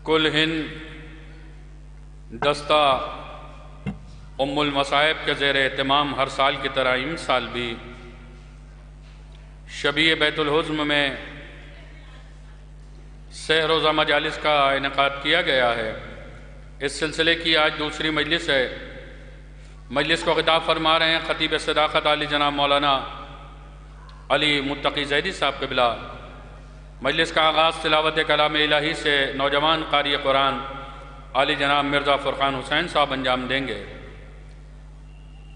کل ہند دستہ ام المصائب کے زیر اہتمام ہر سال کی طرح ان سال بھی شبیہ بیت الحزم میں سہ روزہ مجالس کا انعقاد کیا گیا ہے۔ اس سلسلے کی آج دوسری مجلس ہے۔ مجلس کو خطاب فرما رہے ہیں خطیب صداقت عالی جناب مولانا علی متقی زیدی صاحب قبلہ۔ مجلس کا آغاز تلاوت کلام الہی سے نوجوان قاری قرآن عالی جناب مرزا فرقان حسین صاحب انجام دیں گے۔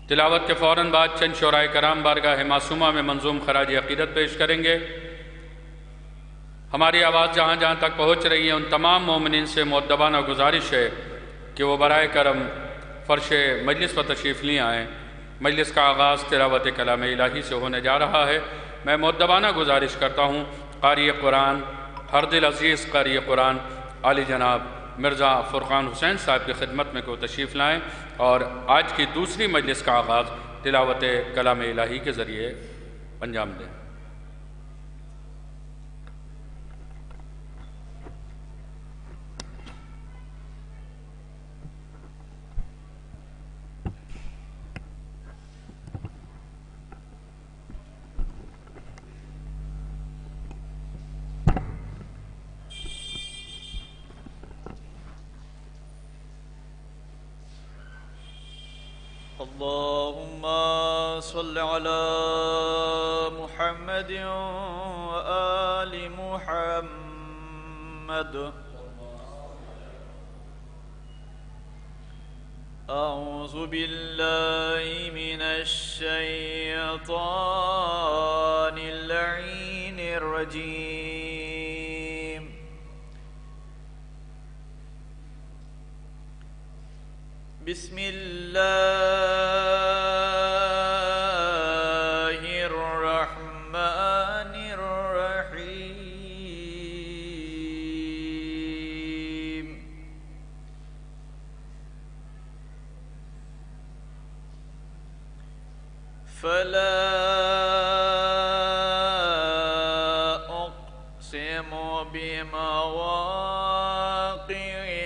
تلاوت کے فوراً بعد چند شعراء کرام بارگاہ معصومہ میں منظوم خراج عقیدت پیش کریں گے۔ ہماری آواز جہاں جہاں تک پہنچ رہی ہے ان تمام مومنین سے مؤدبانہ گزارش ہے کہ وہ برائے کرم فرش مجلس پر تشریف لے آئیں۔ مجلس کا آغاز تلاوت کلام الہی سے ہونے جا رہا ہے۔ میں مؤدبانہ گزارش کرتا ہوں قاری قرآن ہر دل عزیز قاری قرآن عالی جناب مرزا فرقان حسین صاحب کی خدمت میں کو تشریف لائیں اور آج کی دوسری مجلس کا آغاز تلاوت کلام الہی کے ذریعے انجام دیں۔ اللهم صل على محمد وآل محمد أعوذ بالله من الشيطان اللعين الرجيم بسم الله الرحمن الرحيم فلا أقسم بمواقع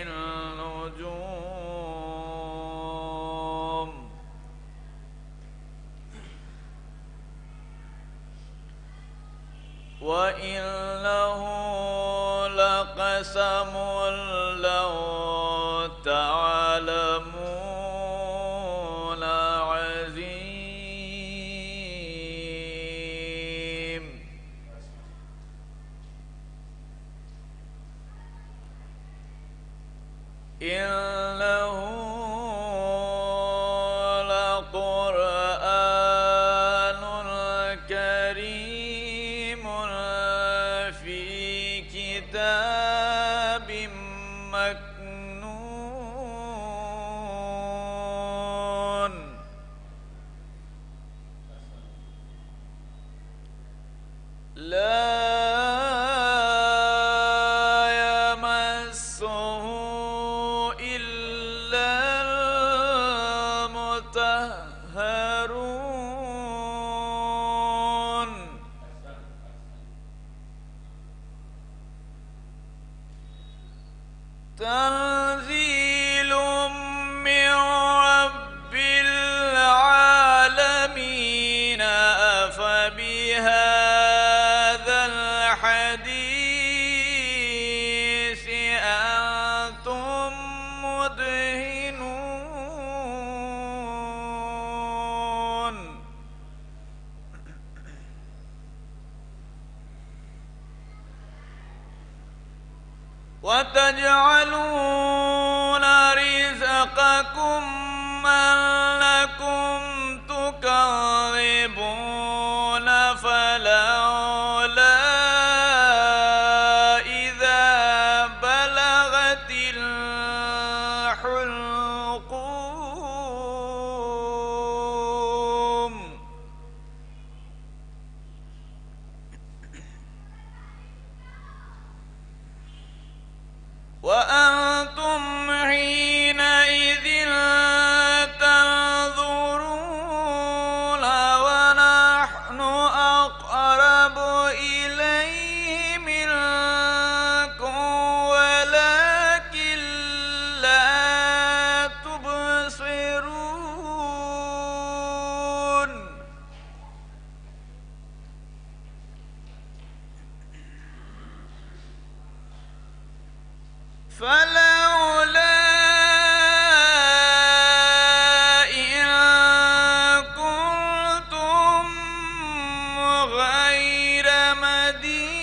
النجوم وإنه لقسم لو تعلمون عظيم إنه لقرآن كريم في كتاب مكنون لا يمسه إلا المطهرون تنزيل من رب العالمين أفبهذا الحديث أنتم مدهنون وتجعلون رزقكم أنكم تكذبون فلولا إذا بلغت الحلقوم وأنتم حينئذ تنظرون ونحن أقرب إليه منكم ولكن فلولا إن كنتم غير مدينين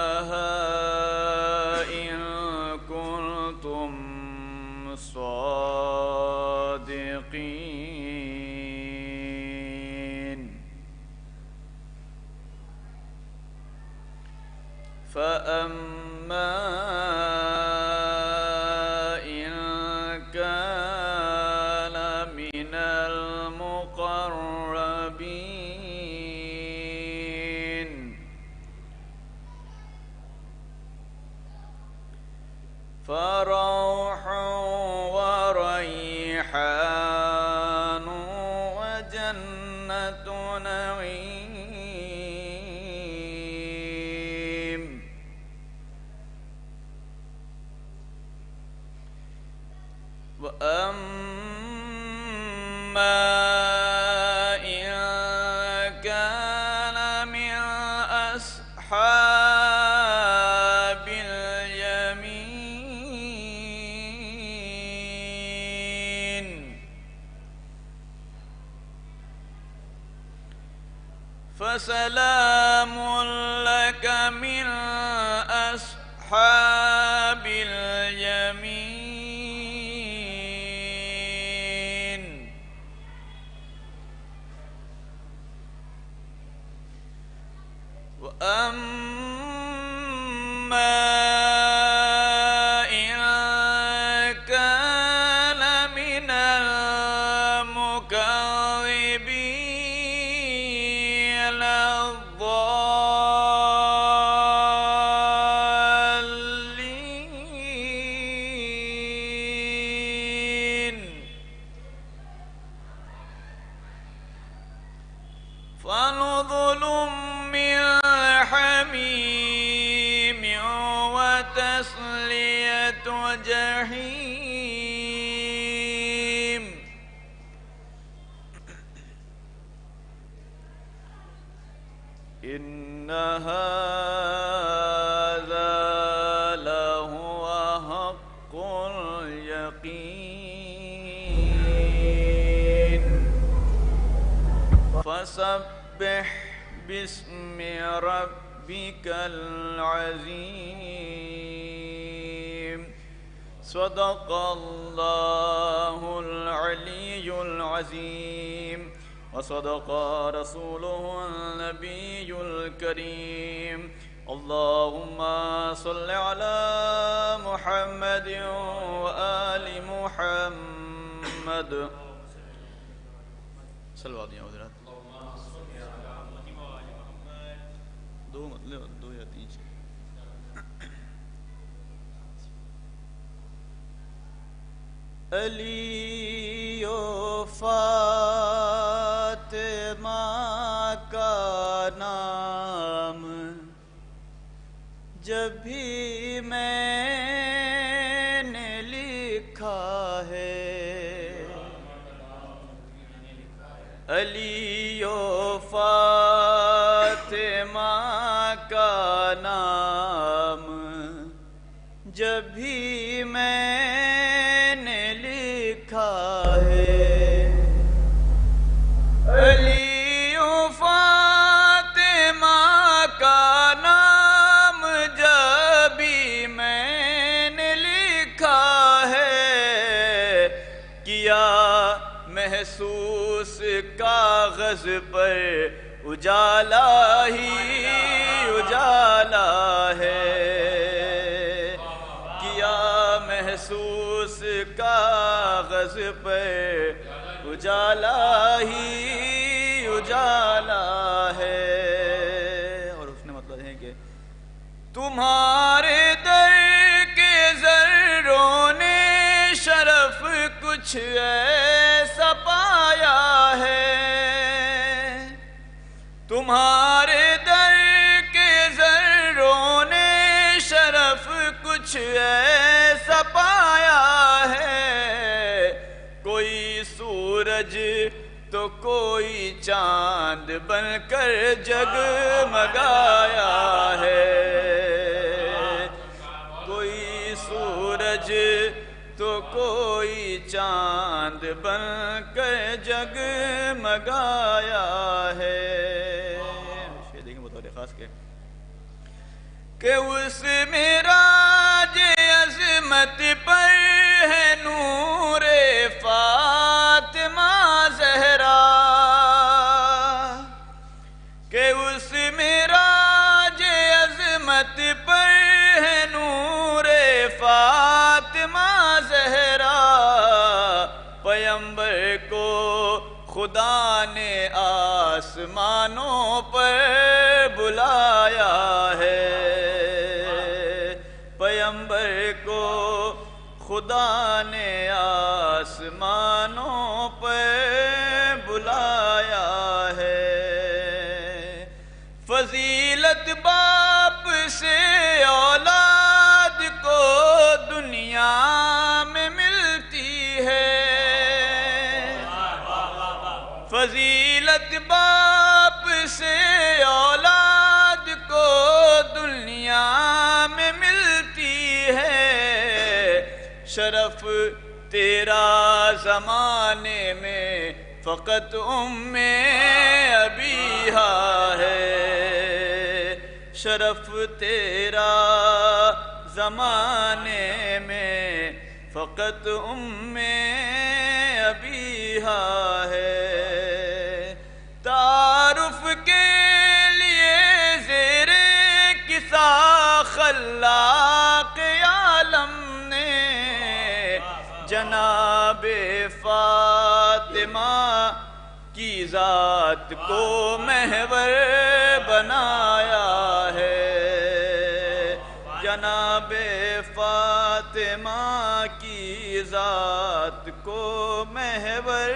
ترجعونها إن كنتم صادقين فأما إن كان من المقربين فروح وريحان وجنة نعيم وأما إن كان من أصحاب اليمين فسلام لك من أصحاب اليمين وأما إن كان من المكذبين الضالين فنزل من حميم وتسلية جحيم إن هذا لهو حق اليقين فسبح باسم ربك العظيم صدق الله العلي العظيم وصدق رسوله النبي الكريم اللهم صل على محمد وآل محمد صلوات یا حضرات دو مطلب دو یا تین علی و فاطمہ کا نام جب بھی میں نے لکھا ہے علی و فاطمہ کا نام جب بھی میں نے لکھا ہے علی و فاطمہ کا نام جب بھی میں نے لکھا ہے کیا محسوس کاغذ پر اجالا ہی اجالا ہے کیا محسوس کاغذ پر اجالا ہی اجالا ہے اور اس نے مطلب ہے کہ تمہارے در کے ذروں نے شرف کچھ ایسا پایا ہے تمہارے در کے ذروں سورج تو کوئی چاند بن کر جگمگایا ہے، کوئی سورج تو کوئی چاند بن کر جگمگایا ہے۔ دیکھیں بطور خاص کے کہ اس معراج عظمت پر ہے نور فاطمہ زہرا، کہ اس معراج عظمت پر ہے نور فاطمہ زہرا، پیمبر کو خدا نے آسمانوں پر بلایا ہے، پیمبر کو خدا نے آسمانوں پر بلایا ہے۔ فضیلت باپ سے اولاد کو دنیا میں ملتی ہے، فضیلت باپ سے اولاد کو دنیا میں ملتی ہے، شرف تیرا زمانے میں فقط ام ابیہا ہے، شرف تیرا زمانے میں فقط ام ابیہا ہے۔ تعارف کے لیے زیر کسا خلاق عالم نے جناب فاطمہ کی ذات کو محور بنایا ہے، جناب فاطمہ کی ذات کو محور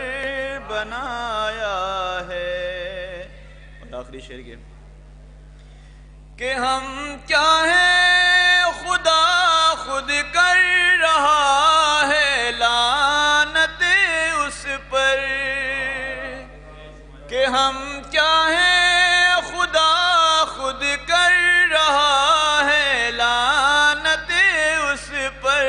بنایا ہے۔ اور آخری شعر کے کہ ہم کیا ہیں خدا خود کر رہا ہے لعنت اس پر، کہ ہم کیا ہیں خدا خود کر رہا ہے لعنت اس پر،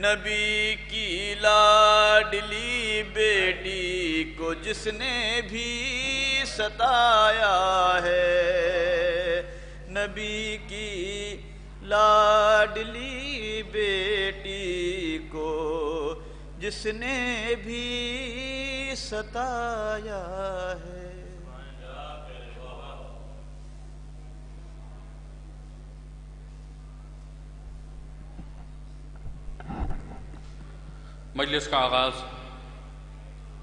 نبی کی لاڈلی بیٹی کو جس نے بھی ستایا ہے، نبی کی لاڈلی بیٹی کو جس نے بھی ستایا ہے۔ مجلس کا آغاز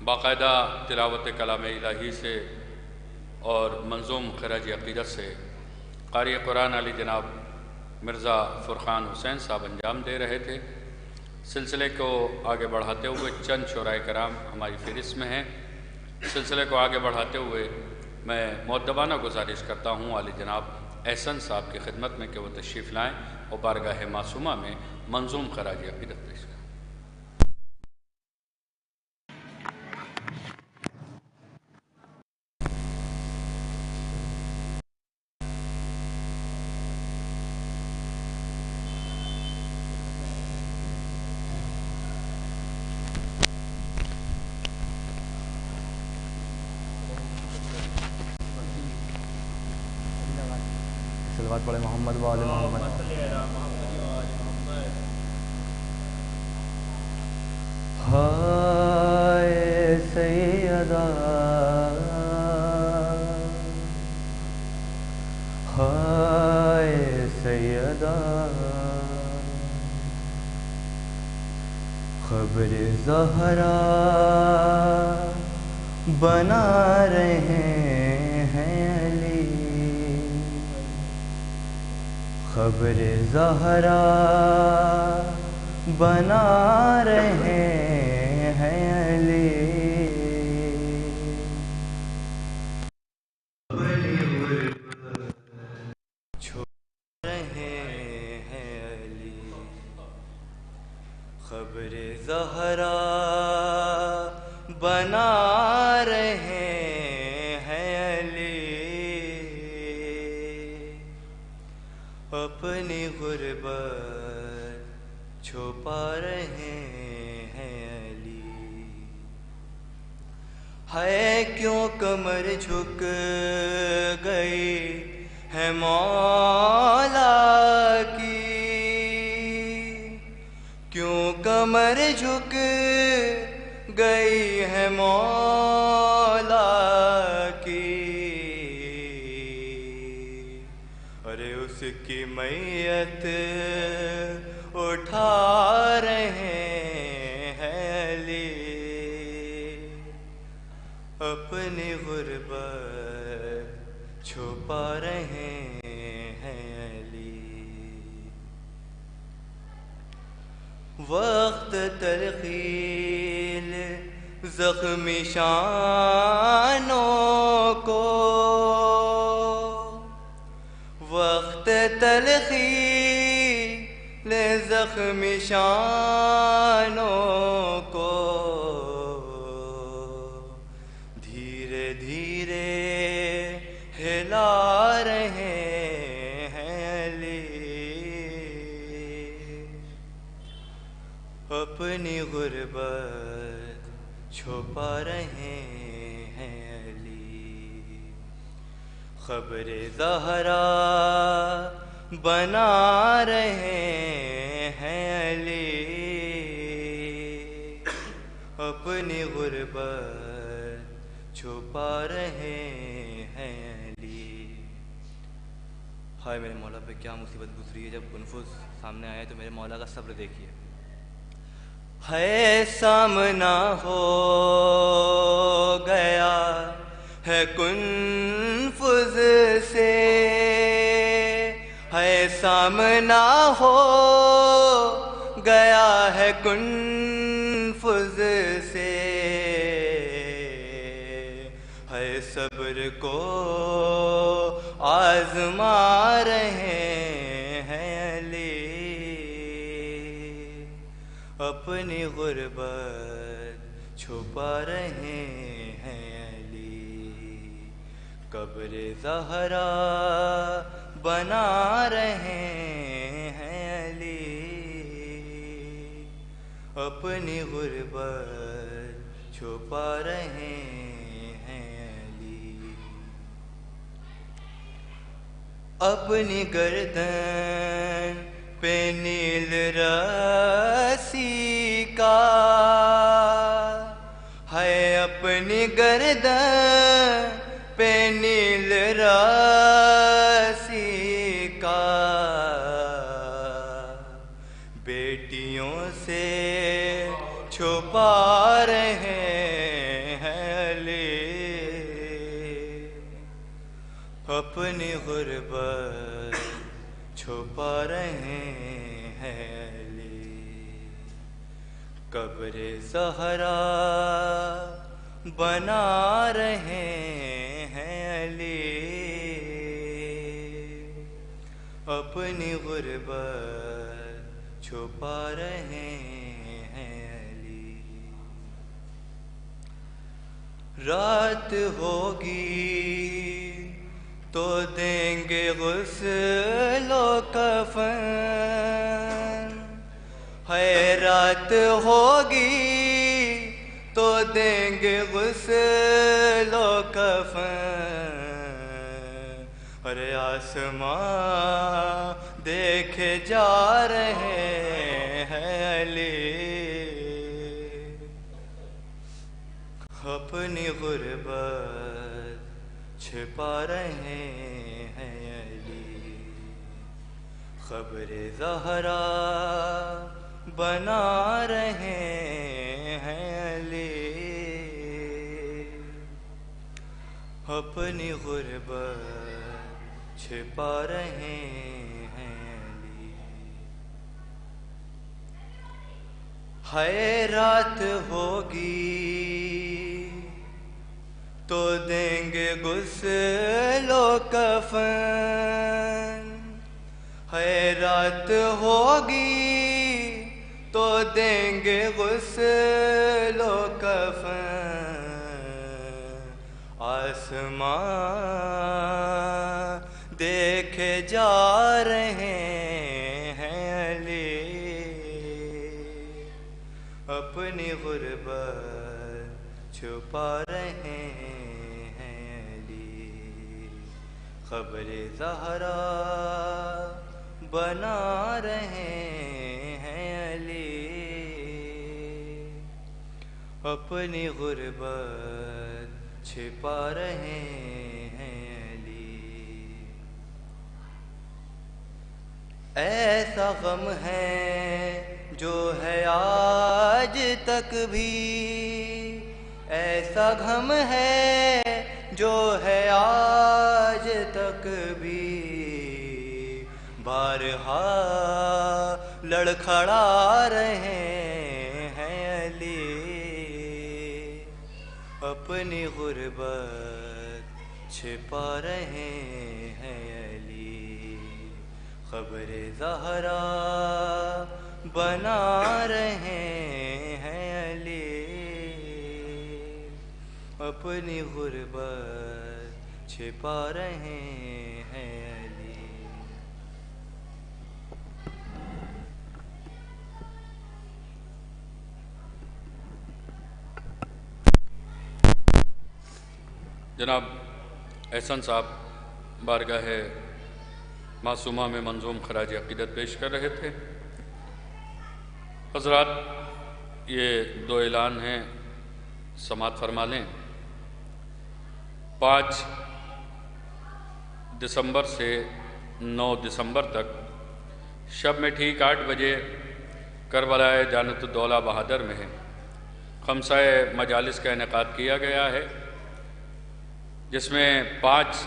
باقاعدہ تلاوت کلام الہی سے اور منظوم خراج عقیدت سے قاری قرآن علی جناب مرزا فرقان حسین صاحب انجام دے رہے تھے۔ سلسلے کو آگے بڑھاتے ہوئے چند شعراء کرام ہماری فہرست میں ہیں۔ سلسلے کو آگے بڑھاتے ہوئے میں مؤدبانہ گزارش کرتا ہوں علی جناب احسن صاحب کی خدمت میں کہ وہ تشریف لائیں اور بارگاہ معصومہ میں منظوم خراج عقیدت پیش کریں۔ صلوات پڑھے محمد و آل محمد۔ ہائے سیدہ ہائے سیدہ خبر زہرا بنا رہے ہیں علی، خبر زہرا بنا رہے ہیں علی، چھوڑ رہے ہیں علی، خبر زہرا بنا رہے ہیں علی، اپنی غربت چھپا رہے ہیں علی۔ ہے کیوں کمر جھک گئی ہے مولا کی، کیوں کمر جھک گئی ہے مولا کی، ارے اس کی میت اٹھا رہے ہیں علی، اپنی غربت چھپا رہے ہیں علی۔ وقت تلخیل زخمی شانوں کو، وقت تلخیل زخمی شانوں کو، دھیرے دھیرے ہلا رہے ہیں علی، اپنی غربت چھپا رہے ہیں علی۔ خبر زہرا بنا رہے ہیں علی، اپنی غربت چھپا رہے ہیں علی۔ ہائے میرے مولا پہ کیا مصیبت گزری ہے، جب انفس سامنے آئے تو میرے مولا کا صبر دیکھیے۔ ہے سامنا ہو گیا ہے کنفذ سے، ہے سامنا ہو گیا ہے کنفذ سے، ہے صبر کو آزما رہے ہیں علی، اپنی غربت چھپا رہے ہیں علی۔ قبر زہرا بنا رہے ہیں علی، اپنی غربت چھپا رہے ہیں علی۔ اپنی گردن پہ نیل رسی کا، ہے اپنی گردن پہ نیل رسی کا، بیٹیوں سے چھپا رہے ہیں علی، اپنی غربت چھپا رہے ہیں علی۔ قبر زہرا بنا رہے ہیں علی، اپنی غربت چھپا رہے ہیں علی۔ رات ہوگی تو دیں گے غسل و کفن، ہے رات ہوگی تو دیں گے غسل و کفن، ارے آسمان دیکھے جا رہے ہیں علی، اپنی غربت چھپا رہے ہیں علی۔ خبر زہرا بنا رہے ہیں علی، اپنی غربت چھپا رہے ہیں علی۔ ہے رات ہوگی تو دیں گے غسل و کفن، ہے رات ہوگی تو دیں گے غسل و کفن، آسمان دیکھے جا رہے ہیں علی، اپنی غربت چھپا رہے ہیں علی، قبر زہرا بنا رہے ہیں علی، اپنی غربت چھپا رہے ہیں علی۔ ایسا غم ہے جو ہے آج تک بھی، ایسا غم ہے جو ہے آج تک بھی، بارہا لڑکھڑا رہے ہیں علی، اپنی غربت چھپا رہے ہیں علی، قبر زہرا بنا رہے ہیں علی، اپنی غربت چھپا رہے ہیں علی۔ جناب احسن صاحب بارگاہ معصومہ میں منظوم خراج عقیدت پیش کر رہے تھے۔ حضرات یہ دو اعلان ہیں، سماعت فرما لیں۔ 5 دسمبر سے 9 دسمبر تک شب میں ٹھیک 8 بجے کربلا جانت الدولہ بہادر میں خمسہ مجالس کا انعقاد کیا گیا ہے، جس میں 5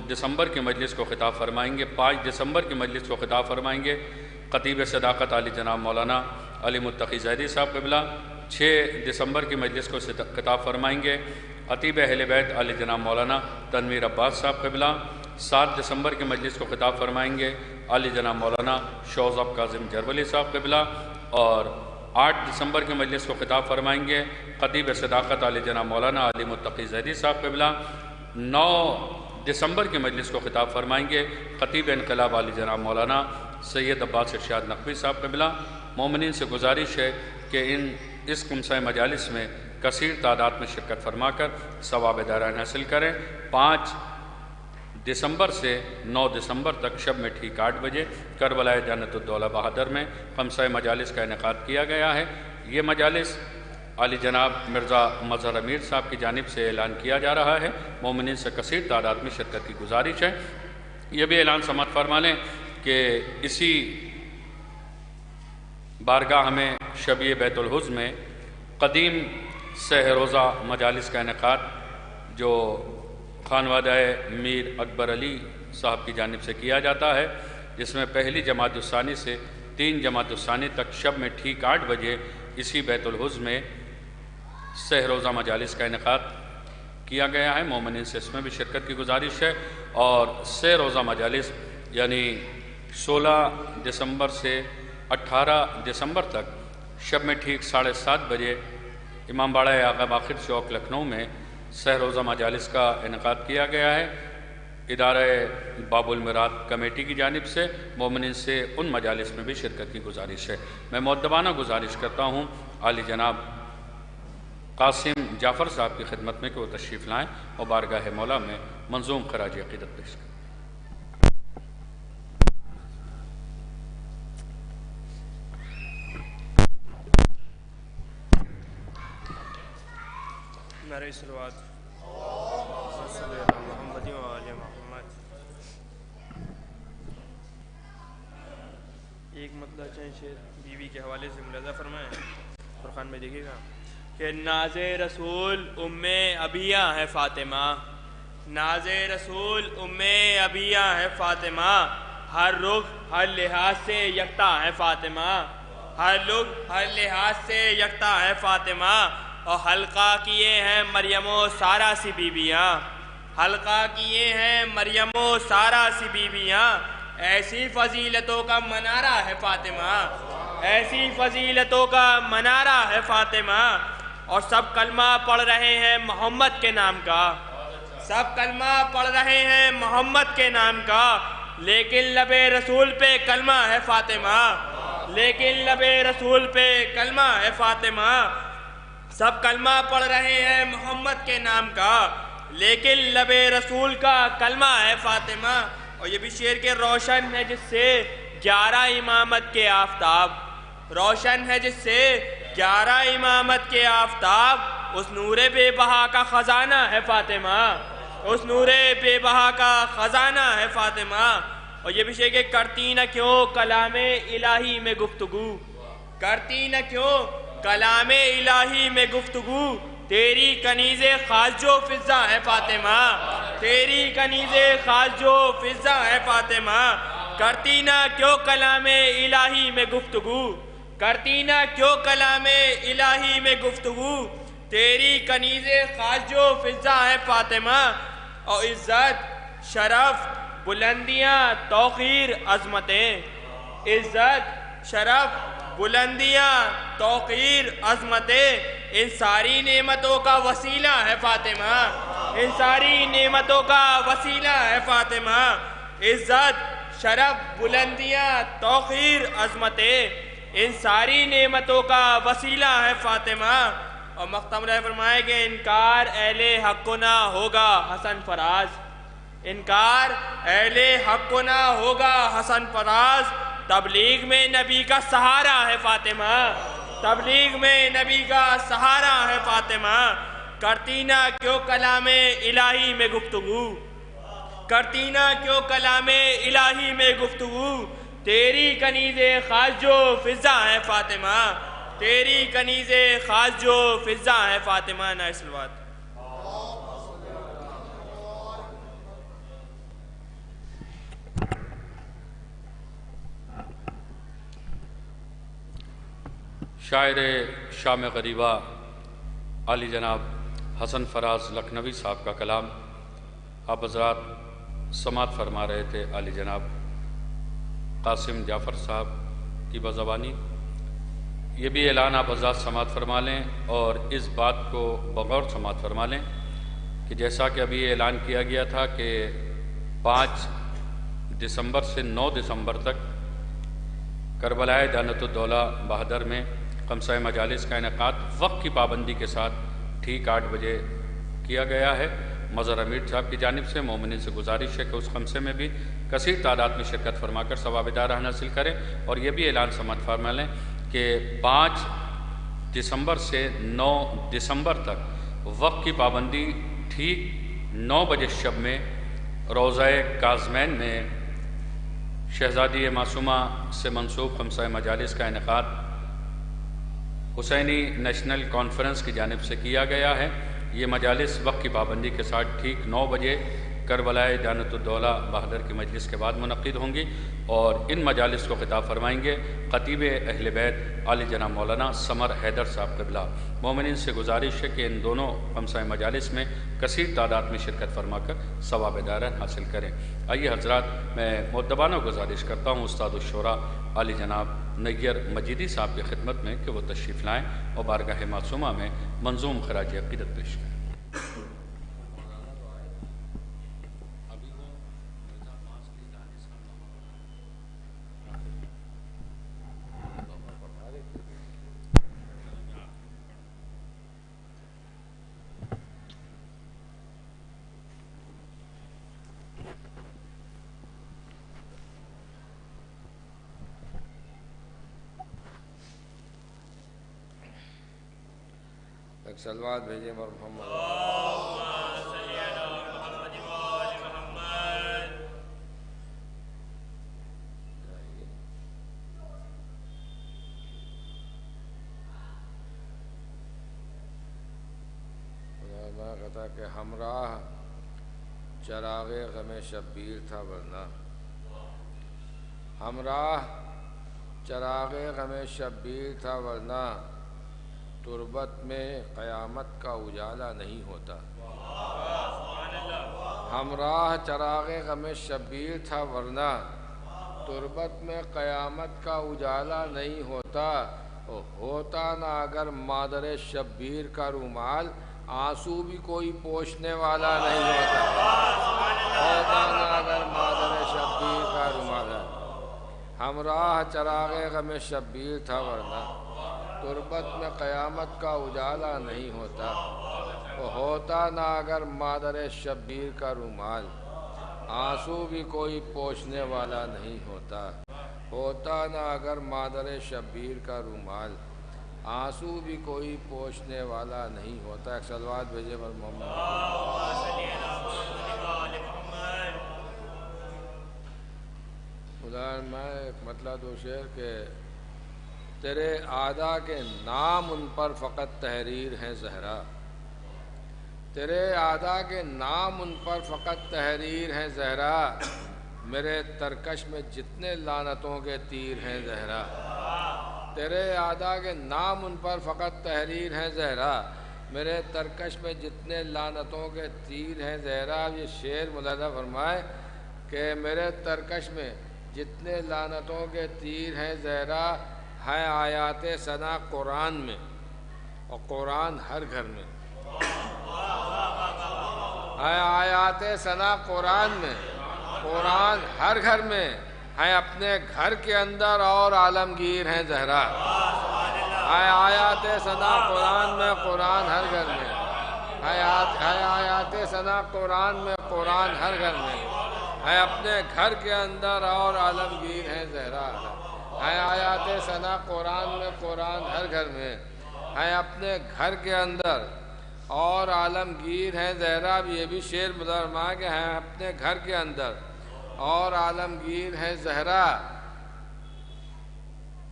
دسمبر کی مجلس کو خطاب فرمائیں گے 5 دسمبر کی مجلس کو خطاب فرمائیں گے خطیب صداقت علی جناب مولانا علی متقی زیدی صاحب قبلہ۔ 6 دسمبر کی مجلس کو خطاب فرمائیں گے خطیب اہل بیت علی جناب مولانا تنویر عباس صاحب قبلہ۔ 7 دسمبر کی مجلس کو خطاب فرمائیں گے علی جناب مولانا شوزب کاظم جربلی صاحب قبلہ، اور 8 دسمبر کی مجلس کو خطاب فرمائیں گے خطیب صداقت علی جناب مولانا علی متقی زیدی صاحب قبلہ۔ 9 دسمبر کی مجلس کو خطاب فرمائیں گے خطیب انقلاب علی جناب مولانا سید عباس ارشاد نقوی صاحب قبلہ۔ مومنین سے گزارش ہے کہ اس خمسہ مجالس میں کثیر تعداد میں شرکت فرما کر ثواب دارین حاصل کریں۔ 5 دسمبر سے 9 دسمبر تک شب میں ٹھیک 8 بجے کربلا جانت الدولہ بہادر میں خمسہ مجالس کا انعقاد کیا گیا ہے۔ یہ مجالس علی جناب مرزا مظہر امیر صاحب کی جانب سے اعلان کیا جا رہا ہے۔ مومنین سے کثیر تعداد میں شرکت کی گزارش ہے۔ یہ بھی اعلان سماعت فرما لیں کہ اسی بارگاہ میں شبیہ بیت الحز میں قدیم سہ روزہ مجالس کا انعقاد جو خانوادہ میر اکبر علی صاحب کی جانب سے کیا جاتا ہے، جس میں پہلی جماعت الثانی سے 3 جماعت الثانی تک شب میں ٹھیک 8 بجے اسی بیت الحز میں سہ روزہ مجالس کا انعقاد کیا گیا ہے۔ مومنین سے اس میں بھی شرکت کی گزارش ہے، اور سہ روزہ مجالس یعنی 16 دسمبر سے 18 دسمبر تک شب میں ٹھیک 7:30 بجے امام باڑہ آغا باقر چوک لکھنؤ میں سہ روزہ مجالس کا انعقاد کیا گیا ہے ادارہ باب المراد کمیٹی کی جانب سے۔ مومنین سے ان مجالس میں بھی شرکت کی گزارش ہے۔ میں مؤدبانہ گزارش کرتا ہوں عالی جناب قاسم جعفر صاحب کی خدمت میں کہ وہ تشریف لائیں اور بارگاہ مولا میں منظوم خراج عقیدت پیش کریں۔ نعرہ صلوات محمد و آل محمد۔ ایک مطلع چند شعر بیوی کے حوالے سے ملاحظہ فرمائیں، فرقان میں دیکھیے گا کہ ناز رسول ام ابیہ ہے فاطمہ، ناز رسول ام ابیہ ہے فاطمہ، ہر رخ ہر لحاظ سے یکتا ہے فاطمہ، ہر رخ ہر لحاظ سے یکتا ہے فاطمہ، اور حلقہ کیے ہیں مریم و سارا سی بیویاں، حلقہ کیے ہیں مریم و سارا سی بیویاں، ایسی فضیلتوں کا منارہ ہے فاطمہ، ایسی فضیلتوں کا منارہ ہے فاطمہ، اور سب کلمہ پڑھ رہے ہیں محمد کے نام کا، سب کلمہ پڑھ رہے ہیں محمد کے نام کا، لیکن لب رسول پہ کلمہ ہے فاطمہ، لیکن لب رسول پہ کلمہ ہے فاطمہ، سب کلمہ پڑھ رہے ہیں محمد کے نام کا، لیکن لب رسول کا کلمہ ہے فاطمہ۔ اور یہ بھی شعر کے روشن ہے جس سے 11 امامت کے آفتاب، روشن ہے جس سے 11 امامت کے آفتاب، اس نور بے بہا کا خزانہ ہے فاطمہ، اس نور بے بہا کا خزانہ ہے فاطمہ۔ اور یہ بھی شعر کہ کرتی نہ کیوں کلام الہی میں گفتگو، کرتی نہ کیوں کلام الہی میں گفتگو، تیری کنیز خاص جو فضا ہے فاطمہ، تیری کنیز خاص جو فضا ہے فاطمہ، کرتی نہ کیوں کلام الہی میں گفتگو، کرتی نہ کیوں کلام الہی میں گفتگو، تیری کنیز خاص جو فضا ہے فاطمہ۔ اور عزت، شرف، بلندیاں، توقیر، عظمتیں، عزت، شرف، بلندیاں، توقیر، عظمتیں، ان ساری نعمتوں کا وسیلہ ہے فاطمہ، ان ساری نعمتوں کا وسیلہ ہے فاطمہ۔ عزت، شرف، بلندیاں، توقیر، عظمتیں، ان ساری نعمتوں کا وسیلہ ہے فاطمہ۔ اور مختم رہ فرمائے کہ انکار اہل حق کو نہ ہوگا حسن فراز، انکار اہل حق کو نہ ہوگا حسن فراز، تبلیغ میں نبی کا سہارا ہے فاطمہ، تبلیغ میں نبی کا سہارا ہے فاطمہ، کرتی نہ کیوں کلام الہی میں گفتگو، کرتی نہ کیوں کلام الہی میں گفتگو، تیری کنیز خاص جو فضا ہے فاطمہ، تیری کنیز خاص جو فضا ہے فاطمہ۔ نہ سلوات شاعر شام غریبہ عالی جناب حسن فراز لکھنوی صاحب کا کلام آپ حضرات سماعت فرما رہے تھے عالی جناب قاسم جعفر صاحب کی بزبانی۔ یہ بھی اعلان آپ حضرات سماعت فرما لیں اور اس بات کو بغور سماعت فرما لیں کہ جیسا کہ ابھی اعلان کیا گیا تھا کہ 5 دسمبر سے 9 دسمبر تک کربلائے دیانت الدولہ بہادر میں خمسہ مجالس کا انعقاد وقت کی پابندی کے ساتھ ٹھیک 8 بجے کیا گیا ہے۔ مظہر امیر صاحب کی جانب سے مومنین سے گزارش ہے کہ اس خمسے میں بھی کثیر تعداد میں شرکت فرما کر ثواب دارہ حاصل کریں، اور یہ بھی اعلان سماعت فرما لیں کہ 5 دسمبر سے 9 دسمبر تک وقت کی پابندی ٹھیک 9 بجے شب میں روضہ کاظمین میں شہزادی معصومہ سے منسوب خمسہ مجالس کا انعقاد حسینی نیشنل کانفرنس کی جانب سے کیا گیا ہے۔ یہ مجالس وقت کی پابندی کے ساتھ ٹھیک 9 بجے کربلائے دیانت الدولہ بہادر کی مجلس کے بعد منعقد ہوں گی، اور ان مجالس کو خطاب فرمائیں گے خطیب اہل بیت عالی جناب مولانا سمر حیدر صاحب قبلہ۔ مومنین سے گزارش ہے کہ ان دونوں خمسہ مجالس میں کثیر تعداد میں شرکت فرما کر ثواب دارین حاصل کریں۔ آئیے حضرات میں مؤدبانہ گزارش کرتا ہوں استاد الشورا عالی جناب نیر مجیدی صاحب کی خدمت میں کہ وہ تشریف لائیں اور بارگاہ معصومہ میں منظوم خراج عقیدت پیش کریں۔ ایک سلوات بھیجیں محمد کہتا کہ ہمراہ چراغ غم شبیر تھا ورنہ، ہمراہ چراغ غم شبیر تھا ورنہ، تربت میں قیامت کا اجالا نہیں ہوتا۔ ہمراہ چراغ غم شبیر تھا ورنہ، تربت میں قیامت کا اجالا نہیں ہوتا۔ ہوتا نہ اگر مادر شبیر کا رومال آنسو بھی کوئی پوچھنے والا نہیں ہوتا۔ ہوتا نہ اگر مادر شبیر کا رومال ہمراہ چراغ غم شبیر تھا ورنہ تربت میں قیامت کا اجالا نہیں ہوتا۔ ہوتا نہ اگر مادر شبیر کا رومال آنسو بھی کوئی پوچھنے والا نہیں ہوتا۔ ہوتا نہ اگر مادر شبیر کا رومال آنسو بھی کوئی پوچھنے والا نہیں ہوتا۔ ایک صلوات بھیجے پر محمد۔ میں ایک مطلب دو شعر کہ تیرے اعداء کے نام ان پر فقط تحریر ہیں زہرا، تیرے اعداء کے نام ان پر فقط تحریر ہیں زہرا، میرے ترکش میں جتنے لعنتوں کے تیر ہیں زہرا۔ تیرے اعداء کے نام ان پر فقط تحریر ہیں زہرا، میرے ترکش میں جتنے لعنتوں کے تیر ہیں زہرا۔ یہ شعر ملاحظہ فرمائے کہ میرے ترکش میں جتنے لعنتوں کے تیر ہیں زہرا ہے آیات ثنا قرآن میں، اور قرآن ہر گھر میں ہے آیات ثنا قرآن میں، قرآن ہر گھر میں ہے، اپنے گھر کے اندر اور عالمگیر ہیں زہرا۔ ہے آیات ثنا قرآن میں، قرآن ہر گھر میں ہے آیات ثنا قرآن میں، قرآن ہر گھر میں ہے، اپنے گھر کے اندر اور عالمگیر ہیں زہرا۔ ہے آیات ثنا قرآن میں، قرآن ہر گھر میں ہے، اپنے گھر کے اندر اور عالمگیر ہیں زہرا۔ یہ بھی شعر مدرمہ کے ہیں، اپنے گھر کے اندر اور عالمگیر ہیں زہرا۔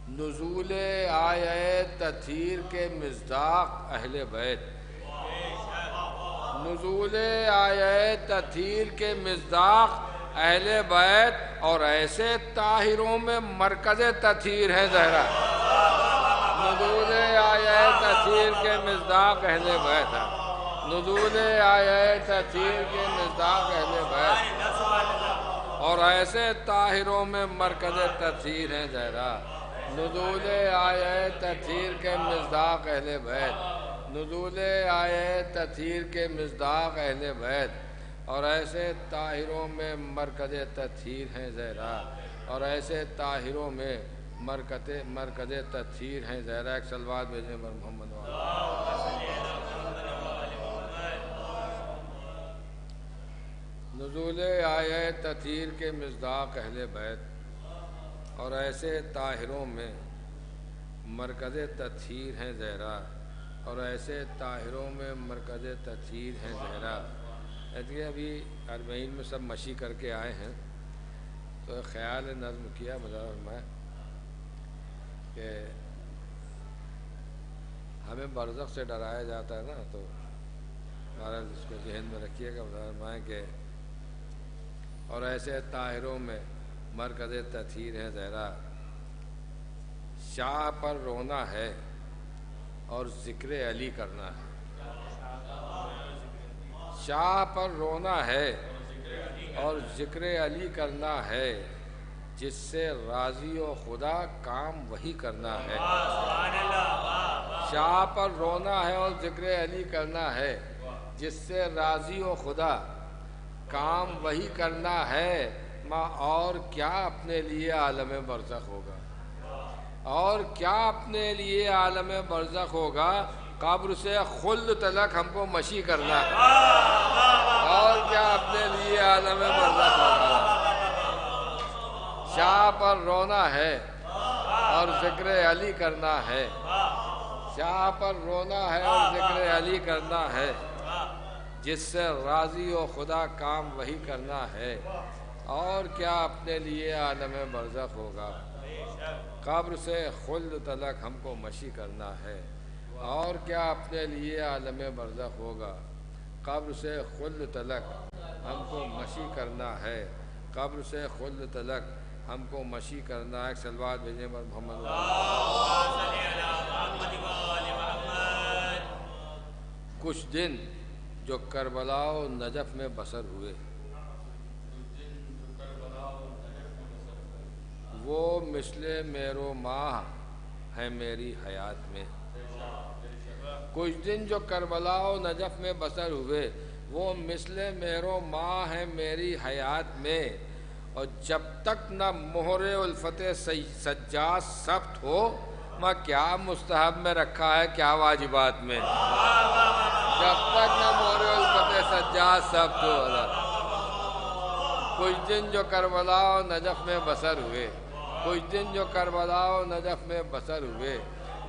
نزول آیے تطہیر کے مصداق اہل بیت، نزول آیے تطہیر کے مصداق اہل بیت، اور ایسے طاہروں میں مرکز تطہیر ہے زہرا۔ نزول آیے تطہیر کے مصداق اہل بیت ہے، نزول آیے تطہیر کے مصداق اہل بیت، اور ایسے طاہروں میں مرکز تطہیر ہے زہرا۔ نزول آیے تطہیر کے مصداق اہل بیت، نزول آیے تطہیر کے مصداق اہل بیت، اور ایسے طاہروں میں مرکز تطہیر ہیں زہرا، اور ایسے طاہروں میں مرکز تطہیر ہیں زہرا۔ ایک صلوات بھیجیں پر محمد۔ نزول آیے تطہیر کے مصداق اہل بیت، اور ایسے طاہروں میں مرکز تطہیر ہیں زہرا، اور ایسے طاہروں میں مرکز تطہیر ہیں زہرا۔ ایسے ابھی اربعین میں سب مشی کر کے آئے ہیں، تو خیال نظم کیا مطلب میں کہ ہمیں برزخ سے ڈرایا جاتا ہے نا، تو ہمارا اس کو ذہن میں رکھیے گا فرمائیں کہ اور ایسے طاہروں میں مرکز تطہیر ہے زہرا۔ شاہ پر رونا ہے اور ذکر علی کرنا ہے، شاہ پر رونا ہے اور ذکر علی کرنا ہے، جس سے راضی و خدا کام وہی کرنا ہے۔ شاہ پر رونا ہے اور ذکر علی کرنا ہے، جس سے راضی و خدا کام وہی کرنا ہے۔ اور کیا اپنے لیے عالم برزخ ہوگا، اور کیا اپنے لیے عالم برزخ ہوگا، قبر سے خلد تلک ہم کو مشی کرنا ہے، اور کیا اپنے لیے عالم برزخ ہوگا۔ شاہ پر رونا ہے اور ذکر علی کرنا ہے، شاہ پر رونا ہے اور ذکر علی کرنا ہے، جس سے راضی و خدا کام وہی کرنا ہے۔ اور کیا اپنے لیے عالم برزخ ہوگا، قبر سے خلد تلک ہم کو مشی کرنا ہے۔ اور کیا اپنے لیے عالم برزخ ہوگا، قبر سے خلد تلک ہم کو مشی کرنا ہے، قبر سے خلد تلک ہم کو مشی کرنا ہے۔ ایک صلوات بھیجیں پر محمد۔ کچھ دن جو کربلا و نجف میں بسر ہوئے، وہ مثل مہر و ماہ ہے میری حیات میں۔ کچھ دن جو کربلا و نجف میں بسر ہوئے وہ مثل مہر و ماہ ہے میری حیات میں، اور جب تک نہ مہر الفت سجاد ثبت ہو میں کیا مستحب میں رکھا ہے کیا واجبات میں۔ جب تک نہ مہر الفت سجاد ثبت ہو۔ کچھ دن جو کربلا و نجف میں بسر ہوئے، کچھ دن جو کربلا و نجف میں بسر ہوئے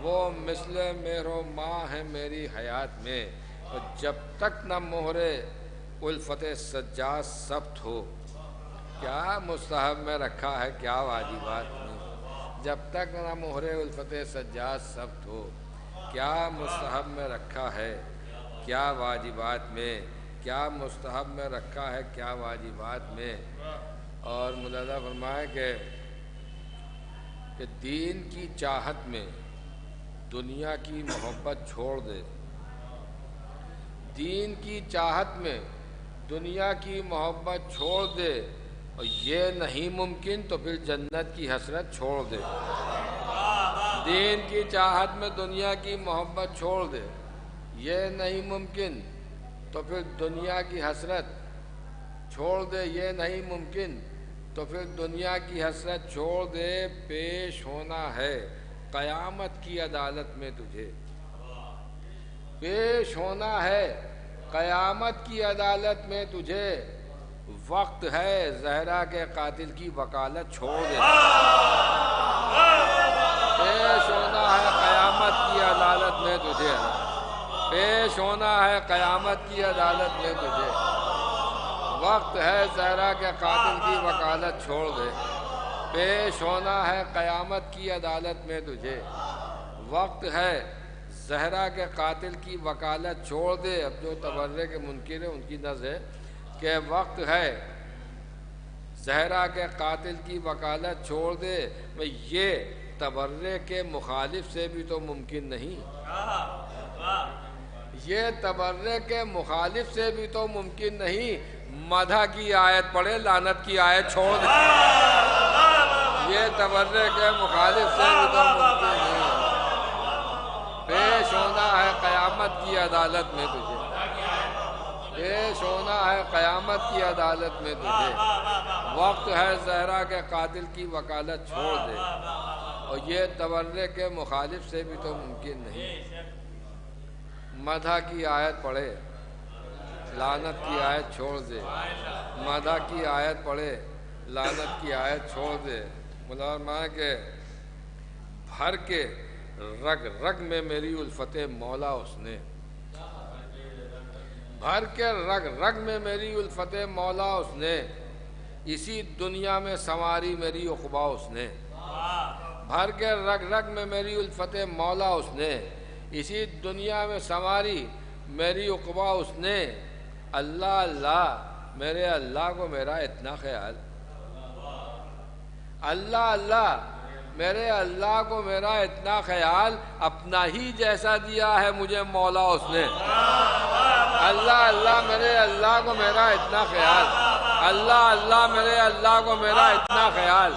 وہ مثل مہر و ماہ ہے میری حیات میں، اور جب تک نہ مہر الفت سجاد ثبت ہو کیا مستحب میں رکھا ہے کیا واجبات میں۔ جب تک نہ مہر الفت سجاد ثبت ہو کیا مستحب میں رکھا ہے کیا واجبات میں، کیا مستحب میں رکھا ہے کیا واجبات میں۔ اور ملاحظہ فرمائے کہ دین کی چاہت میں دنیا کی محبت چھوڑ دے، دین کی چاہت میں دنیا کی محبت چھوڑ دے، اور یہ نہیں ممکن تو پھر جنت کی حسرت چھوڑ دے۔ دین کی چاہت میں دنیا کی محبت چھوڑ دے، یہ نہیں ممکن تو پھر دنیا کی حسرت چھوڑ دے، یہ نہیں ممکن تو پھر دنیا کی حسرت چھوڑ دے۔ پیش ہونا ہے قیامت کی عدالت میں تجھے، پیش ہونا ہے قیامت کی عدالت میں تجھے، وقت ہے زہرا کے قاتل کی وکالت چھوڑ دے۔ پیش ہونا ہے قیامت کی عدالت میں تجھے، پیش ہونا ہے قیامت کی عدالت میں تجھے، وقت ہے زہرا کے قاتل کی وکالت چھوڑ دے۔ پیش ہونا ہے قیامت کی عدالت میں تجھے، وقت ہے زہرا کے قاتل کی وکالت چھوڑ دے۔ اب جو تبرے کے منکر ہیں ان کی نظر ہے کہ وقت ہے زہرا کے قاتل کی وکالت چھوڑ دے، یہ تبرے کے مخالف سے بھی تو ممکن نہیں، یہ تبرے کے مخالف سے بھی تو ممکن نہیں۔ مدح کی آیت پڑھے لعنت کی آیت چھوڑ دے، یہ تبرے کے مخالف سے بھی تو ممکن نہیں۔ پیش ہونا ہے قیامت کی عدالت میں تجھے، پیش ہونا ہے قیامت کی عدالت میں تجھے، وقت ہے زہرا کے قاتل کی وکالت چھوڑ دے، اور یہ تبرے کے مخالف سے بھی تو ممکن نہیں۔ مدح کی آیت پڑھے لعنت کی آیت چھوڑ دے، مدح کی آیت پڑھے لعنت کی آیت چھوڑ دے۔ ملازمہ کے بھر کے رگ رگ میں میری الفت مولا اس نے، بھر کے رگ رگ میں میری الفت مولا اس نے، اسی دنیا میں سنواری میری عقبا اس نے، بھر کے رگ رگ میں میری الفت مولا اس نے، اسی دنیا میں سنواری میری عقبا اس نے۔ اللہ اللہ میرے اللہ کو میرا اتنا خیال، اللہ اللہ میرے اللہ کو میرا اتنا خیال، اپنا ہی جیسا دیا ہے مجھے مولا اس نے۔ اللہ اللہ میرے اللہ کو میرا اتنا خیال، اللہ اللہ میرے اللہ کو میرا اتنا خیال،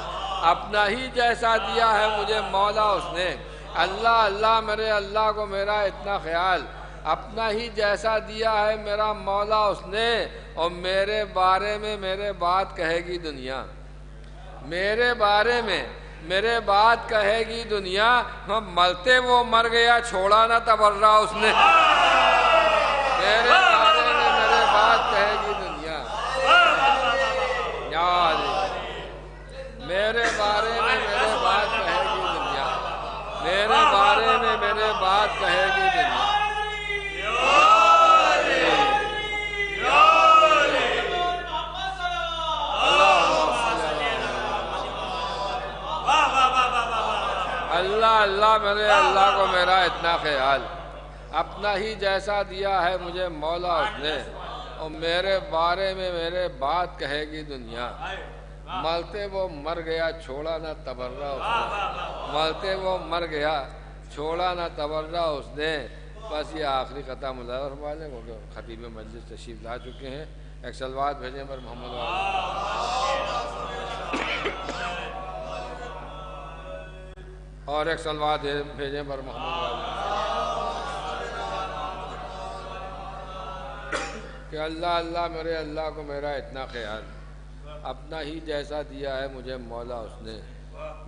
اپنا ہی جیسا دیا ہے مجھے مولا اس نے۔ اللہ اللہ میرے اللہ کو میرا اتنا خیال، اپنا ہی جیسا دیا ہے میرا مولا اس نے، اور میرے بارے میں میرے بات کہے گی دنیا، میرے بارے میں میرے بات کہے گی دنیا، ہم ملتے وہ مر گیا چھوڑا نہ تبرہ اس نے۔ میرے بارے میں میرے بات کہے گی دنیا، یاد میرے بارے میں میرے بات کہے گی دنیا، میرے بارے میں میرے بات کہے گی دنیا۔ اللہ اللہ میرے اللہ کو میرا اتنا خیال، اپنا ہی جیسا دیا ہے مجھے مولا اس نے، اور میرے بارے میں میرے بات کہے گی دنیا۔ ملتے وہ مر گیا چھوڑا نہ تبرہ اس نے، ملتے وہ مر گیا چھوڑا نہ تبرہ اس نے۔ بس یہ آخری قطعہ ملاحظہ فرما لیں کیونکہ خطیب مجلس تشریف لا چکے ہیں۔ ایک صلوات بھیجیں پر محمد وآلہ۔ اور ایک صلوات بھیجیں پر محمد کہ اللہ اللہ میرے اللہ کو میرا اتنا خیال، اپنا ہی جیسا دیا ہے مجھے مولا اس نے،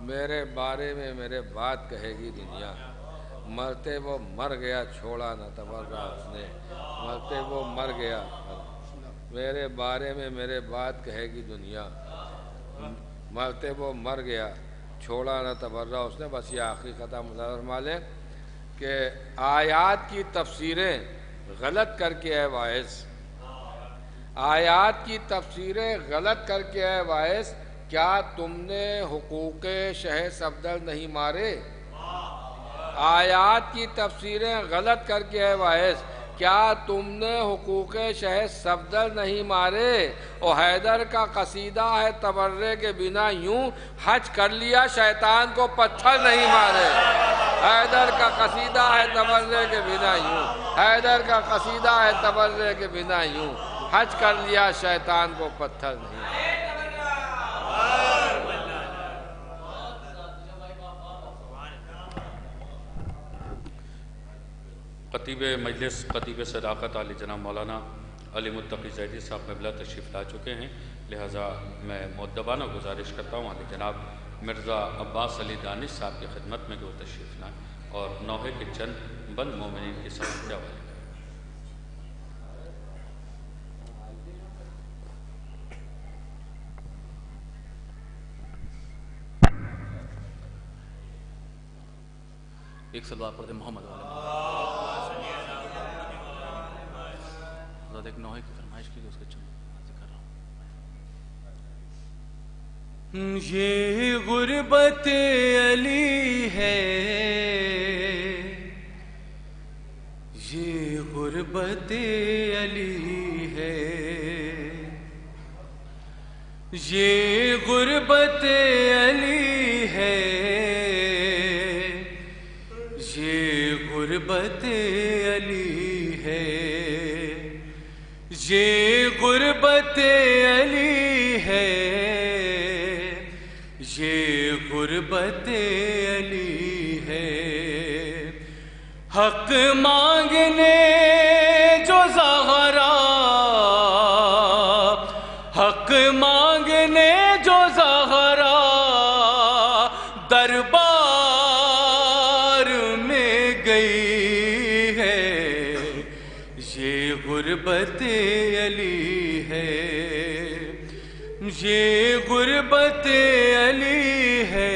میرے بارے میں میرے بات کہے گی دنیا، مرتے وہ مر گیا چھوڑا نہ تبرہ اس نے، مرتے وہ مر گیا، میرے بارے میں میرے بات کہے گی دنیا، مرتے وہ مر گیا چھوڑا نہ تبرہ اس نے۔ بس یہ آخری خطہ فرما لیں کہ آیات کی تفسیریں غلط کر کے اے واعظ، آیات کی تفسیریں غلط کر کے اے واعظ، کیا تم نے حقوق شہ صفدر نہیں مارے؟ آیات کی تفسیریں غلط کر کے اے واعظ، کیا تم نے حقوق شہ صفدر نہیں مارے؟ اور حیدر کا قصیدہ ہے تبرے کے بنا یوں، حج کر لیا شیطان کو پتھر نہیں مارے۔ حیدر کا قصیدہ ہے تبرے کے بنا یوں، حیدر کا قصیدہ ہے تبرے کے بنا یوں، حج کر لیا شیطان کو پتھر نہیں مارے۔ خطیب مجلس، خطیب صداقت علی جناب مولانا علی متقی زیدی صاحب قبلہ تشریف لا چکے ہیں، لہٰذا میں مؤدبانہ گزارش کرتا ہوں علی جناب مرزا عباس علی دانش صاحب کی خدمت میں کہ وہ تشریف لائیں اور نوحے کے چند بند مومنین کی سمجھ کے حوالے کریں۔ ایک صلوات پڑھ دیں محمد والے حضرت ایک نوحے کی فرمائش کی اس کے چند ذکر رہا ہوں۔ یہ غربت علی ہے، یہ غربت علی ہے، یہ غربت علی ہے، یہ غربت علی ہے، یہ غربت علی ہے، یہ غربت علی ہے۔ حق مانگنے جو زہرا، حق مانگنے جو زہرا دربار میں گئی ہے، یہ غربت علی ہے، یہ غربت علی ہے،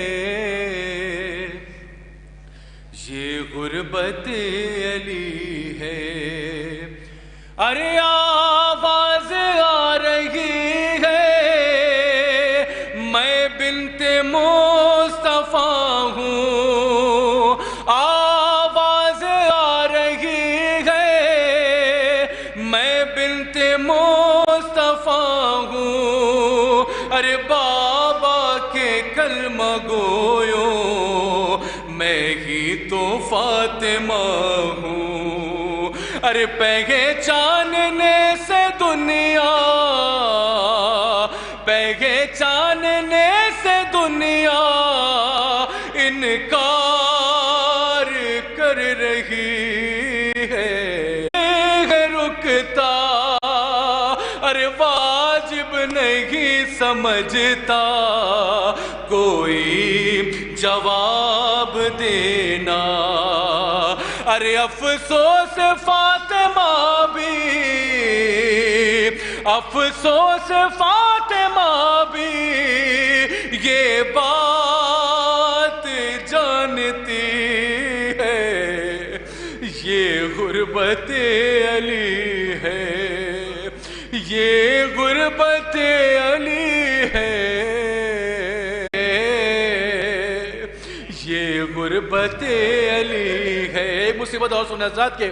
یہ غربت علی ہے۔ ارے آواز آ رہی ہے، میں بنت مصطفیٰ ہوں، آواز آ رہی ہے، میں بنت مصطفیٰ ہوں۔ ارے بابا کے کلمہ گویوں میں ہی تو فاطمہ ہوں۔ ارے پہچاننے سے دنیا، پہچاننے سے دنیا انکار کر رہی ہے، رکتا ارے واجب نہیں سمجھتا کوئی جواب دینا۔ ارے افسوس فاطمہ بھی، افسوس فاطمہ بھی یہ بات جانتی ہے، یہ غربت علی ہے، یہ غربت علی ہے، یہ غربت علی ہے۔ مصیبت اور سنیں حضرات کے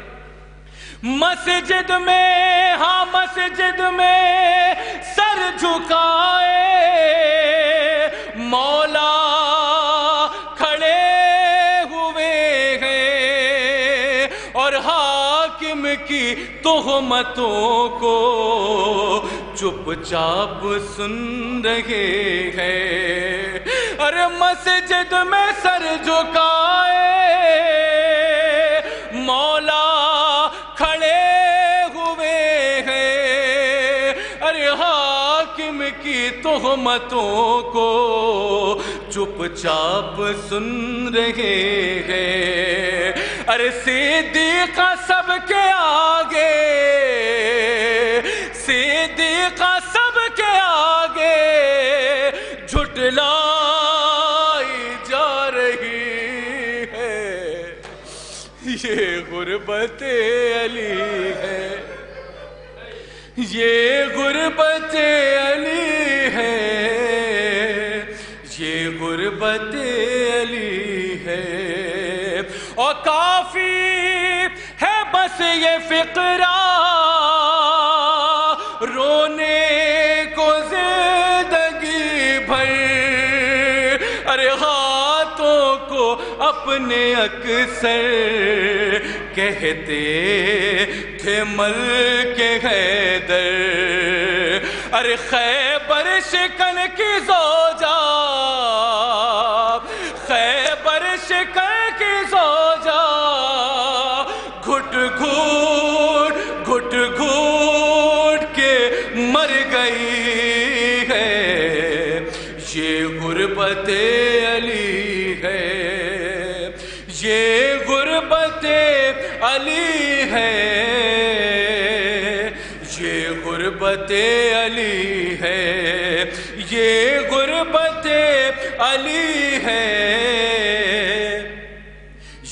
مسجد میں، ہاں مسجد میں سر جھکائے مولا کھڑے ہوئے ہیں، اور حاکم کی تہمتوں کو چپ چاپ سن رہے ہیں، ارے مسجد میں سر جھکائے مولا کھڑے ہوئے ہیں، ارے حاکم کی تہمتوں کو چپ چاپ سن رہے ہیں، ارے صدیقہ سب کے آگے، صدیقہ سب کے آگے جھٹلائی جا رہی ہے، یہ غربت علی ہے، یہ غربت علی ہے، یہ غربت علی ہے، اور کافی ہے بس یہ فقرہ رونے کو زندگی بھر، ارے ہاتھوں کو اپنے اکثر کہتے تھے ملک حیدر، ارے خیبر شکن کی زوجہ، خیبر شکن کی زوجہ گھٹ گھٹ گھٹ گھٹ کے مر گئی ہے، یہ غربت علی ہے، یہ غربت علی ہے، یہ غربت علی ہے، یہ غربت علی ہے،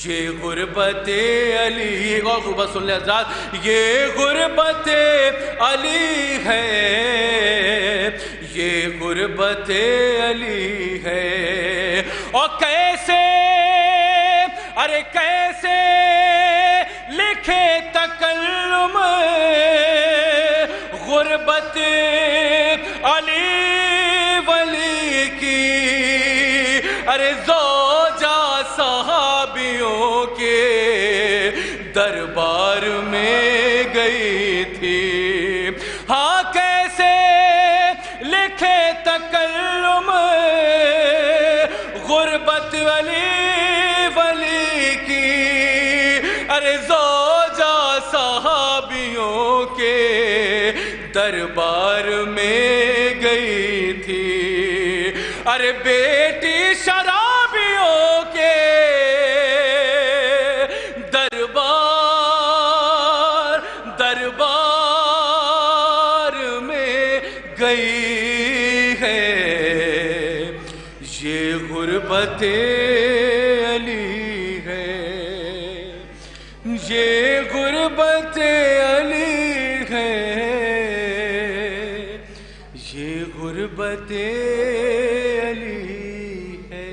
یہ غربت علی، اور صبح سن لے حضرات، یہ غربت علی ہے، یہ غربت علی ہے، اور کیسے، ارے کیسے لکھے تکلم غربت علی ولی کی، ارے زوجہ صحابیوں کے دربار میں گئی تھی، ہاں کیسے لکھے تکلم غربت علی ولی کی، ارے زوجہ صحابیوں کے دربار میں گئی تھی، ارے بیٹی شرابیوں کے دربار میں گئی ہے، یہ غربت علی ہے، یہ غربت علی ہے، یہ غربت علی ہے۔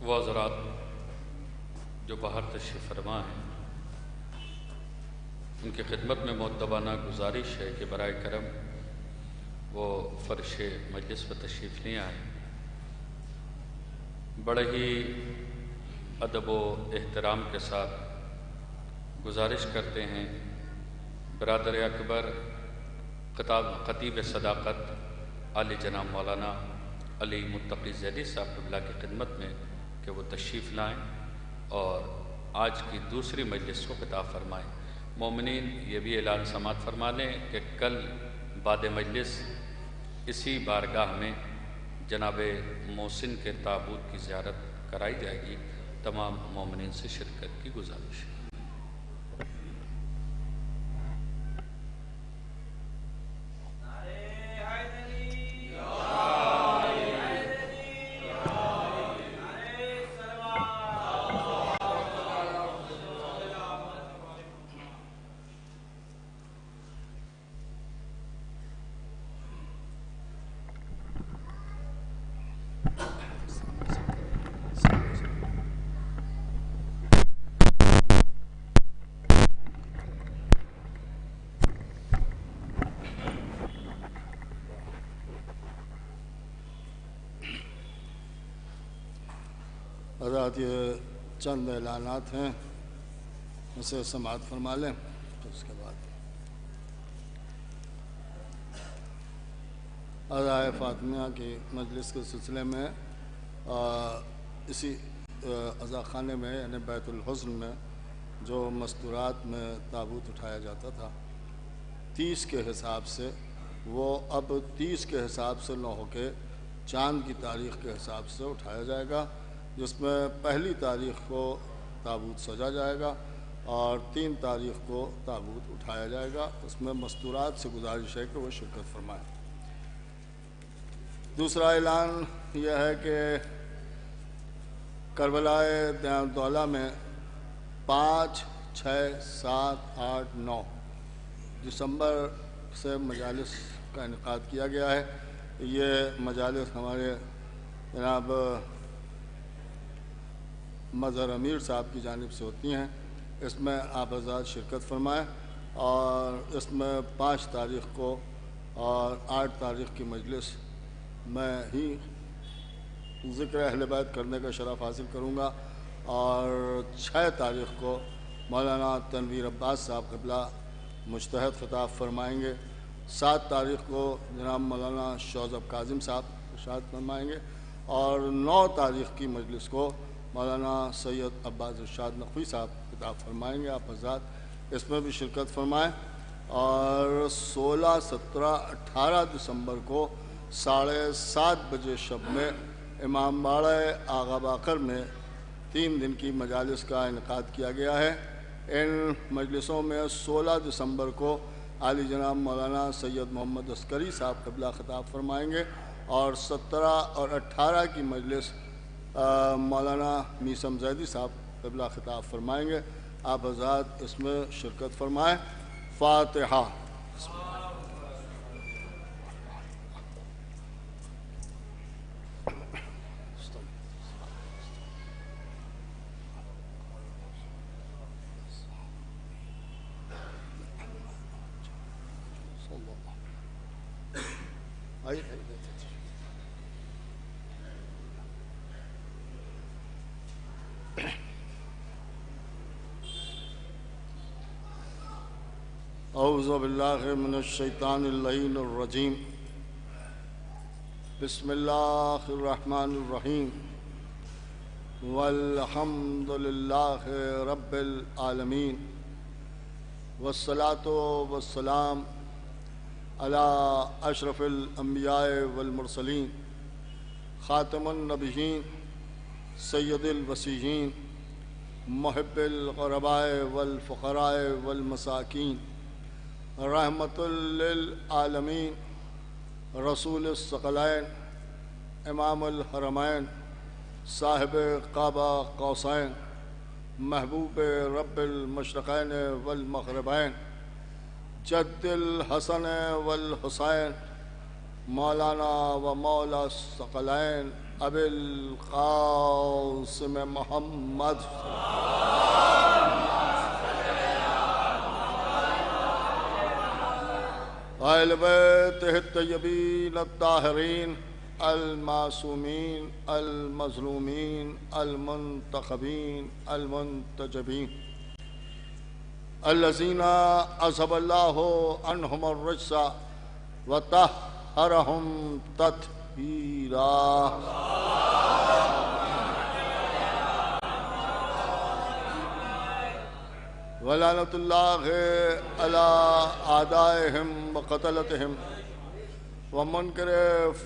وہ حضرات جو باہر تشریف فرما ہیں، ان کی خدمت میں مؤدبانہ گزارش ہے کہ برائے کرم وہ فرش مجلس پر تشریف لے آئیں۔ بڑے ہی ادب و احترام کے ساتھ گزارش کرتے ہیں برادر اکبر خطیب صداقت عالی جناب مولانا علی متقی زیدی صاحب قبلہ کی خدمت میں کہ وہ تشریف لائیں اور آج کی دوسری مجلس کو خطاب فرمائیں۔ مومنین یہ بھی اعلان سماعت فرما لیں کہ کل بعد مجلس اسی بارگاہ میں جناب محسن کے تابوت کی زیارت کرائی جائے گی۔ تمام مومنین سے شرکت کی گزارش ہے۔ حضرات یہ چند اعلانات ہیں، اسے سماعت فرما لیں، پھر اس کے بعد عزائے فاطمیہ کی مجلس کے سلسلے میں اسی عزا خانے میں یعنی بیت الحزن میں جو مستورات میں تابوت اٹھایا جاتا تھا 30 کے حساب سے، وہ اب 30 کے حساب سے نہ ہو کے چاند کی تاریخ کے حساب سے اٹھایا جائے گا، جس میں پہلی تاریخ کو تابوت سجا جائے گا اور 3 تاریخ کو تابوت اٹھایا جائے گا۔ اس میں مستورات سے گزارش ہے کہ وہ شرکت فرمائیں۔ دوسرا اعلان یہ ہے کہ کربلائے دیانتدولہ میں 5، 6، 7، 8، 9 دسمبر سے مجالس کا انعقاد کیا گیا ہے۔ یہ مجالس ہمارے جناب مظہر امیر صاحب کی جانب سے ہوتی ہیں۔ اس میں آپ حضرات شرکت فرمائیں اور اس میں 5 تاریخ کو اور 8 تاریخ کی مجلس میں ہی ذکر اہل بیت کرنے کا شرف حاصل کروں گا اور 6 تاریخ کو مولانا تنویر عباس صاحب قبلہ مجتہد خطاب فرمائیں گے۔ 7 تاریخ کو جناب مولانا شوذب کاظم صاحب ارشاد فرمائیں گے اور 9 تاریخ کی مجلس کو مولانا سید عباس ارشاد نقوی صاحب خطاب فرمائیں گے۔ آپ حضرات اس میں بھی شرکت فرمائیں اور 16، 17، 18 دسمبر کو 7:30 بجے شب میں امام باڑہ آغا باقر میں 3 دن کی مجالس کا انعقاد کیا گیا ہے۔ ان مجلسوں میں 16 دسمبر کو عالی جناب مولانا سید محمد عسکری صاحب قبلہ خطاب فرمائیں گے اور 17 اور 18 کی مجلس مولانا میثم زیدی صاحب قبلہ خطاب فرمائیں گے۔ آپ حضرات اس میں شرکت فرمائیں۔ فاتحہ۔ اعوذ باللہ من الشیطان اللعین الرجیم، بسم اللہ الرحمن الرحیم، والحمد للہ رب العالمین، والصلاة والسلام علی اشرف الانبیاء والمرسلین، خاتم النبیین، سید الوصیین، محب الغرباء والفقراء والمساکین، رحمت للعالمین، رسول الثقلین، امام الحرمین، صاحب قاب قوسین، محبوب رب المشرقین والمغربین، جد الحسن والحسین، مولانا و مولا الثقلین ابی القاسم محمد اہل بیتہ الطیبین الطاہرین المعصومین المظلومین المنتخبین المنتجبین الذین اذھب اللہ عنہم الرجس وطہرہم تطہیرا۔ ولعنت اللہ علی اعدائہم وقتلتہم ومنکر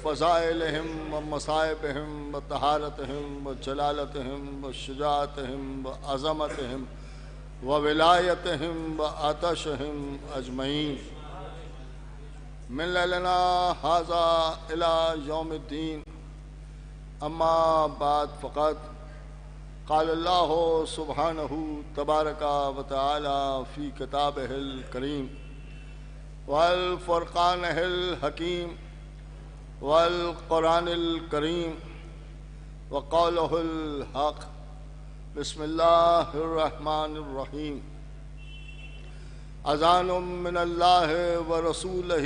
فضائلہم ومصائبہم وطہارتہم وجلالتہم وشجاعتہم وعظمتہم وولایتہم وعطشہم اجمعین من لیلنا ھذا الی یوم الدین۔ اما بعد فقط قال اللہ سبحانہ تبارک و تعالی فی کتابہ الکریم والفرقانہ الحکیم والقرآن الکریم وقولہ الحق۔ بسم اللہ الرحمن الرحیم۔ اذان من اللہ ورسولہ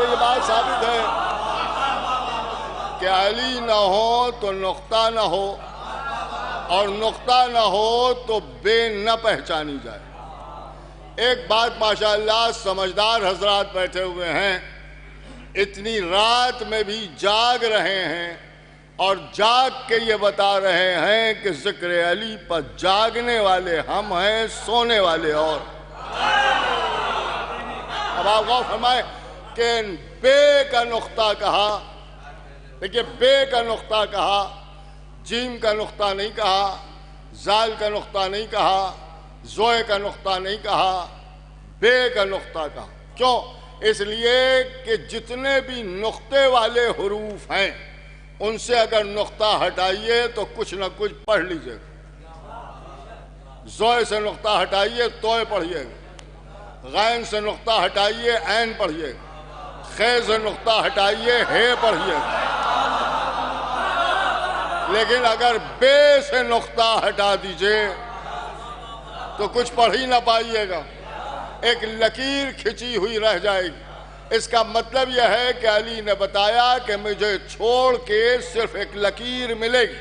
سے یہ بات ثابت ہے کہ علی نہ ہو تو نقطہ نہ ہو، اور نقطہ نہ ہو تو بے نہ پہچانی جائے۔ ایک بات ماشاءاللہ سمجھدار حضرات بیٹھے ہوئے ہیں، اتنی رات میں بھی جاگ رہے ہیں اور جاگ کے یہ بتا رہے ہیں کہ ذکر علی پر جاگنے والے ہم ہیں، سونے والے اور۔ اب آپ غور فرمائیں کہ بے کا نقطہ کہا، دیکھیے بے کا نقطہ کہا، جیم کا نقطہ نہیں کہا، زال کا نقطہ نہیں کہا، زوئے کا نقطہ نہیں کہا، بے کا نقطہ کہا۔ کیوں؟ اس لیے کہ جتنے بھی نقطے والے حروف ہیں ان سے اگر نقطہ ہٹائیے تو کچھ نہ کچھ پڑھ لیجئے گا۔ زوئے سے نقطہ ہٹائیے توئے پڑھیے گا، غین سے نقطہ ہٹائیے عین پڑھیے گا، خے سے نقطہ ہٹائیے ہے پڑھیے گا۔ لیکن اگر بے سے نقطہ ہٹا دیجئے تو کچھ پڑھ ہی نہ پائیے گا، ایک لکیر کھچی ہوئی رہ جائے گی۔ اس کا مطلب یہ ہے کہ علی نے بتایا کہ مجھے چھوڑ کے صرف ایک لکیر ملے گی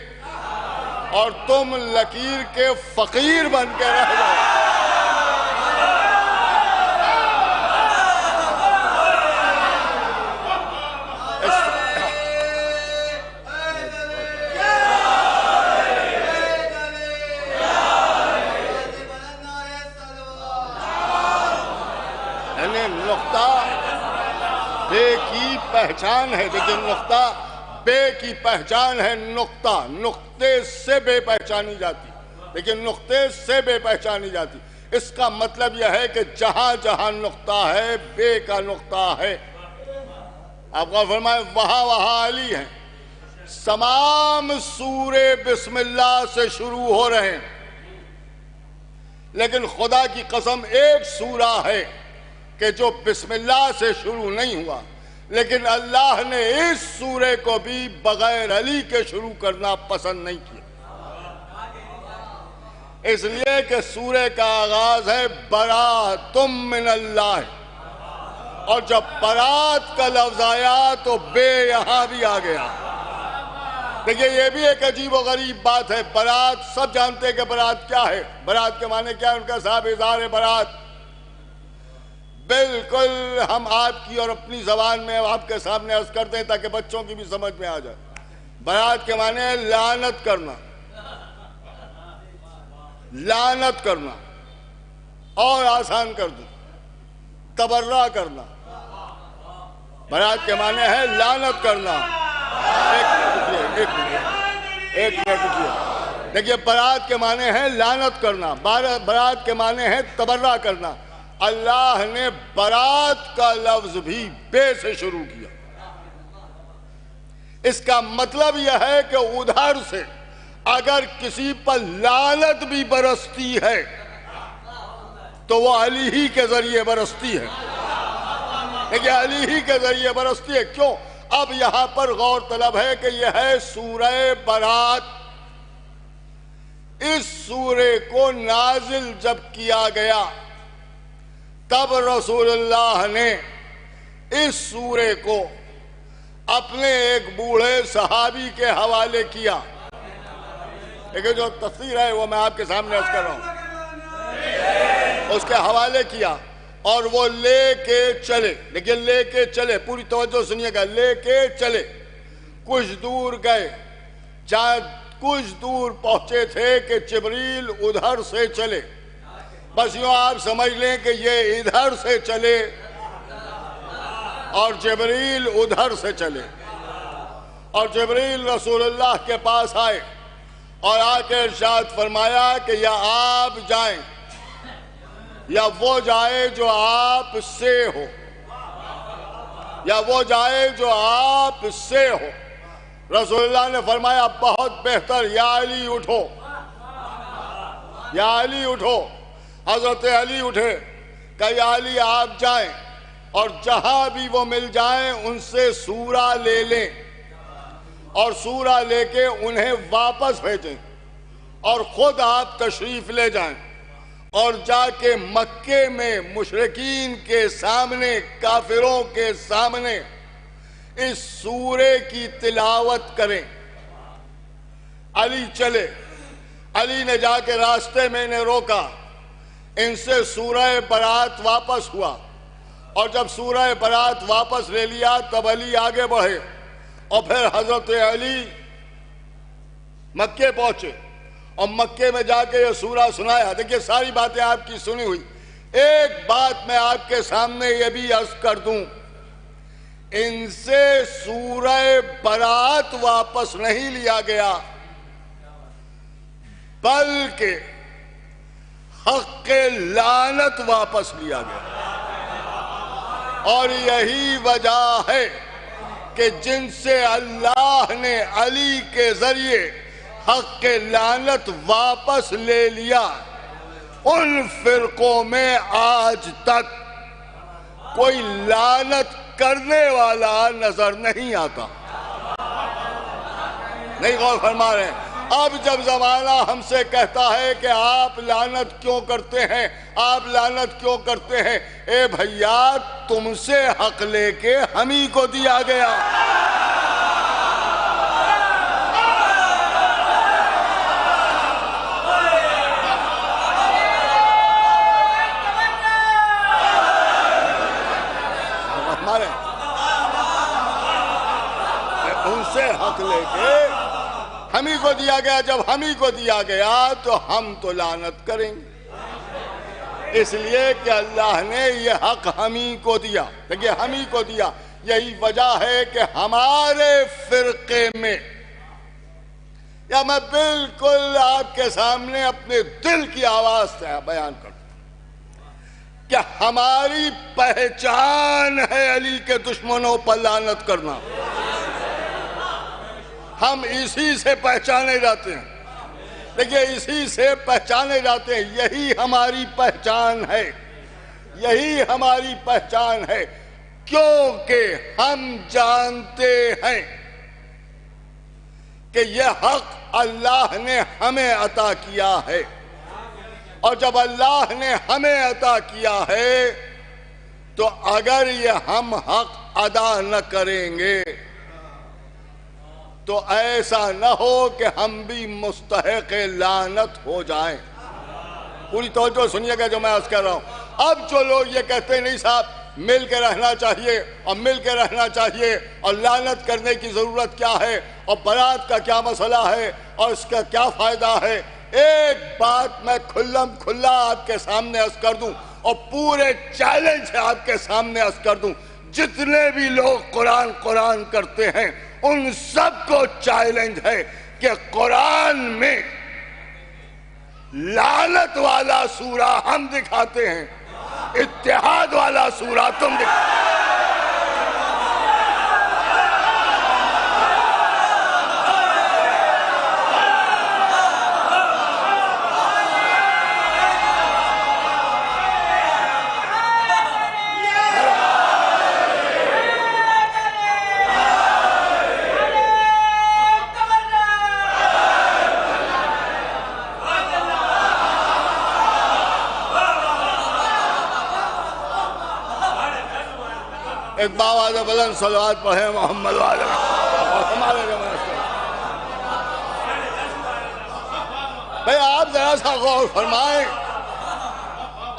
اور تم لکیر کے فقیر بن کے رہ جاؤ۔ بے کی پہچان ہے، دیکھیں نقطہ بے کی پہچان ہے، نقطہ نقطے سے بے پہچانی جاتی، لیکن نقطے سے بے پہچانی جاتی۔ اس کا مطلب یہ ہے کہ جہاں جہاں نقطہ ہے بے کا نقطہ ہے۔ آپ غور فرمائیں وہاں وہاں علی ہیں۔ تمام سورے بسم اللہ سے شروع ہو رہے ہیں، لیکن خدا کی قسم ایک سورہ ہے کہ جو بسم اللہ سے شروع نہیں ہوا، لیکن اللہ نے اس سورے کو بھی بغیر علی کے شروع کرنا پسند نہیں کیا، اس لیے کہ سورے کا آغاز ہے براتم من اللہ، اور جب برات کا لفظ آیا تو بے یہاں بھی آ گیا۔ دیکھیے یہ بھی ایک عجیب و غریب بات ہے، برات سب جانتے ہیں کہ برات کیا ہے، برات کے معنی کیا ہے، ان کا صاحب اظہار برات۔ بالکل ہم آپ کی اور اپنی زبان میں آپ کے سامنے عرض کرتے ہیں تاکہ بچوں کی بھی سمجھ میں آ جائے۔ برات کے معنی ہے لعنت کرنا، لعنت کرنا، اور آسان کر دوں تبرہ کرنا۔ برات کے معنی ہے لعنت کرنا۔ ایک منٹ رکیے، دیکھیے برات کے معنی ہے لعنت کرنا، برات کے معنی ہے تبرہ کرنا۔ اللہ نے برات کا لفظ بھی بے سے شروع کیا۔ اس کا مطلب یہ ہے کہ ادھر سے اگر کسی پر لعنت بھی برستی ہے تو وہ علی ہی کے ذریعے برستی ہے، لیکن علی ہی کے ذریعے برستی ہے۔ کیوں؟ اب یہاں پر غور طلب ہے کہ یہ ہے سورہ برات۔ اس سورے کو نازل جب کیا گیا تب رسول اللہ نے اس سورے کو اپنے ایک بوڑھے صحابی کے حوالے کیا۔ لیکن جو تفسیر ہے وہ میں آپ کے سامنے عرض کر رہا ہوں، اس کے حوالے کیا اور وہ لے کے چلے۔ لیکن لے کے چلے، پوری توجہ سنیے گا، لے کے چلے، کچھ دور گئے، جہاں کچھ دور پہنچے تھے کہ جبریل ادھر سے چلے۔ بس یوں آپ سمجھ لیں کہ یہ ادھر سے چلے اور جبریل ادھر سے چلے، اور جبریل رسول اللہ کے پاس آئے اور آ کے ارشاد فرمایا کہ یا آپ جائیں یا وہ جائے جو آپ سے ہو، یا وہ جائے جو آپ سے ہو۔ رسول اللہ نے فرمایا بہت بہتر، یا علی اٹھو، یا علی اٹھو۔ حضرت علی اٹھے، کہ یا علی آپ جائیں اور جہاں بھی وہ مل جائیں ان سے سورہ لے لیں اور سورہ لے کے انہیں واپس بھیجیں اور خود آپ تشریف لے جائیں اور جا کے مکے میں مشرکین کے سامنے، کافروں کے سامنے اس سورے کی تلاوت کریں۔ علی چلے، علی نے جا کے راستے میں انہیں روکا، ان سے سورہ برات واپس ہوا، اور جب سورہ برات واپس لے لیا تب علی آگے بڑھے، اور پھر حضرت علی مکے پہنچے اور مکے میں جا کے یہ سورہ سنایا۔ دیکھیے ساری باتیں آپ کی سنی ہوئی، ایک بات میں آپ کے سامنے یہ بھی عرض کر دوں، ان سے سورہ برات واپس نہیں لیا گیا، بلکہ حق لعنت واپس لیا گیا، اور یہی وجہ ہے کہ جن سے اللہ نے علی کے ذریعے حق لعنت واپس لے لیا، ان فرقوں میں آج تک کوئی لعنت کرنے والا نظر نہیں آتا۔ نہیں غور فرما رہے ہیں؟ اب جب زمانہ ہم سے کہتا ہے کہ آپ لعنت کیوں کرتے ہیں، آپ لعنت کیوں کرتے ہیں، اے بھیا تم سے حق لے کے ہم ہی کو دیا گیا۔ ان سے حق لے کے ہم ہی کو دیا گیا، جب ہم ہی کو دیا گیا تو ہم تو لعنت کریں گے، اس لیے کہ اللہ نے یہ حق ہم ہی کو دیا۔ دیکھیے ہم ہی کو دیا، یہی وجہ ہے کہ ہمارے فرقے میں، یا میں بالکل آپ کے سامنے اپنے دل کی آواز سے بیان کرتا ہوں کہ ہماری پہچان ہے علی کے دشمنوں پر لعنت کرنا، ہم اسی سے پہچانے جاتے ہیں۔ دیکھیے اسی سے پہچانے جاتے ہیں، یہی ہماری پہچان ہے، یہی ہماری پہچان ہے، کیونکہ ہم جانتے ہیں کہ یہ حق اللہ نے ہمیں عطا کیا ہے، اور جب اللہ نے ہمیں عطا کیا ہے تو اگر یہ ہم حق ادا نہ کریں گے تو ایسا نہ ہو کہ ہم بھی مستحق لعنت ہو جائیں۔ پوری توجہ سنیے گا جو میں عرض کر رہا ہوں۔ اب جو لوگ یہ کہتے ہیں نہیں صاحب مل کے رہنا چاہیے اور مل کے رہنا چاہیے اور لعنت کرنے کی ضرورت کیا ہے اور برات کا کیا مسئلہ ہے اور اس کا کیا فائدہ ہے، ایک بات میں کھلم کھلا آپ کے سامنے عرض کر دوں اور پورے چیلنج سے آپ کے سامنے عرض کر دوں، جتنے بھی لوگ قرآن کرتے ہیں ان سب کو چیلنج ہے کہ قرآن میں لعنت والا سورہ ہم دکھاتے ہیں، اتحاد والا سورہ تم دکھاتے ہیں۔ ایک باواز بلند صلوات پڑھیں محمد والے ہمارے بھئی آپ ذرا سا غور فرمائیں،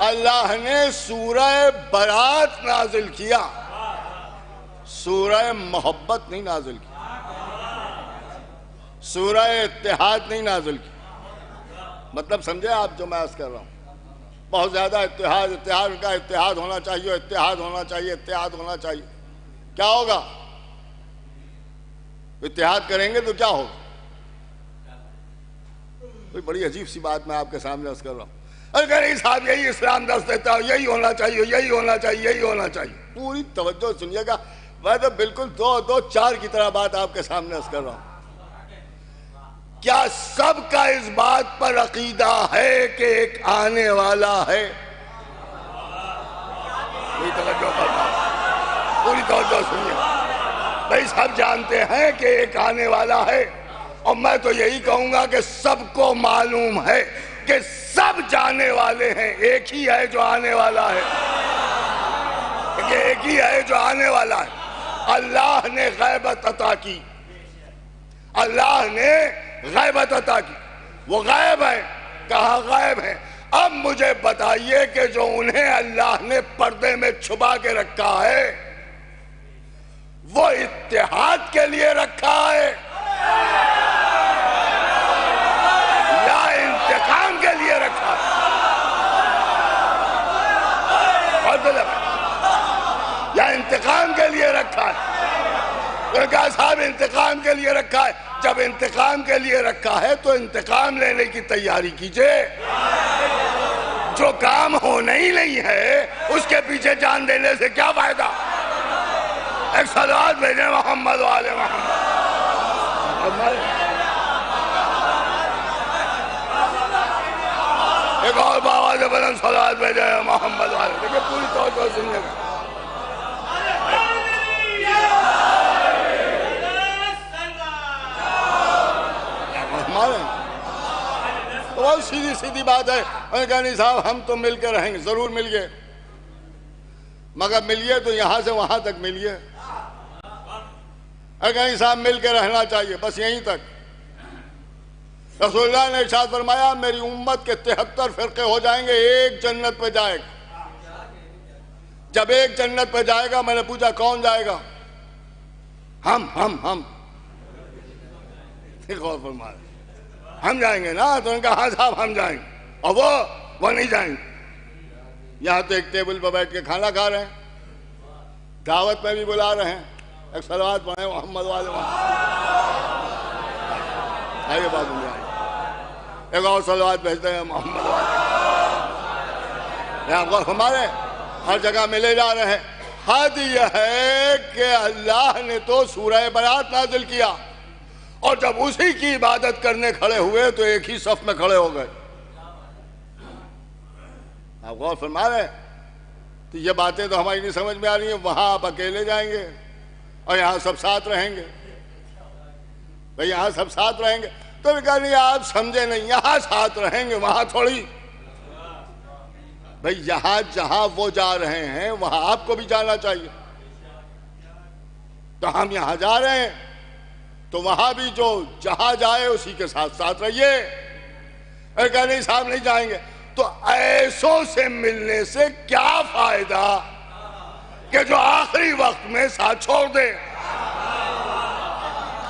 اللہ نے سورہ برات نازل کیا، سورہ محبت نہیں نازل کی، سورہ اتحاد نہیں نازل کی۔ مطلب سمجھے آپ جو میں عرض کر رہا ہوں؟ بہت زیادہ اتحاد کا اتحاد ہونا چاہیے، اتحاد ہونا چاہیے، اتحاد ہونا چاہیے۔ کیا ہوگا؟ اتحاد کریں گے تو کیا ہوگا؟ کوئی بڑی عجیب سی بات میں آپ کے سامنے عرض کر رہا ہوں۔ اگر نہیں صاحب یہی اسلام درس دیتا ہے، یہی ہونا چاہیے، یہی ہونا چاہیے، یہی ہونا چاہیے۔ پوری توجہ سنیے گا، میں تو بالکل دو چار کی طرح بات آپ کے سامنے عرض کر رہا ہوں۔ کیا سب کا اس بات پر عقیدہ ہے کہ ایک آنے والا ہے؟ پوری توجہ سنیے، بھائی سب جانتے ہیں کہ ایک آنے والا ہے، اور میں تو یہی کہوں گا کہ سب کو معلوم ہے کہ سب جانے والے ہیں، ایک ہی ہے جو آنے والا ہے، ایک ہی ہے جو آنے والا ہے۔ اللہ نے غیبت عطا کی، اللہ نے غیبت عطا کی، وہ غیب ہے، کہاں غیب ہے؟ اب مجھے بتائیے کہ جو انہیں اللہ نے پردے میں چھپا کے رکھا ہے وہ اتحاد کے لیے رکھا ہے یا انتقام کے لیے رکھا ہے؟ یا انتقام کے لیے رکھا ہے؟ انہوں نے کہا صاحب انتقام کے لیے رکھا ہے۔ جب انتقام کے لیے رکھا ہے تو انتقام لینے کی تیاری کیجئے، جو کام ہونا ہی نہیں ہے اس کے پیچھے جان دینے سے کیا فائدہ؟ ایک صلوات بھیجیں محمد والے محمد، ایک اور باواز بلند صلوات بھیجیں محمد والے۔ دیکھیں پوری طور پر سننے کا تو بہت سیدھی سیدھی بات ہے۔ انہوں نے کہا نہیں صاحب ہم تو مل کے رہیں گے، ضرور ملیے، مگر ملیے تو یہاں سے وہاں تک ملیے۔ نہیں صاحب مل کے رہنا چاہیے، بس یہیں تک۔ رسول اللہ نے ارشاد فرمایا میری امت کے 73 فرقے ہو جائیں گے، ایک جنت پہ جائے گا۔ جب ایک جنت پہ جائے گا، میں نے پوچھا کون جائے گا؟ ہم غور فرمائے، ہم جائیں گے نا؟ تو انہوں نے کہا ہاں صاحب ہم جائیں گے، اور وہ نہیں جائیں گے۔ یہاں تو ایک ٹیبل پہ بیٹھ کے کھانا کھا رہے ہیں، دعوت میں بھی بلا رہے ہیں۔ ایک صلوات پڑھیں محمد والے آئیے بات میں آئیے، ایک اور صلوات بھیجتے ہیں محمد والے۔ یہاں غور ہمارے ہر جگہ ملے جا رہے ہیں۔ حد یہ ہے کہ اللہ نے تو سورہ برات نازل کیا، اور جب اسی کی عبادت کرنے کھڑے ہوئے تو ایک ہی صف میں کھڑے ہو گئے۔ آپ غور فرما رہے ہیں؟ تو یہ باتیں تو ہماری نہیں سمجھ میں آ رہی ہیں۔ وہاں آپ اکیلے جائیں گے اور یہاں سب ساتھ رہیں گے، بھئی یہاں سب ساتھ رہیں گے۔ تو کہا نہیں آپ سمجھے نہیں، یہاں ساتھ رہیں گے وہاں تھوڑی۔ بھئی یہاں جہاں وہ جا رہے ہیں وہاں آپ کو بھی جانا چاہیے۔ تو ہم یہاں جا رہے ہیں تو وہاں بھی جو جہاں جائے اسی کے ساتھ ساتھ رہیے۔ اور کہا نہیں صاحب نہیں جائیں گے، تو ایسوں سے ملنے سے کیا فائدہ کہ جو آخری وقت میں ساتھ چھوڑ دے؟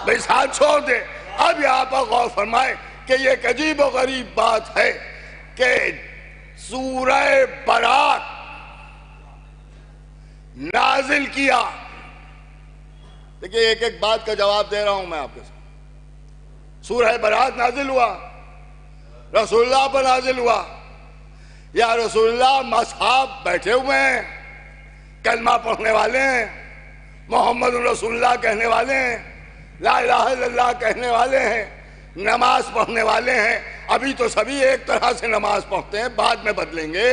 بھئی ساتھ چھوڑ دے۔ اب یہاں پر غور فرمائے کہ یہ ایک عجیب و غریب بات ہے کہ سورہ برات نازل کیا۔ دیکھیں ایک ایک بات کا جواب دے رہا ہوں میں آپ کے ساتھ۔ سورہ برات نازل ہوا، رسول اللہ پر نازل ہوا، یا رسول اللہ مصحاب بیٹھے ہوئے ہیں، کلمہ پڑھنے والے ہیں، محمد رسول اللہ کہنے والے ہیں، لا الہ الا اللہ کہنے والے ہیں، نماز پڑھنے والے ہیں۔ ابھی تو سبھی ایک طرح سے نماز پڑھتے ہیں، بعد میں بدلیں گے۔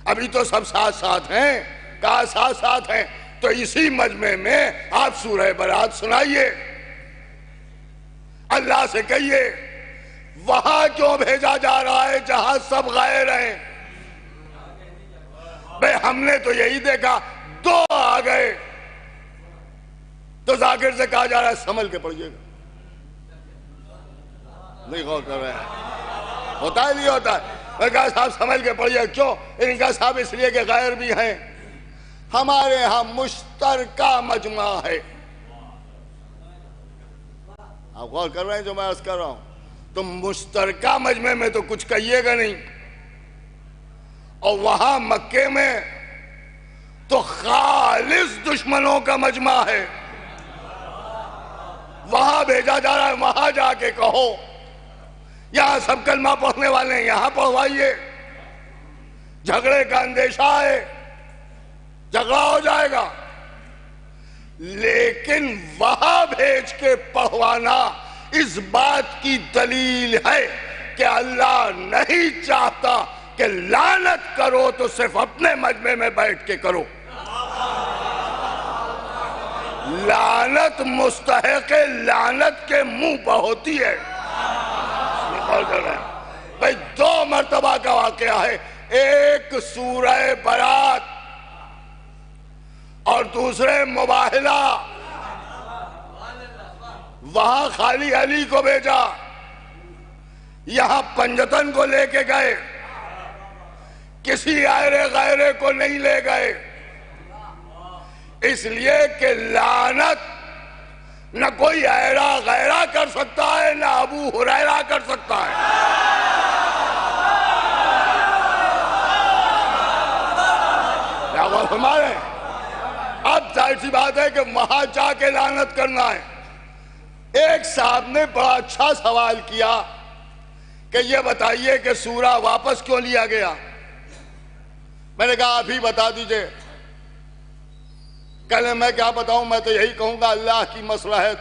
ابھی تو سب ساتھ ساتھ ہیں، کہا ساتھ ساتھ ہیں۔ تو اسی مجمع میں آپ سورہ برات سنائیے، اللہ سے کہیے وہاں کیوں بھیجا جا رہا ہے جہاں سب غیر ہیں؟ بھئی ہم نے تو یہی دیکھا، دو آ گئے تو ذاکر سے کہا جا رہا ہے سنبھل کے پڑھیے گا۔ نہیں غور کر رہے ہیں، ہوتا ہے نہیں ہوتا ہے؟ میں کہا صاحب سنبھل کے پڑھیے، کیوں؟ انہیں کہا صاحب اس لیے کہ غیر بھی ہیں، ہمارے ہاں مشترکہ مجمع ہے۔ آپ غور کر رہے ہیں جو میں عرض کر رہا ہوں؟ تو مشترکہ مجمع میں تو کچھ کہیے گا نہیں، اور وہاں مکے میں تو خالص دشمنوں کا مجمع ہے، وہاں بھیجا جا رہا ہے، وہاں جا کے کہو یہاں سب کلمہ پڑھنے والے ہیں، یہاں پڑھوائیے۔ جھگڑے کا اندیشہ ہے، جھگڑا ہو جائے گا، لیکن وہاں بھیج کے پڑھوانا اس بات کی دلیل ہے کہ اللہ نہیں چاہتا کہ لعنت کرو تو صرف اپنے مجمع میں بیٹھ کے کرو۔ لعنت مستحق لعنت کے منہ پہ ہوتی ہے۔ بھئی 2 مرتبہ کا واقعہ ہے، ایک سورہ برات اور دوسرے مباہلہ. وہاں خالی علی کو بھیجا، یہاں پنجتن کو لے کے گئے، کسی غیرے کو نہیں لے گئے، اس لیے کہ لعنت نہ کوئی غیرہ کر سکتا ہے، نہ ابو ہریرہ کر سکتا ہے. ہمارے اب ظاہر سی بات ہے کہ وہاں جا کے لعنت کرنا ہے. ایک صاحب نے بڑا اچھا سوال کیا کہ یہ بتائیے کہ سورہ واپس کیوں لیا گیا. میں نے کہا آپ ہی بتا دیجئے. کہنے میں کیا بتاؤں، میں تو یہی کہوں گا اللہ کی مصلحت.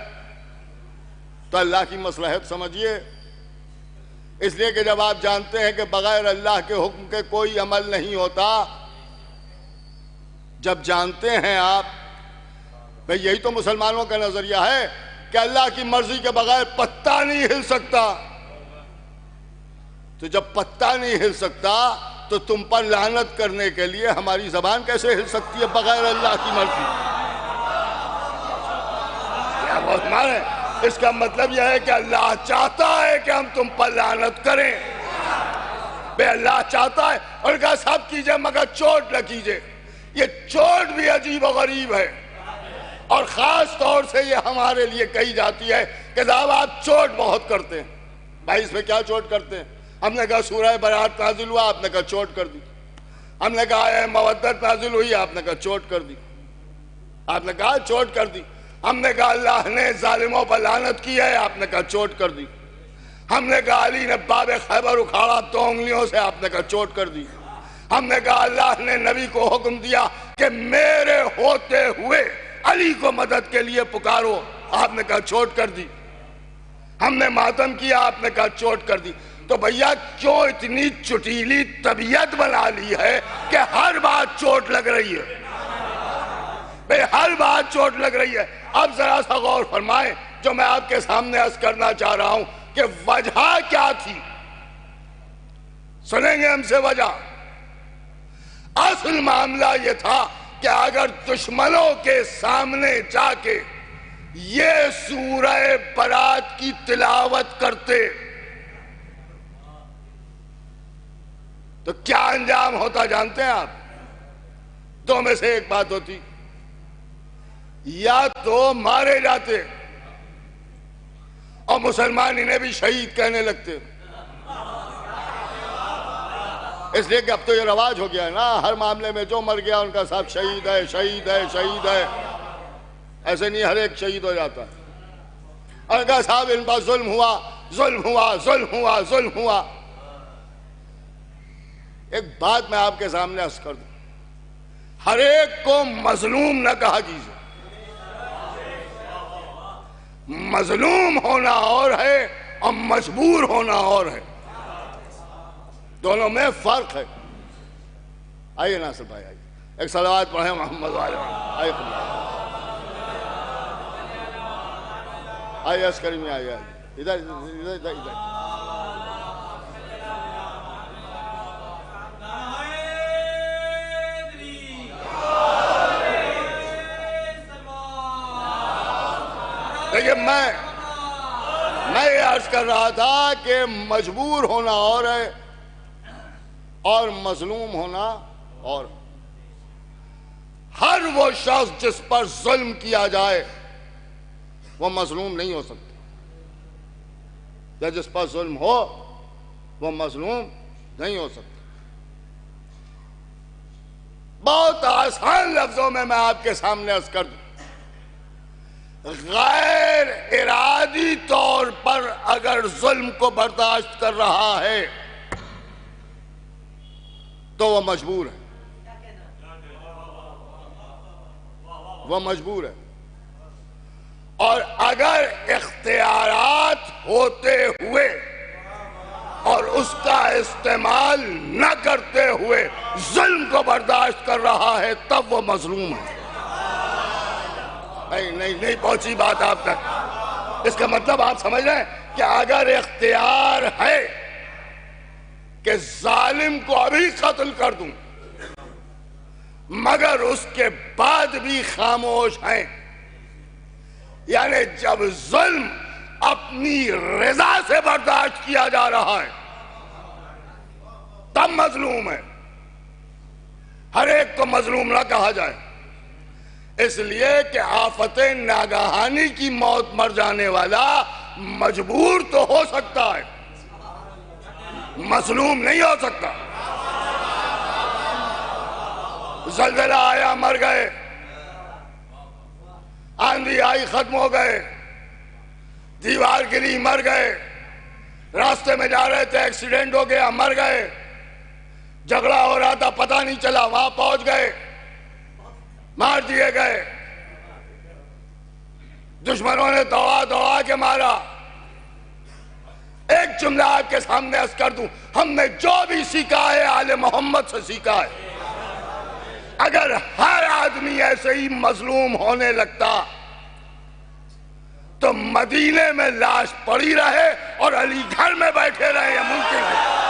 تو اللہ کی مصلحت سمجھیے، اس لیے کہ جب آپ جانتے ہیں کہ بغیر اللہ کے حکم کے کوئی عمل نہیں ہوتا، جب جانتے ہیں آپ، بھئی یہی تو مسلمانوں کا نظریہ ہے کہ اللہ کی مرضی کے بغیر پتہ نہیں ہل سکتا. تو جب پتہ نہیں ہل سکتا تو تم پر لعنت کرنے کے لیے ہماری زبان کیسے ہل سکتی ہے بغیر اللہ کی مرضی؟ کیا بہت مانے؟ اس کا مطلب یہ ہے کہ اللہ چاہتا ہے کہ ہم تم پر لعنت کریں. بے اللہ چاہتا ہے، اور کہا سب کیجئے مگر چوٹ نہ کیجئے. یہ چوٹ بھی عجیب و غریب ہے، اور خاص طور سے یہ ہمارے لیے کہی جاتی ہے کہ صاحب آپ چوٹ بہت کرتے ہیں. بھائی اس میں کیا چوٹ کرتے ہیں؟ ہم نے کہا سورہ برات نازل ہوا، آپ نے کہا چوٹ کر دی. ہم نے کہا اے مودت نازل ہوئی، آپ نے کہا چوٹ کر دی. آپ نے کہا چوٹ کر دی. ہم نے کہا اللہ نے ظالموں پر لعنت کی ہے، آپ نے کہا چوٹ کر دی. ہم نے کہا علی نے باب خیبر اکھاڑا 2 انگلیوں سے، آپ نے کہا چوٹ کر دی. ہم نے کہا اللہ نے نبی کو حکم دیا کہ میرے ہوتے ہوئے علی کو مدد کے لیے پکارو، آپ نے کہا چوٹ کر دی. ہم نے ماتم کیا، آپ نے کہا چوٹ کر دی. تو بھیا کیوں اتنی چٹیلی طبیعت بنا لی ہے کہ ہر بات چوٹ لگ رہی ہے؟ بھئی ہر بات چوٹ لگ رہی ہے. اب ذرا سا غور فرمائیں جو میں آپ کے سامنے عرض کرنا چاہ رہا ہوں کہ وجہ کیا تھی. سنیں گے ہم سے وجہ. اصل معاملہ یہ تھا کہ اگر دشمنوں کے سامنے جا کے یہ سورہ برات کی تلاوت کرتے تو کیا انجام ہوتا جانتے ہیں آپ؟ 2 میں سے ایک بات ہوتی، یا تو مارے جاتے اور مسلمان انہیں بھی شہید کہنے لگتے. اس لیے کہ اب تو یہ رواج ہو گیا ہے نا، ہر معاملے میں جو مر گیا ان کا صاحب شہید ہے، شہید ہے، شہید ہے. ایسے نہیں ہر ایک شہید ہو جاتا. اور کہا صاحب ان پر ظلم ہوا، ظلم ہوا، ظلم ہوا، ظلم ہوا. ایک بات میں آپ کے سامنے عرض کر دوں، ہر ایک کو مظلوم نہ کہا کیجیے. مظلوم ہونا اور ہے اور مجبور ہونا اور ہے، دونوں میں فرق ہے. آئیے ناصر بھائی، آئیے ایک صلوات پڑھیں محمد والے. آئیے آئیے عسکری میں آئیے، ادھر ادھر ادھر ادھر. دیکھیے میں یہ عرض کر رہا تھا کہ مجبور ہونا اور ہے اور مظلوم ہونا اور. ہر وہ شخص جس پر ظلم کیا جائے وہ مظلوم نہیں ہو سکتا، یا جس پر ظلم ہو وہ مظلوم نہیں ہو سکتا. بہت آسان لفظوں میں آپ کے سامنے عرض کر دوں، غیر ارادی طور پر اگر ظلم کو برداشت کر رہا ہے تو وہ مجبور ہے، وہ مجبور ہے. اور اگر اختیارات ہوتے ہوئے اور اس کا استعمال نہ کرتے ہوئے ظلم کو برداشت کر رہا ہے تب وہ مظلوم ہے. نہیں پہنچی بات آپ تک. اس کا مطلب آپ سمجھ رہے ہیں کہ اگر اختیار ہے کہ ظالم کو ابھی قتل کر دوں، مگر اس کے بعد بھی خاموش ہیں. یعنی جب ظلم اپنی رضا سے برداشت کیا جا رہا ہے تب مظلوم ہے. ہر ایک کو مظلوم نہ کہا جائے، اس لیے کہ آفت ناگہانی کی موت مر جانے والا مجبور تو ہو سکتا ہے، مظلوم نہیں ہو سکتا. زلزلہ آیا مر گئے، آندھی آئی ختم ہو گئے، دیوار گری مر گئے، راستے میں جا رہے تھے ایکسیڈنٹ ہو گیا مر گئے، جھگڑا ہو رہا تھا پتہ نہیں چلا وہاں پہنچ گئے مار دیے گئے، دشمنوں نے دوڑا دوڑا کے مارا. ایک جملہ آپ کے سامنے عرض کر دوں، ہم نے جو بھی سیکھا ہے آل محمد سے سیکھا ہے. اگر ہر آدمی ایسے ہی مظلوم ہونے لگتا تو مدینے میں لاش پڑی رہے اور علی گھر میں بیٹھے رہے، یہ ممکن ہے.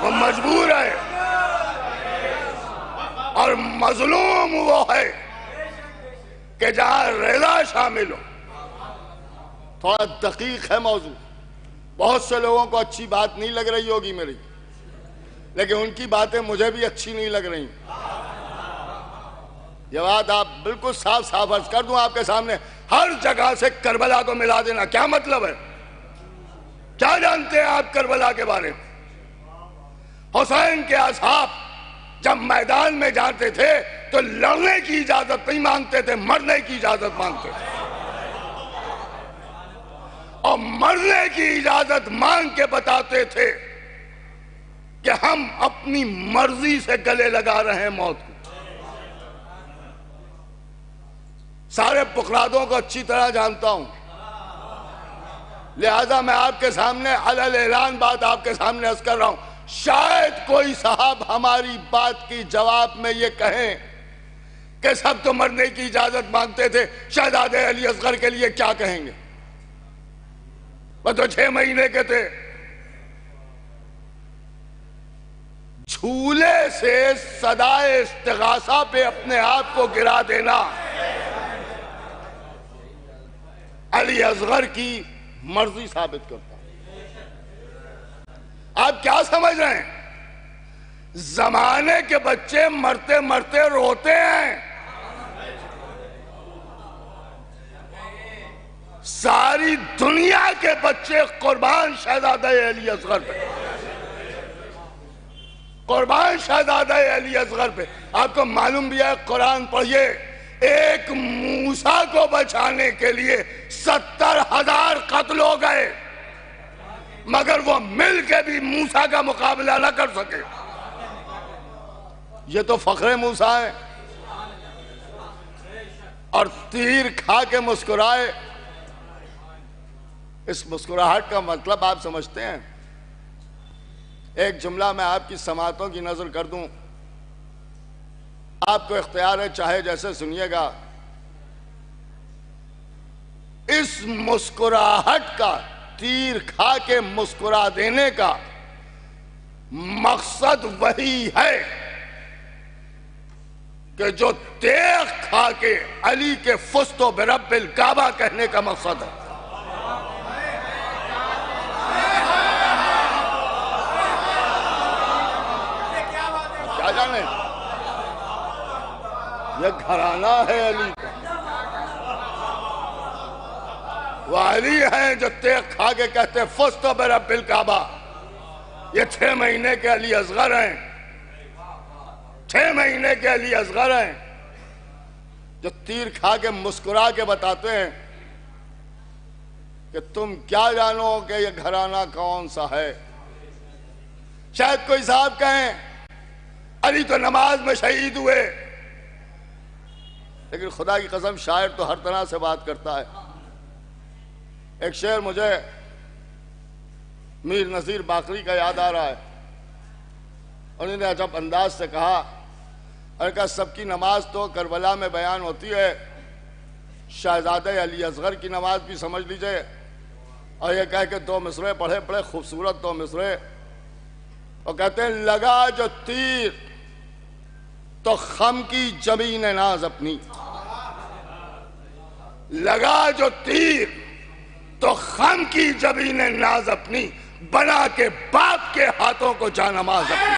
وہ مجبور ہے اور مظلوم وہ ہے کہ جہاں رضا شامل ہو. تھوڑا دقیق ہے موضوع، بہت سے لوگوں کو اچھی بات نہیں لگ رہی ہوگی میری، لیکن ان کی باتیں مجھے بھی اچھی نہیں لگ رہی. یہ بات آپ بالکل صاف صاف عرض کر دوں آپ کے سامنے، ہر جگہ سے کربلا کو ملا دینا کیا مطلب ہے؟ کیا جانتے ہیں آپ کربلا کے بارے میں؟ حسین کے اصحاب جب میدان میں جاتے تھے تو لڑنے کی اجازت نہیں مانگتے تھے، مرنے کی اجازت مانگتے تھے، اور مرنے کی اجازت مانگ کے بتاتے تھے کہ ہم اپنی مرضی سے گلے لگا رہے ہیں موت کو. سارے پخرادوں کو اچھی طرح جانتا ہوں، لہذا میں آپ کے سامنے علی اعلان بات آپ کے سامنے عرض کر رہا ہوں. شاید کوئی صاحب ہماری بات کی جواب میں یہ کہیں کہ سب تو مرنے کی اجازت مانگتے تھے، شہزادے علی اصغر کے لیے کیا کہیں گے؟ وہ تو 6 مہینے کے تھے. جھولے سے صدائے استغاثہ پہ اپنے آپ کو گرا دینا علی اصغر کی مرضی ثابت کرتا ہے. آپ کیا سمجھ رہے ہیں؟ زمانے کے بچے مرتے مرتے روتے ہیں، ساری دنیا کے بچے قربان شہزادہ علی اصغر پہ، قربان شہزادہ علی اصغر پہ. آپ کو معلوم بھی ہے، قرآن پڑھیے، ایک موسیٰ کو بچانے کے لیے 70,000 قتل ہو گئے، مگر وہ مل کے بھی موسیٰ کا مقابلہ نہ کر سکے. یہ تو فخر موسیٰ ہے. اور تیر کھا کے مسکرائے، اس مسکراہٹ کا مطلب آپ سمجھتے ہیں؟ ایک جملہ میں آپ کی سماعتوں کی نظر کر دوں، آپ کو اختیار ہے چاہے جیسے سنیے گا. اس مسکراہٹ کا، تیر کھا کے مسکرا دینے کا مقصد وہی ہے کہ جو تیغ کھا کے علی کے فزت برب الکعبہ کہنے کا مقصد ہے. کیا جانے؟ یہ گھرانہ ہے علی کا، وہ علی ہیں جو تیغ کھا کے کہتے فزت برب الکعبہ. یہ 6 مہینے کے علی اصغر ہیں، 6 مہینے کے علی اصغر ہیں جو تیر کھا کے مسکرا کے بتاتے ہیں کہ تم کیا جانو کہ یہ گھرانہ کون سا ہے. شاید کوئی صاحب کہیں علی تو نماز میں شہید ہوئے، لیکن خدا کی قسم شاعر تو ہر طرح سے بات کرتا ہے. ایک شعر مجھے میر نذیر باقری کا یاد آ رہا ہے، انہوں نے عجب انداز سے کہا اور کہا سب کی نماز تو کربلا میں بیان ہوتی ہے، شہزادہ علی اصغر کی نماز بھی سمجھ لیجئے. اور یہ کہہ کہ 2 مصرعے پڑھے بڑے خوبصورت 2 مصرعے، اور کہتے ہیں لگا جو تیر تو خم کی جبین ناز اپنی، لگا جو تیر تو خم کی جبین ناز اپنی، بنا کے باپ کے ہاتھوں کو جانماز اپنی.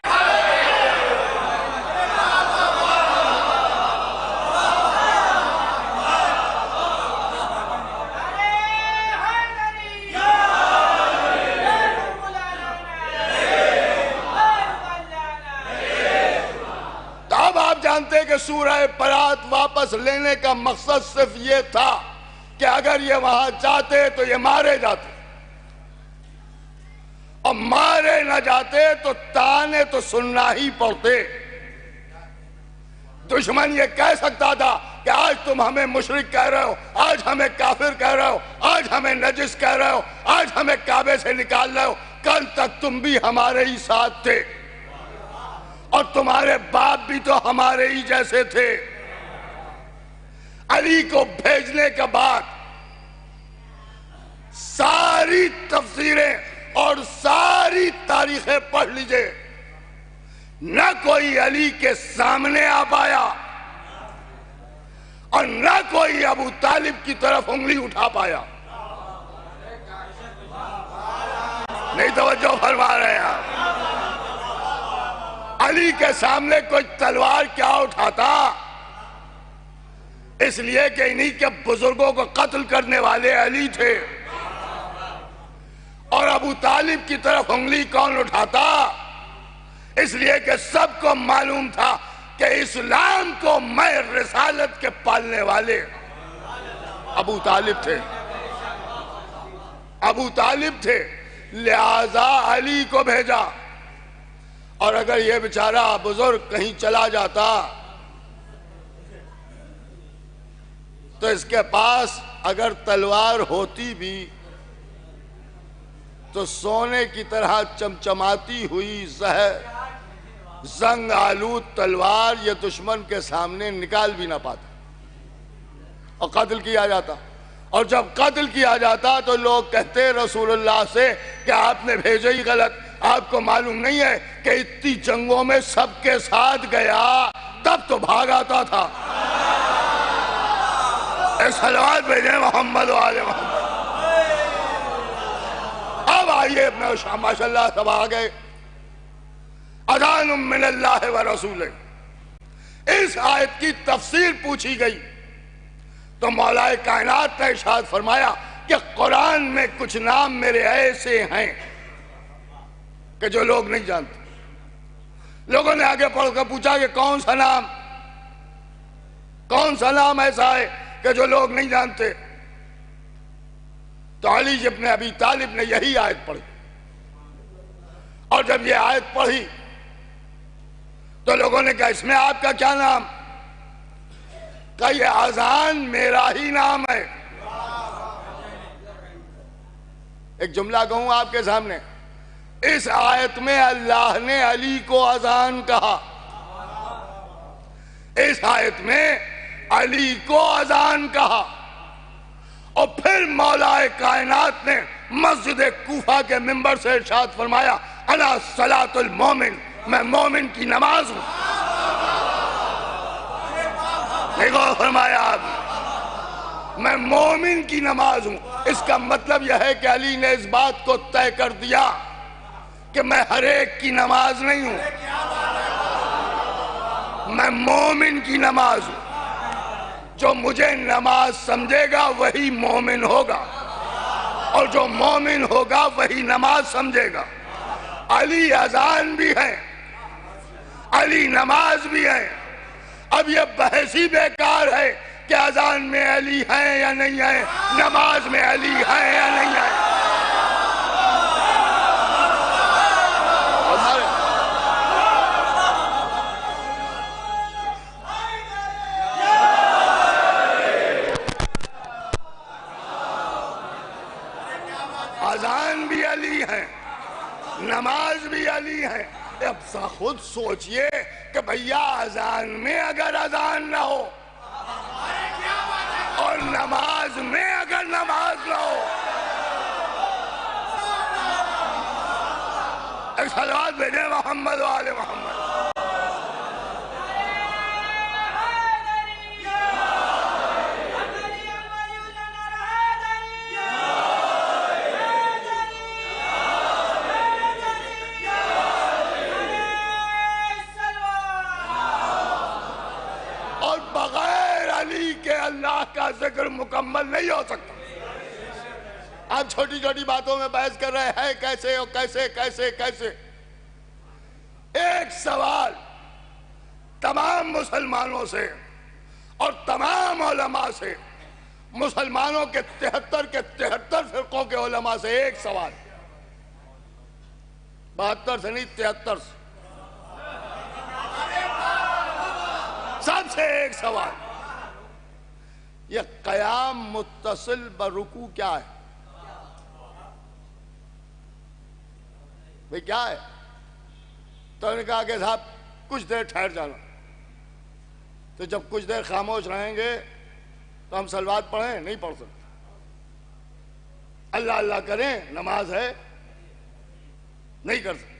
جانتے کہ سورہ برات واپس لینے کا مقصد صرف یہ تھا کہ اگر یہ وہاں جاتے تو یہ مارے جاتے، اور مارے نہ جاتے تو تانے تو سننا ہی پڑتے. دشمن یہ کہہ سکتا تھا کہ آج تم ہمیں مشرک کہہ رہے ہو، آج ہمیں کافر کہہ رہے ہو، آج ہمیں نجس کہہ رہے ہو، آج ہمیں کعبے سے نکال رہے ہو، کل تک تم بھی ہمارے ہی ساتھ تھے اور تمہارے باپ بھی تو ہمارے ہی جیسے تھے. علی کو بھیجنے کے بعد ساری تفسیریں اور ساری تاریخیں پڑھ لیجئے، نہ کوئی علی کے سامنے آ پایا اور نہ کوئی ابو طالب کی طرف انگلی اٹھا پایا. نہیں توجہ فرما رہے ہیں آپ؟ علی کے سامنے کوئی تلوار کیا اٹھاتا؟ اس لیے کہ انہی کے بزرگوں کو قتل کرنے والے علی تھے. اور ابو طالب کی طرف انگلی کون اٹھاتا؟ اس لیے کہ سب کو معلوم تھا کہ اسلام کو میں رسالت کے پالنے والے ابو طالب تھے. ابو طالب تھے، لہذا علی کو بھیجا. اور اگر یہ بیچارہ بزرگ کہیں چلا جاتا تو اس کے پاس اگر تلوار ہوتی بھی تو سونے کی طرح چمچماتی ہوئی زنگ آلود تلوار یہ دشمن کے سامنے نکال بھی نہ پاتا اور قتل کیا جاتا. اور جب قتل کیا جاتا تو لوگ کہتے رسول اللہ سے کہ آپ نے بھیجے ہی غلط، آپ کو معلوم نہیں ہے کہ اتنی جنگوں میں سب کے ساتھ گیا تب تو بھاگ آتا تھا. صلوات بھیجیں محمد و آل محمد. اب آئیے اپنے ماشاءاللہ سب آگئے. اذان من اللہ و رسول، اس آیت کی تفسیر پوچھی گئی تو مولا کائنات نے ارشاد فرمایا کہ قرآن میں کچھ نام میرے ایسے ہیں کہ جو لوگ نہیں جانتے. لوگوں نے آگے پڑھ کر پوچھا کہ کون سا نام ایسا ہے کہ جو لوگ نہیں جانتے؟ تو علی ابن ابی طالب نے یہی آیت پڑھی. اور جب یہ آیت پڑھی تو لوگوں نے کہا اس میں آپ کا کیا نام؟ کہ یہ اذان میرا ہی نام ہے. ایک جملہ کہوں آپ کے سامنے، اس آیت میں اللہ نے علی کو اذان کہا. اس آیت میں علی کو اذان کہا. اور پھر مولا کائنات نے مسجد کوفہ کے منبر سے ارشاد فرمایا انا صلاۃ المومن، میں مومن کی نماز ہوں. دیکھو فرمایا آپ، میں مومن کی نماز ہوں. اس کا مطلب یہ ہے کہ علی نے اس بات کو طے کر دیا کہ میں ہر ایک کی نماز نہیں ہوں، میں مومن کی نماز ہوں. جو مجھے نماز سمجھے گا وہی مومن ہوگا، اور جو مومن ہوگا وہی نماز سمجھے گا. علی اذان بھی ہے، علی نماز بھی ہے. اب یہ بحث ہی بیکار ہے کہ اذان میں علی ہیں یا نہیں ہیں، نماز میں علی ہیں یا نہیں ہیں. اذان بھی علی ہے، نماز بھی علی ہے. اب خود سوچئے کہ بھیا اذان میں اگر اذان نہ ہو اور نماز میں اگر نماز نہ ہو، ایک صلوات بھیجیں محمد و آل محمد۔ اللہ کا ذکر مکمل نہیں ہو سکتا۔ آپ چھوٹی چھوٹی باتوں میں بحث کر رہے ہیں کیسے اور کیسے کیسے کیسے۔ ایک سوال تمام مسلمانوں سے اور تمام علماء سے، مسلمانوں کے 73 فرقوں کے علماء سے ایک سوال، 72 سے نہیں 73 سے، سب سے ایک سوال، یہ قیام متصل برکوع کیا ہے؟ بھئی کیا ہے؟ تو انہوں نے کہا کہ صاحب کچھ دیر ٹھہر جانا۔ تو جب کچھ دیر خاموش رہیں گے تو ہم صلوات پڑھیں؟ نہیں پڑھ سکتے۔ اللہ اللہ کریں، نماز ہے؟ نہیں کر سکتے۔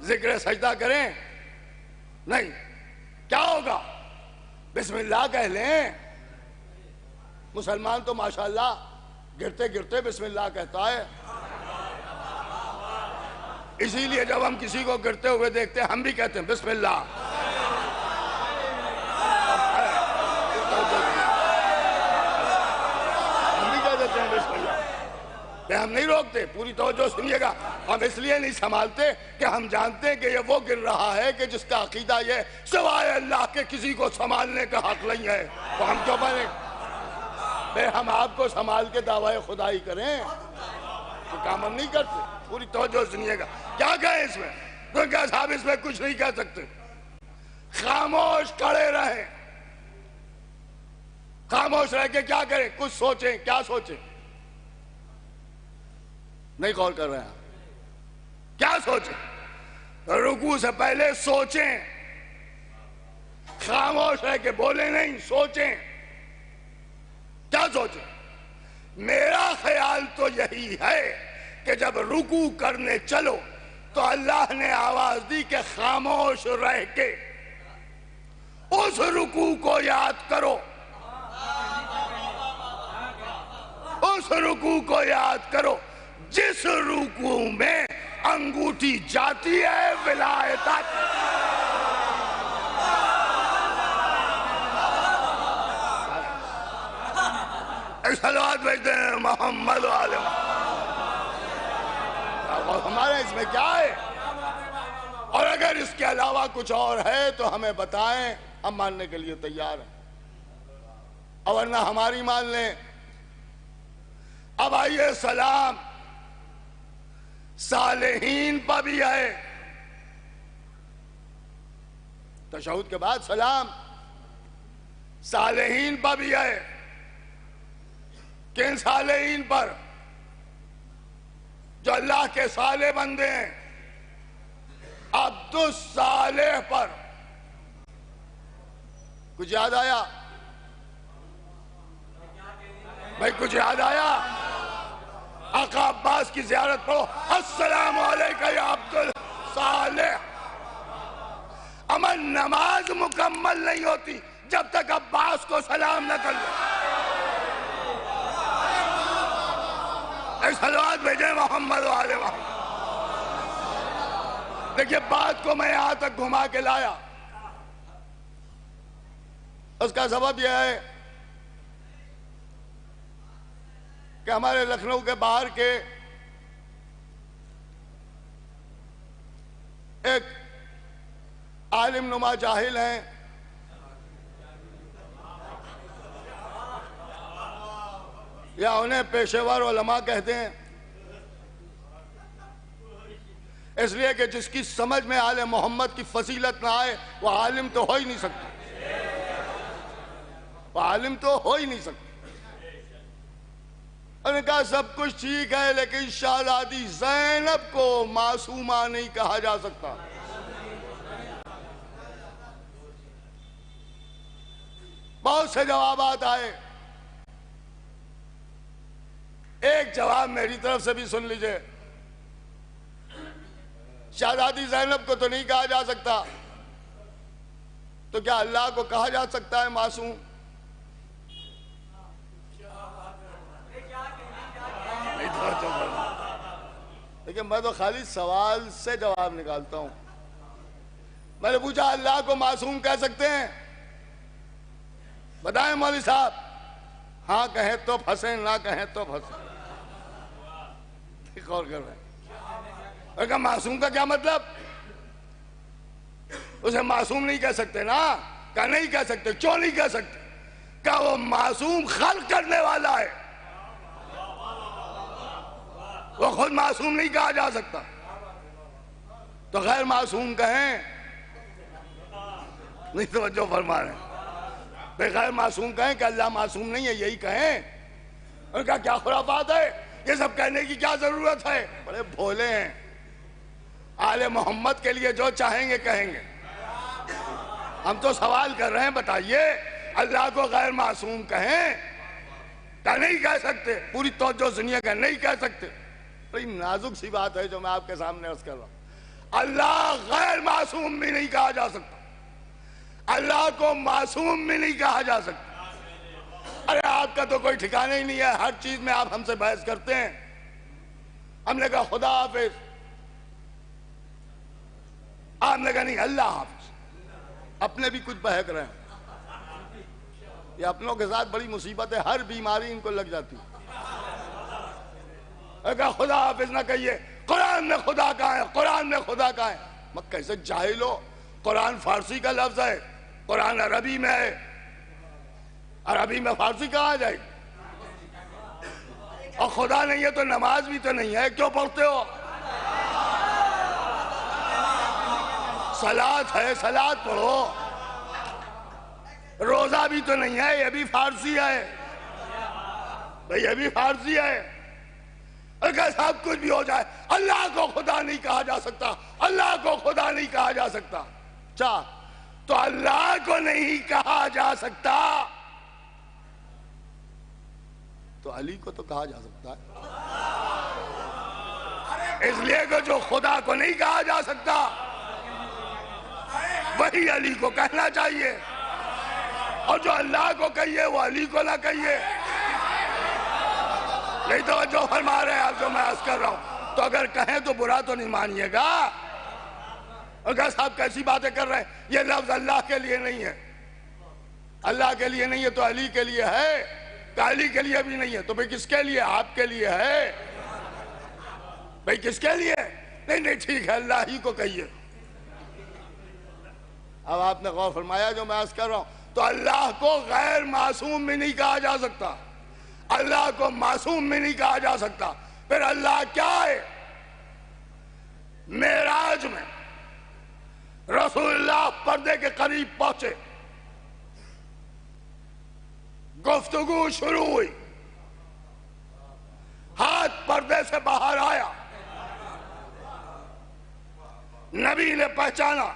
ذکر سجدہ کریں؟ نہیں۔ کیا ہوگا؟ بسم اللہ کہہ لیں۔ مسلمان تو ماشاءاللہ گرتے گرتے بسم اللہ کہتا ہے، اسی لیے جب ہم کسی کو گرتے ہوئے دیکھتے ہیں ہم بھی کہتے ہیں بسم اللہ۔ ہم بھی کہہ دیتے ہیں بسم اللہ، ہم نہیں روکتے۔ پوری توجہ سنیے گا، ہم اس لیے نہیں سنبھالتے کہ ہم جانتے ہیں کہ یہ وہ گر رہا ہے کہ جس کا عقیدہ یہ سوائے اللہ کے کسی کو سنبھالنے کا حق نہیں ہے، تو ہم کیوں بنے؟ بے ہم آپ کو سنبھال کے دعوی خدائی کریں تو کام ہم نہیں کرتے۔ پوری توجہ سنیے گا، کیا کہیں اس میں؟ تو کیا صاحب اس میں کچھ نہیں کہہ سکتے، خاموش کھڑے رہیں۔ خاموش رہ کے کیا کریں؟ کچھ سوچیں۔ کیا سوچیں؟ نہیں غور کر رہے ہیں، کیا سوچیں؟ رکوع سے پہلے سوچیں، خاموش رہ کے بولیں نہیں، سوچیں۔ کیا سوچیں؟ میرا خیال تو یہی ہے کہ جب رکوع کرنے چلو تو اللہ نے آواز دی کہ خاموش رہ کے اس رکوع کو یاد کرو، اس رکوع کو یاد کرو جس رکوع میں انگوٹھی جاتی ہے ولایت آتی ہے۔ ایک صلوات بھیجتے ہیں محمد و آل محمد۔ ہمارے اس میں کیا ہے؟ اور اگر اس کے علاوہ کچھ اور ہے تو ہمیں بتائیں، ہم ماننے کے لیے تیار ہیں، اور ورنہ ہماری مان لیں۔ اب آئیے سلام صالحین پر بھی ہے، تشہد کے بعد سلام صالحین پر بھی ہے۔ کن صالحین پر؟ جو اللہ کے صالح بندے ہیں۔ عبد الصالح پر کچھ یاد آیا بھائی؟ کچھ یاد آیا؟ آقا عباس کی زیارت پڑھو، السلام علیکہ یا عبد الصالح۔ امن نماز مکمل نہیں ہوتی جب تک عباس کو سلام نہ کر لو۔ ایک صلوات بھیجیں محمد و آل محمد۔ دیکھیے بات کو میں یہاں تک گھما کے لایا، اس کا سبب یہ ہے کہ ہمارے لکھنؤ کے باہر کے ایک عالم نما جاہل ہیں، یا انہیں پیشےور علماء کہتے ہیں، اس لیے کہ جس کی سمجھ میں آل محمد کی فضیلت نہ آئے وہ عالم تو ہو ہی نہیں سکتا، وہ عالم تو ہو ہی نہیں سکتا۔ انہوں نے کہا سب کچھ ٹھیک ہے لیکن شہزادی زینب کو معصومہ نہیں کہا جا سکتا. بہت سے جوابات آئے. ایک جواب میری طرف سے بھی سن لیجئے. شہزادی زینب کو تو نہیں کہا جا سکتا تو کیا اللہ کو کہا جا سکتا ہے معصوم؟ لیکن میں تو خالی سوال سے جواب نکالتا ہوں. میں نے پوچھا اللہ کو معصوم کہہ سکتے ہیں؟ بتائیں مولوی صاحب. ہاں کہیں تو پھنسیں، نہ کہیں تو پھنسیں. غور کر رہے ہیں. اور کہا معصوم کا کیا مطلب؟ اسے معصوم نہیں کہہ سکتے نا. کہا نہیں کہہ سکتے. کیوں نہیں کہہ سکتے؟ کہا وہ معصوم خلق کرنے والا ہے، وہ خود معصوم نہیں کہا جا سکتا. تو غیر معصوم کہیں. نہیں توجہ فرما رہے ہیں. غیر معصوم کہیں کہ اللہ معصوم نہیں ہے، یہی کہیں. ان کا کیا خرافات ہے، یہ سب کہنے کی کیا ضرورت ہے؟ بڑے بھولے ہیں. آل محمد کے لیے جو چاہیں گے کہیں گے. ہم تو سوال کر رہے ہیں، بتائیے اللہ کو غیر معصوم کہیں کہ نہیں کہہ سکتے؟ پوری توجہ سنیے کہ نہیں کہہ سکتے. بڑی نازک سی بات ہے جو میں آپ کے سامنے عرض کر رہا ہوں. اللہ غیر معصوم بھی نہیں کہا جا سکتا، اللہ کو معصوم بھی نہیں کہا جا سکتا. ارے آپ کا تو کوئی ٹھکانا ہی نہیں ہے، ہر چیز میں آپ ہم سے بحث کرتے ہیں. ہم نے کہا خدا حافظ، آپ نے کہا نہیں اللہ حافظ. اپنے بھی کچھ بہک رہے ہیں. یہ اپنوں کے ساتھ بڑی مصیبت ہے، ہر بیماری ان کو لگ جاتی. کہا خدا حافظ نہ کہیے، قرآن میں خدا کہاں ہے، قرآن میں خدا کہاں ہے. میں کیسے جاہل ہو؟ قرآن فارسی کا لفظ ہے، قرآن عربی میں ہے. عربی میں فارسی کہاں آ جائے؟ اور خدا نہیں ہے تو نماز بھی تو نہیں ہے، کیوں پڑھتے ہو؟ صلاۃ ہے، صلاۃ پڑھو. روزہ بھی تو نہیں ہے، یہ بھی فارسی ہے. بھئی یہ بھی فارسی ہے. اگر سب کچھ بھی ہو جائے اللہ کو خدا نہیں کہا جا سکتا، اللہ کو خدا نہیں کہا جا سکتا. اچھا تو اللہ کو نہیں کہا جا سکتا تو علی کو تو کہا جا سکتا ہے. اس لیے کہ جو خدا کو نہیں کہا جا سکتا وہی علی کو کہنا چاہیے، اور جو اللہ کو کہیے وہ علی کو نہ کہیے. نہیں توجہ فرما رہے ہیں آپ جو میں عرض کر رہا ہوں. تو اگر کہیں تو برا تو نہیں مانیے گا. اگر صاحب کیسی باتیں کر رہے ہیں، یہ لفظ اللہ کے لیے نہیں ہے، اللہ کے لیے نہیں ہے تو علی کے لیے ہے. کہ علی کے لیے بھی نہیں ہے تو بھئی کس کے لیے؟ آپ کے لیے ہے. بھئی کس کے لیے؟ نہیں ٹھیک ہے اللہ ہی کو کہیے. اب آپ نے غور فرمایا جو میں عرض کر رہا ہوں. تو اللہ کو غیر معصوم بھی نہیں کہا جا سکتا، اللہ کو معصوم بھی نہیں کہا جا سکتا. پھر اللہ کیا ہے؟ معراج میں رسول اللہ پردے کے قریب پہنچے، گفتگو شروع ہوئی، ہاتھ پردے سے باہر آیا، نبی نے پہچانا،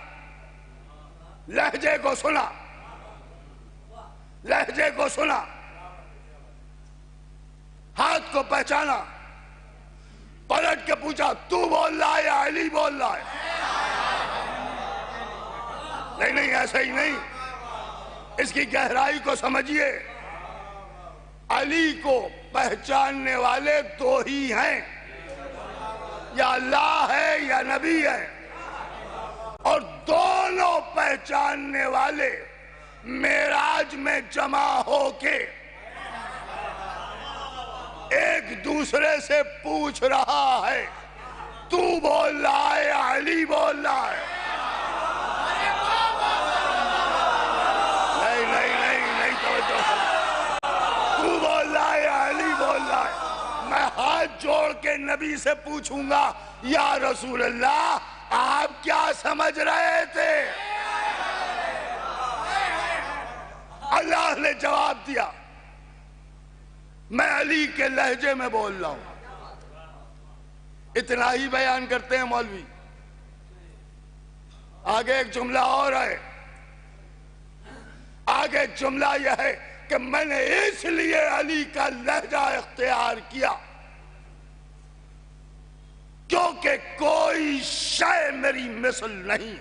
لہجے کو سنا، لہجے کو سنا، ہاتھ کو پہچانا، پلٹ کے پوچھا تو بول رہا ہے یا علی بول رہا ہے؟ نہیں ایسا ہی نہیں، اس کی گہرائی کو سمجھیے. علی کو پہچاننے والے دو ہی ہیں، یا اللہ ہے یا نبی ہے، اور دونوں پہچاننے والے معراج میں جمع ہو کے ایک دوسرے سے پوچھ رہا ہے تو بول رہا ہے یا علی بول رہا ہے؟ نہیں توجہ. تو بول رہا ہے یا علی بول رہا ہے؟ میں ہاتھ جوڑ کے نبی سے پوچھوں گا یا رسول اللہ آپ کیا سمجھ رہے تھے؟ اللہ نے جواب دیا میں علی کے لہجے میں بول رہا ہوں. اتنا ہی بیان کرتے ہیں مولوی. آگے ایک جملہ اور ہے. آگے جملہ یہ ہے کہ میں نے اس لیے علی کا لہجہ اختیار کیا کیونکہ کوئی شے میری مثل نہیں.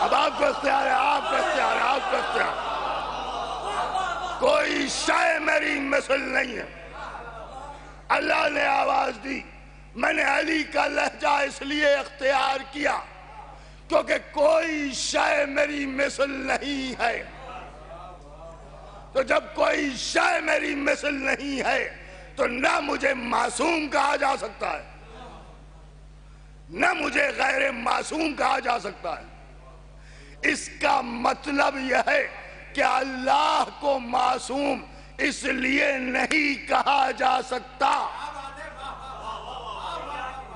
اب آپ کو اختیار ہے, آپ کو اختیار ہے, آپ کو اختیار ہے. کوئی شے میری مثل نہیں ہے. اللہ نے آواز دی, میں نے علی کا لہجہ اس لیے اختیار کیا کیونکہ کوئی شے میری مثل نہیں ہے. تو جب کوئی شے میری مثل نہیں ہے تو نہ مجھے معصوم کہا جا سکتا ہے, نہ مجھے غیر معصوم کہا جا سکتا ہے. اس کا مطلب یہ ہے کہ اللہ کو معصوم اس لیے نہیں کہا جا سکتا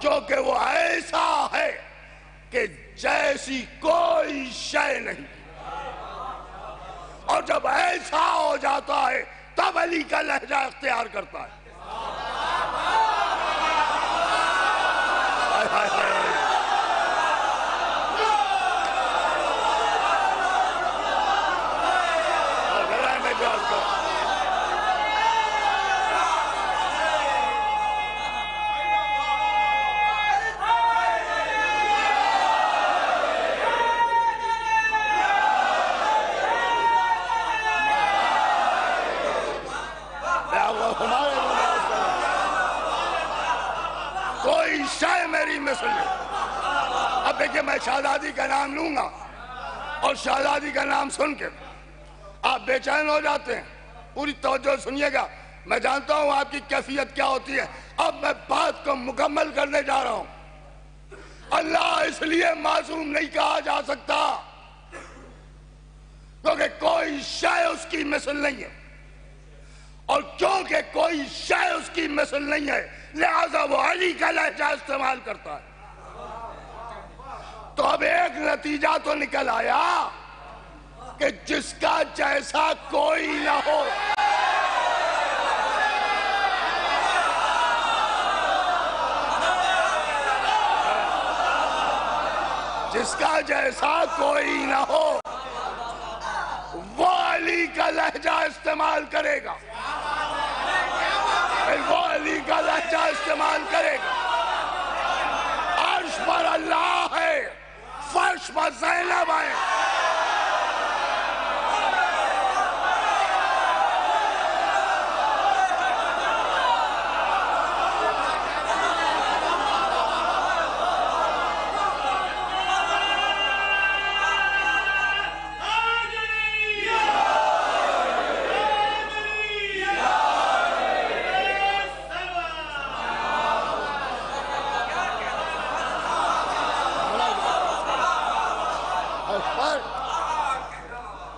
کیونکہ وہ ایسا ہے کہ جیسی کوئی شے نہیں. اور جب ایسا ہو جاتا ہے تب علی کا لہجہ اختیار کرتا ہے. کوئی شے میری مثل نہیں. اب دیکھیں میں شہزادی کا نام لوں گا اور شہزادی کا نام سن کے آپ بے چین ہو جاتے ہیں. پوری توجہ سنیے گا, میں جانتا ہوں آپ کی کیفیت کیا ہوتی ہے. اب میں بات کو مکمل کرنے جا رہا ہوں. اللہ اس لیے معصوم نہیں کہا جا سکتا کیونکہ کوئی شے اس کی مثل نہیں ہے, اور کیونکہ کوئی شے اس کی مثل نہیں ہے لہذا وہ علی کا لہجہ استعمال کرتا ہے. تو اب ایک نتیجہ تو نکل آیا کہ جس کا جیسا کوئی نہ ہو, جس کا جیسا کوئی نہ ہو وہ علی کا لہجہ استعمال کرے گا, وہ علی کا لہجہ استعمال کرے گا. عرش پر اللہ ہے, فرش پر زینب ہے.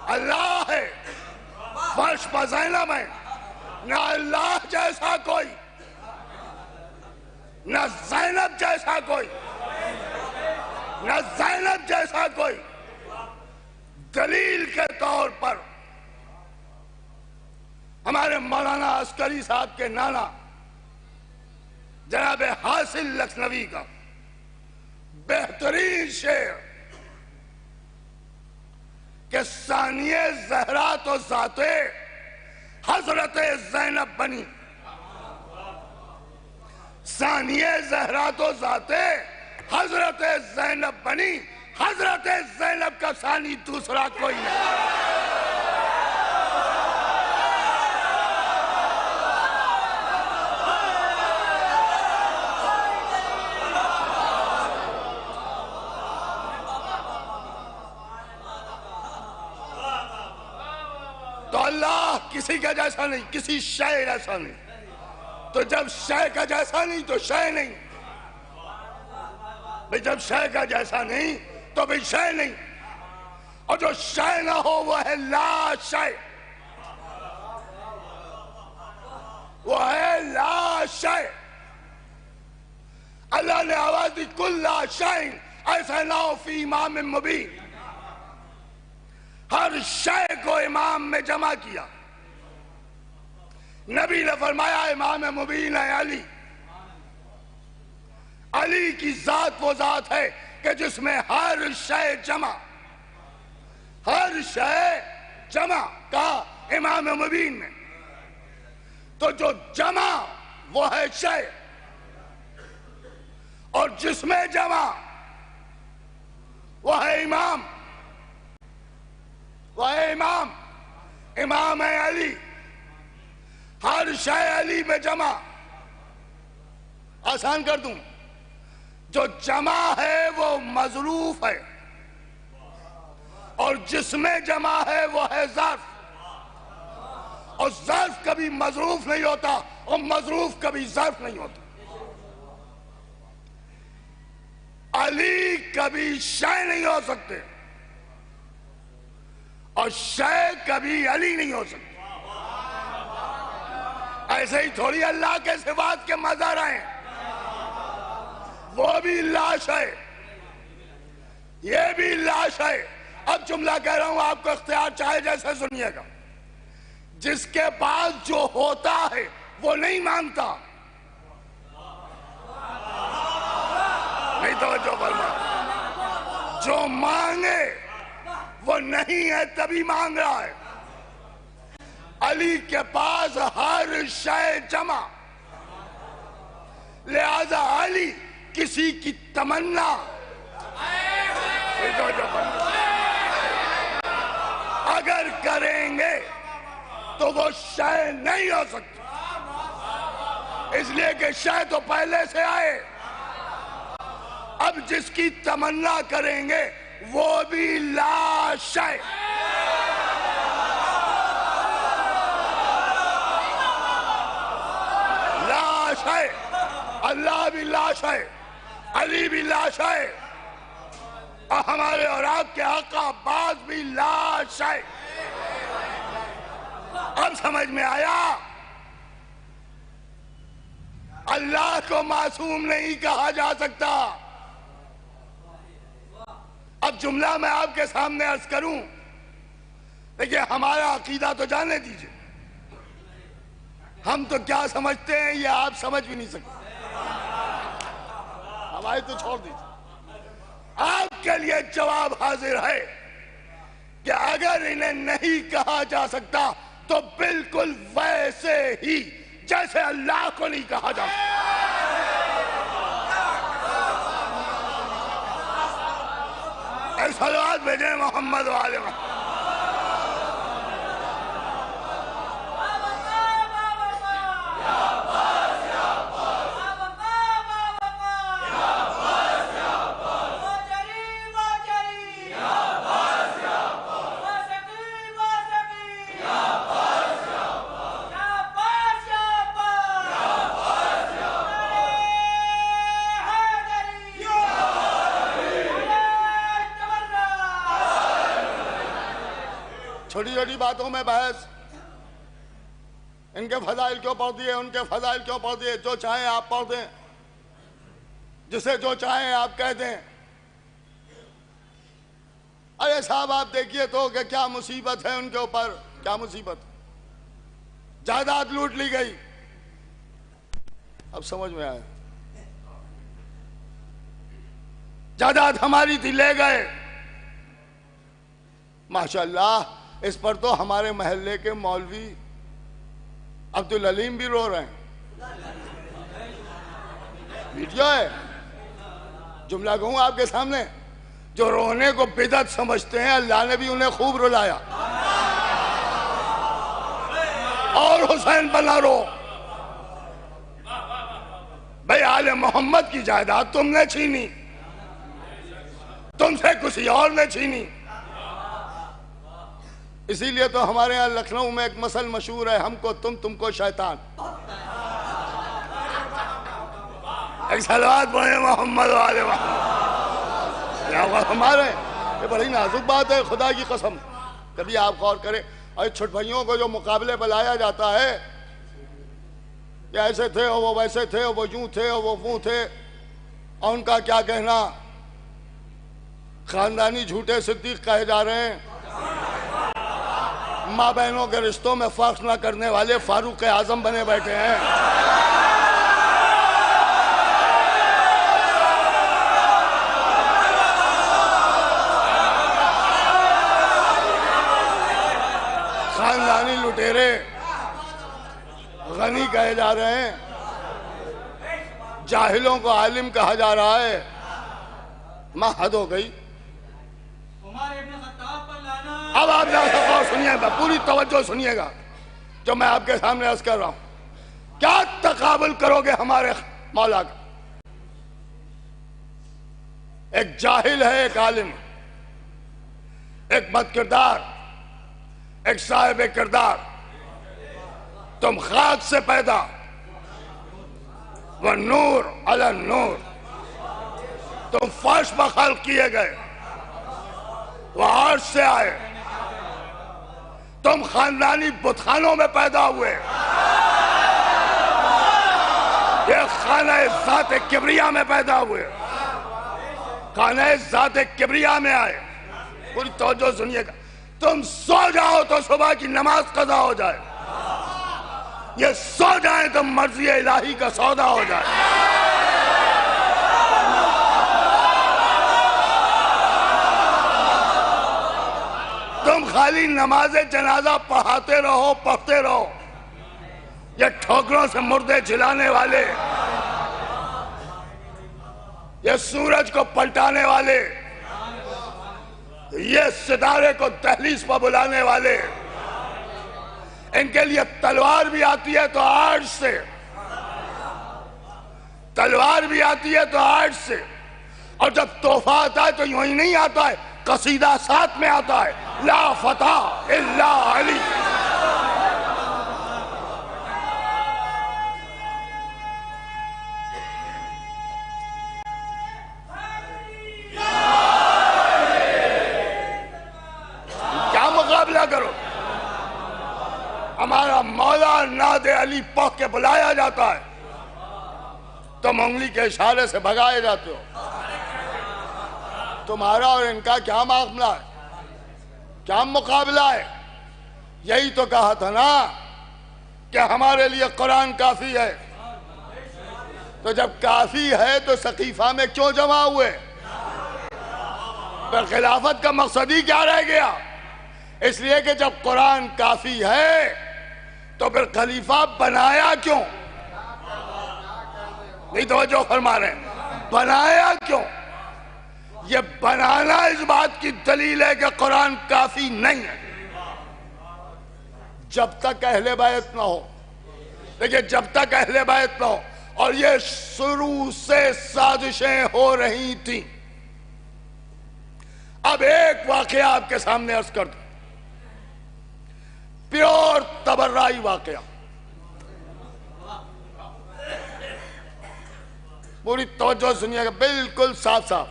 اللہ ہے, فرش پر زینب ہے. نہ اللہ جیسا کوئی, نہ زینب جیسا کوئی, نہ زینب جیسا کوئی. دلیل کے طور پر ہمارے مولانا عسکری صاحب کے نانا جناب حاصل لکھنوی کا بہترین شعر کہ ثانیہ زہرا تو ذات حضرت زینب بنی, ثانیہ زہرا تو ذات حضرت زینب بنی, حضرت زینب کا ثانی دوسرا کوئی نہیں. تو اللہ کسی کا جیسا نہیں, کسی شے جیسا نہیں. تو جب شے کا جیسا نہیں تو شے نہیں, بھئی جب شے کا جیسا نہیں تو بھئی شے نہیں. اور جو شے نہ ہو وہ ہے لا شے, وہ ہے لا شے. اللہ نے آواز دی کل لا شائن ایسا نہ ہو فی امام مبین، ہر شے کو امام میں جمع کیا۔ نبی نے فرمایا امام مبین ہے علی۔ علی کی ذات وہ ذات ہے کہ جس میں ہر شے جمع، ہر شے جمع کہا امام مبین میں۔ تو جو جمع وہ ہے شے، اور جس میں جمع وہ ہے امام، وہ ہے امام۔ امام ہے علی، ہر شے علی میں جمع۔ آسان کر دوں، جو جمع ہے وہ مظروف ہے، اور جس میں جمع ہے وہ ہے ظرف، اور ظرف کبھی مظروف نہیں ہوتا اور مظروف کبھی ظرف نہیں ہوتا۔ علی کبھی شے نہیں ہو سکتے اور شے کبھی علی نہیں ہو سکتے۔ ایسے ہی تھوڑی اللہ کے صفات کے مظہر ہیں، وہ بھی لاش ہے، یہ بھی لاش ہے۔ اب جملہ کہہ رہا ہوں، آپ کو اختیار چاہے جیسے سنیے گا۔ جس کے پاس جو ہوتا ہے وہ نہیں مانگتا، نہیں توجہ فرما، جو مانگے وہ نہیں ہے تبھی مانگ رہا ہے۔ علی کے پاس ہر شے جمع، لہذا علی کسی کی تمنا اگر کریں گے تو وہ شے نہیں ہو سکتی، اس لیے کہ شے تو پہلے سے آئے۔ اب جس کی تمنا کریں گے وہ بھی لا شے۔ لا شے، اللہ بھی لا شے، علی بھی لا شے، اور ہمارے اور آپ کے آقا عباس بھی لا شے۔ اب سمجھ میں آیا؟ اللہ کو معصوم نہیں کہا جا سکتا۔ اب جملہ میں آپ کے سامنے عرض کروں، دیکھیں ہمارا عقیدہ تو جانے دیجئے، ہم تو کیا سمجھتے ہیں یہ آپ سمجھ بھی نہیں سکتے، ہماری تو چھوڑ دیجئے۔ آپ کے لیے جواب حاضر ہے کہ اگر انہیں نہیں کہا جا سکتا تو بالکل ویسے ہی جیسے اللہ کو نہیں کہا جا سکتا۔ صلوات بھیجیں محمد والے محمد۔ چھوٹی چھوٹی باتوں میں بحث، ان کے فضائل کیوں پڑھ دیے، ان کے فضائل کیوں پڑھ دیے، جو چاہیں آپ پڑھ دیں، جسے جو چاہیں آپ کہہ دیں۔ ارے صاحب آپ دیکھیے تو کہ کیا مصیبت ہے ان کے اوپر، کیا مصیبت، جائیداد لوٹ لی گئی۔ اب سمجھ میں آیا، جائیداد ہماری تھی لے گئے۔ ماشاءاللہ اس پر تو ہمارے محلے کے مولوی عبدالعلیم بھی رو رہے ہیں، ویڈیو ہے، جملہ کہوں آپ کے سامنے، جو رونے کو بدعت سمجھتے ہیں اللہ نے بھی انہیں خوب رلایا۔ اور حسین بنا رو، بھئی آل محمد کی جائیداد تم نے چھینی، تم سے کسی اور نے چھینی۔ اسی لیے تو ہمارے یہاں لکھنؤ میں ایک مثل مشہور ہے، ہم کو تم کو شیطان۔ ایک صلوات پڑھیں محمد والے محمد۔ ہمارے یہ بڑی نازک بات ہے، خدا کی قسم، کبھی آپ غور کریں۔ اور چھوٹ بھائیوں کو جو مقابلے بلایا جاتا ہے کہ ایسے تھے اور وہ ویسے تھے اور وہ یوں تھے اور وہ وہ تھے، اور ان کا کیا کہنا، خاندانی جھوٹے صدیق کہے جا رہے ہیں، ماں بہنوں کے رشتوں میں فرق نہ کرنے والے فاروق اعظم بنے بیٹھے ہیں۔ خاندانی لٹیرے غنی کہے جا رہے ہیں، جاہلوں کو عالم کہا جا رہا ہے۔ ماں حد ہو گئی۔ اب آپ سنیے گا، پوری توجہ سنیے گا جو میں آپ کے سامنے عرض کر رہا ہوں۔ کیا تقابل کرو گے ہمارے مولا کا؟ ایک جاہل ہے، ایک عالم، ایک بد کردار، ایک صاحب کردار۔ تم خاک سے پیدا، وہ نور علی نور، تم فرش پر خلق کیے گئے، وہ عرش سے آئے، تم خاندانی بتخانوں میں پیدا ہوئے، یہ خانہ ذات کبریا میں پیدا ہوئے، خانہ ذات کبریا میں آئے۔ پوری توجہ سنیے گا۔ تم سو جاؤ تو صبح کی نماز قضا ہو جائے، یہ سو جائیں تو مرضی الہی کا سودا ہو جائے۔ تم خالی نماز جنازہ پڑھاتے رہو، یہ ٹھوکروں سے مردے جلانے والے، یہ سورج کو پلٹانے والے، یہ ستارے کو دہلیز پر بلانے والے، ان کے لیے تلوار بھی آتی ہے تو عرش سے، تلوار بھی آتی ہے تو عرش سے، اور جب تحفہ آتا ہے تو یوں ہی نہیں آتا ہے، قصیدہ ساتھ میں آتا ہے، لا فتح الا علی۔ کیا مقابلہ کرو؟ ہمارا مولا ناد علی پڑھ کے بلایا جاتا ہے، تم انگلی کے اشارے سے بھگائے جاتے ہو۔ تمہارا اور ان کا کیا معاملہ ہے؟ کیا مقابلہ ہے؟ یہی تو کہا تھا نا کہ ہمارے لیے قرآن کافی ہے۔ تو جب کافی ہے تو سقیفہ میں کیوں جمع ہوئے؟ پھر خلافت کا مقصد ہی کیا رہ گیا؟ اس لیے کہ جب قرآن کافی ہے تو پھر خلیفہ بنایا کیوں؟ نہیں توجہ فرما رہے ہیں، بنایا کیوں؟ یہ بنانا اس بات کی دلیل ہے کہ قرآن کافی نہیں ہے۔ جب تک اہل بیت نہ ہو، دیکھیں جب تک اہل بیت نہ ہو، اور یہ شروع سے سازشیں ہو رہی تھیں۔ اب ایک واقعہ آپ کے سامنے عرض کر دوں، پیور تبرعی واقعہ، پوری توجہ سنیے گا، بالکل صاف صاف۔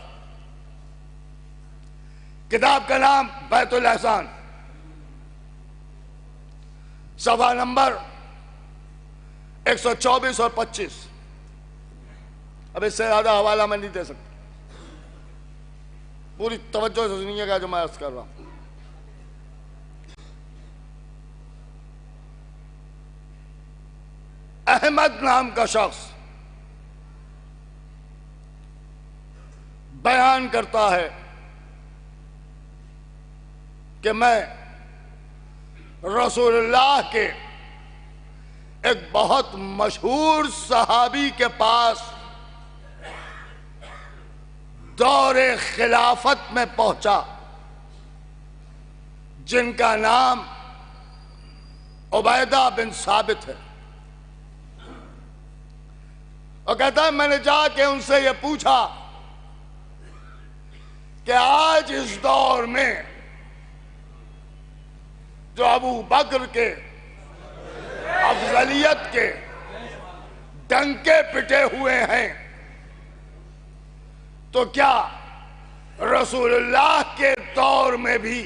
کتاب کا نام بیت الاحسان، صفحہ نمبر 124 اور 25۔ اب اس سے زیادہ حوالہ میں نہیں دے سکتا، پوری توجہ سے سنیے گا جو میں عرض کر رہا ہوں۔ احمد نام کا شخص بیان کرتا ہے کہ میں رسول اللہ کے ایک بہت مشہور صحابی کے پاس دور خلافت میں پہنچا، جن کا نام عبیدہ بن ثابت ہے، اور کہتا ہے میں نے جا کے ان سے یہ پوچھا کہ آج اس دور میں جو ابو بکر کے افضلیت کے ڈنکے پٹے ہوئے ہیں، تو کیا رسول اللہ کے دور میں بھی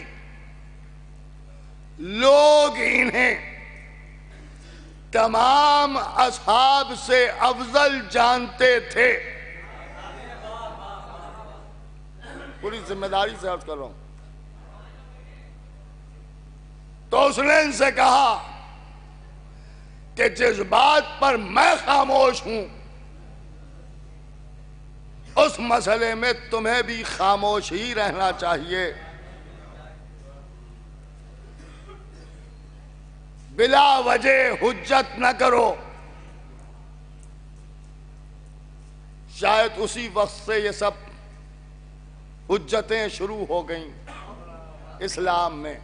لوگ انہیں تمام اصحاب سے افضل جانتے تھے؟ پوری ذمہ داری سے عرض کر رہا ہوں. تو اس نے ان سے کہا کہ جس بات پر میں خاموش ہوں اس مسئلے میں تمہیں بھی خاموش ہی رہنا چاہیے. بلا وجہ حجت نہ کرو. شاید اسی وقت سے یہ سب حجتیں شروع ہو گئیں اسلام میں.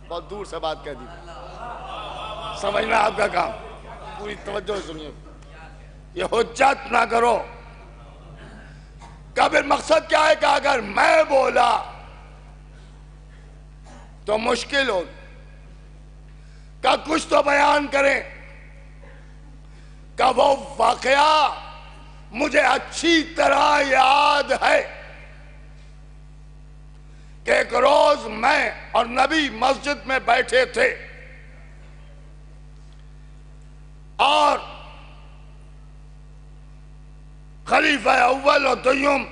بہت دور سے بات کہہ دی, سمجھنا آپ کا کام, پوری توجہ سنیے. یہ حجت نہ کرو کا پھر مقصد کیا ہے کہ اگر میں بولا تو مشکل ہو کہ کچھ تو بیان کریں. کہ وہ واقعہ مجھے اچھی طرح یاد ہے کہ ایک روز میں اور نبی مسجد میں بیٹھے تھے اور خلیفہ اول و دوم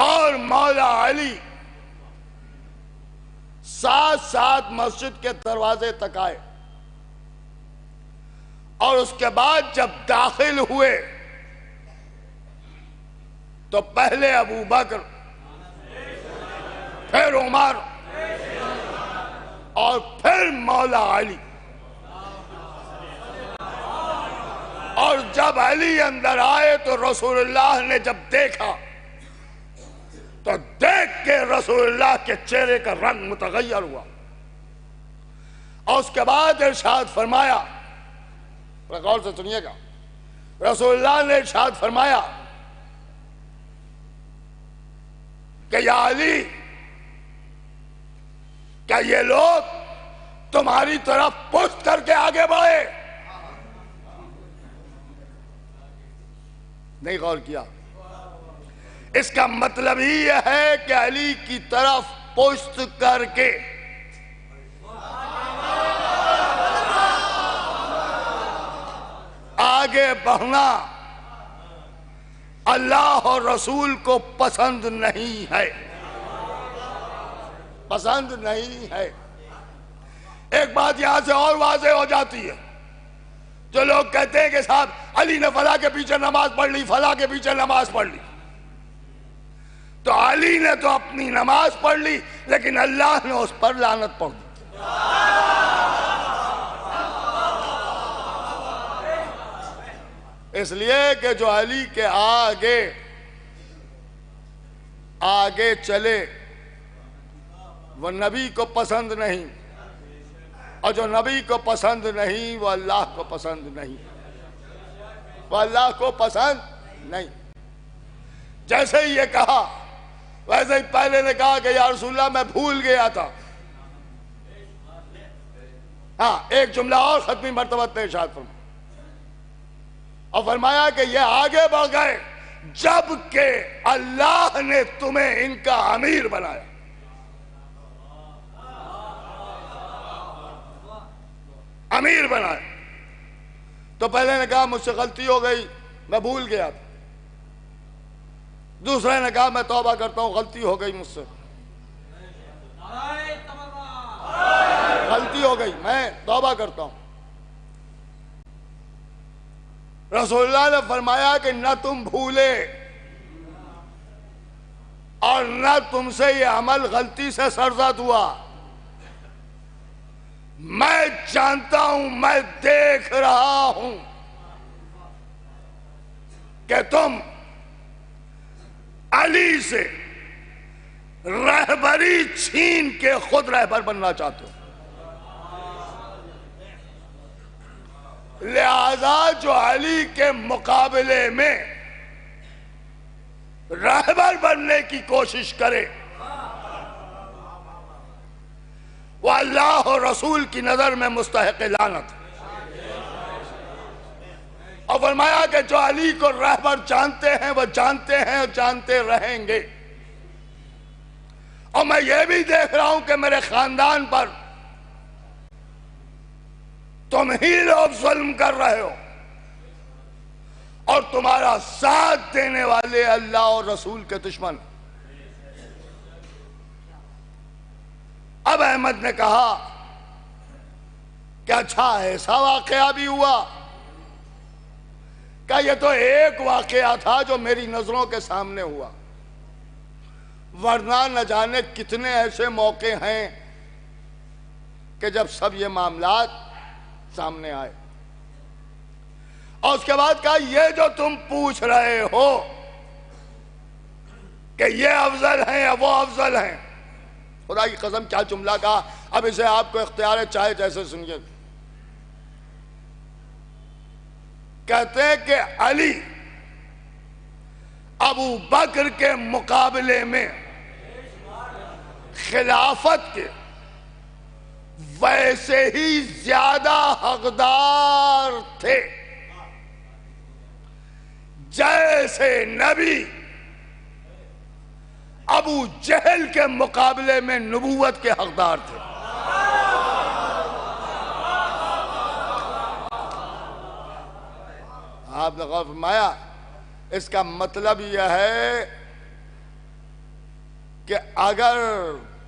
اور مولا علی ساتھ ساتھ مسجد کے دروازے تک آئے, اور اس کے بعد جب داخل ہوئے تو پہلے ابو بکر, پھر عمر اور پھر مولا علی. اور جب علی اندر آئے تو رسول اللہ نے جب دیکھا تو دیکھ کے رسول اللہ کے چہرے کا رنگ متغیر ہوا, اور اس کے بعد ارشاد فرمایا, غور سے سنیے گا, رسول اللہ نے ارشاد فرمایا کہ یا علی, کیا یہ لوگ تمہاری طرف پشت کر کے آگے بڑھے؟ نہیں غور کیا. اس کا مطلب ہی یہ ہے کہ علی کی طرف پشت کر کے آگے بڑھنا اللہ اور رسول کو پسند نہیں ہے, پسند نہیں ہے. ایک بات یہاں سے اور واضح ہو جاتی ہے, جو لوگ کہتے ہیں کہ صاحب علی نے فلاں کے پیچھے نماز پڑھ لی, فلاں کے پیچھے نماز پڑھ لی, تو علی نے تو اپنی نماز پڑھ لی لیکن اللہ نے اس پر لعنت پڑھ دی. اس لیے کہ جو علی کے آگے چلے وہ نبی کو پسند نہیں, اور جو نبی کو پسند نہیں وہ اللہ کو پسند نہیں, وہ اللہ کو پسند نہیں. جیسے ہی یہ کہا ویسے ہی پہلے نے کہا کہ یا رسول اللہ میں بھول گیا تھا. ہاں, ایک جملہ اور ختمی مرتبہ نے ارشاد فرمایا, اور فرمایا کہ یہ آگے بڑھ گئے جب کہ اللہ نے تمہیں ان کا امیر بنایا. امیر بنایا. تو پہلے نے کہا مجھ سے غلطی ہو گئی, میں بھول گیا تھا. دوسرے نے کہا میں توبہ کرتا ہوں, غلطی ہو گئی مجھ سے, غلطی ہو گئی, میں توبہ کرتا ہوں. رسول اللہ نے فرمایا کہ نہ تم بھولے اور نہ تم سے یہ عمل غلطی سے سرزد ہوا. میں جانتا ہوں, میں دیکھ رہا ہوں کہ تم علی سے رہبری چھین کے خود رہبر بننا چاہتے ہو. لہذا جو علی کے مقابلے میں رہبر بننے کی کوشش کرے وہ اللہ اور رسول کی نظر میں مستحق لعنت. اور فرمایا کہ جو علی کو رہبر جانتے ہیں وہ جانتے ہیں اور جانتے رہیں گے. اور میں یہ بھی دیکھ رہا ہوں کہ میرے خاندان پر تم ہی لوگ ظلم کر رہے ہو, اور تمہارا ساتھ دینے والے اللہ اور رسول کے دشمن. اب احمد نے کہا کہ اچھا ایسا واقعہ بھی ہوا؟ کہ یہ تو ایک واقعہ تھا جو میری نظروں کے سامنے ہوا، ورنہ نہ جانے کتنے ایسے موقع ہیں کہ جب سب یہ معاملات سامنے آئے. اور اس کے بعد کہا یہ جو تم پوچھ رہے ہو کہ یہ افضل ہیں یا وہ افضل ہیں، خدا کی قسم کیا جملہ کہا. اب اسے آپ کو اختیار ہے، چاہے جیسے سنیے. کہتے ہیں کہ علی ابو بکر کے مقابلے میں خلافت کے ویسے ہی زیادہ حقدار تھے جیسے نبی ابو جہل کے مقابلے میں نبوت کے حقدار تھے. آپ نے غور فرمایا؟ اس کا مطلب یہ ہے کہ اگر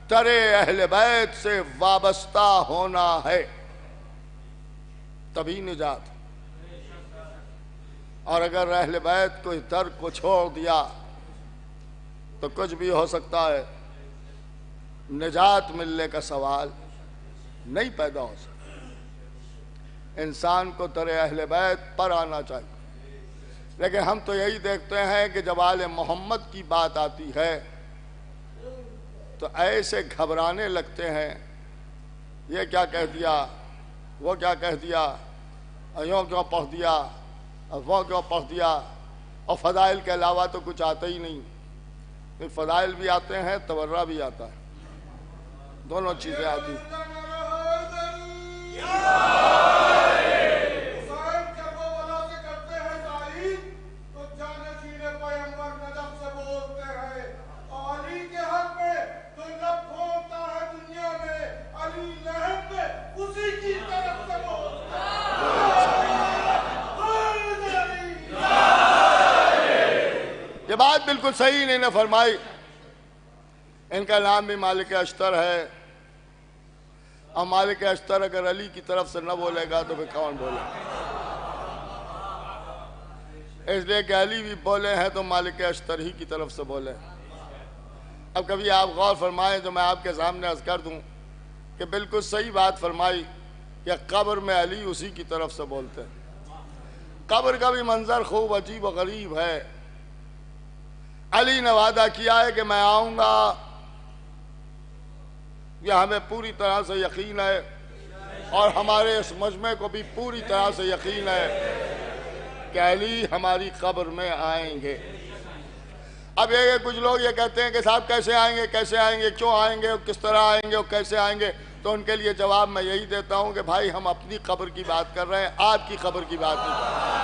تر اہل بیت سے وابستہ ہونا ہے تبھی نجات، اور اگر اہل بیت کو در کو چھوڑ دیا تو کچھ بھی ہو سکتا ہے، نجات ملنے کا سوال نہیں پیدا ہو سکتا. انسان کو در اہل بیت پر آنا چاہیے. لیکن ہم تو یہی دیکھتے ہیں کہ جب آل محمد کی بات آتی ہے تو ایسے گھبرانے لگتے ہیں، یہ کیا کہہ دیا، وہ کیا کہہ دیا، یوں کیوں پڑھ دیا، وہ کیوں پڑھ دیا، اور فضائل کے علاوہ تو کچھ آتا ہی نہیں. فضائل بھی آتے ہیں، تورہ بھی آتا ہے، دونوں چیزیں آتی ہیں. یہ بات بالکل صحیح انہوں نے فرمائی. ان کا نام بھی مالک اشتر ہے، اور مالک اشتر اگر علی کی طرف سے نہ بولے گا تو پھر کون بولے گا؟ اس لیے کہ علی بھی بولے ہیں تو مالک اشتر ہی کی طرف سے بولے. اب کبھی آپ غور فرمائیں جو میں آپ کے سامنے عرض کر دوں کہ بالکل صحیح بات فرمائی کہ قبر میں علی اسی کی طرف سے بولتے ہیں. قبر کا بھی منظر خوب عجیب و غریب ہے. علی نے وعدہ کیا ہے کہ میں آؤں گا، یہ ہمیں پوری طرح سے یقین ہے، اور ہمارے اس مجمع کو بھی پوری طرح سے یقین ہے کہ علی ہماری قبر میں آئیں گے. اب یہ کچھ لوگ یہ کہتے ہیں کہ صاحب کیسے آئیں گے، کیسے آئیں گے، کیوں آئیں گے، کس طرح آئیں گے، کیسے آئیں گے؟ تو ان کے لیے جواب میں یہی دیتا ہوں کہ بھائی ہم اپنی قبر کی بات کر رہے ہیں، آپ کی قبر کی بات نہیں کر رہے.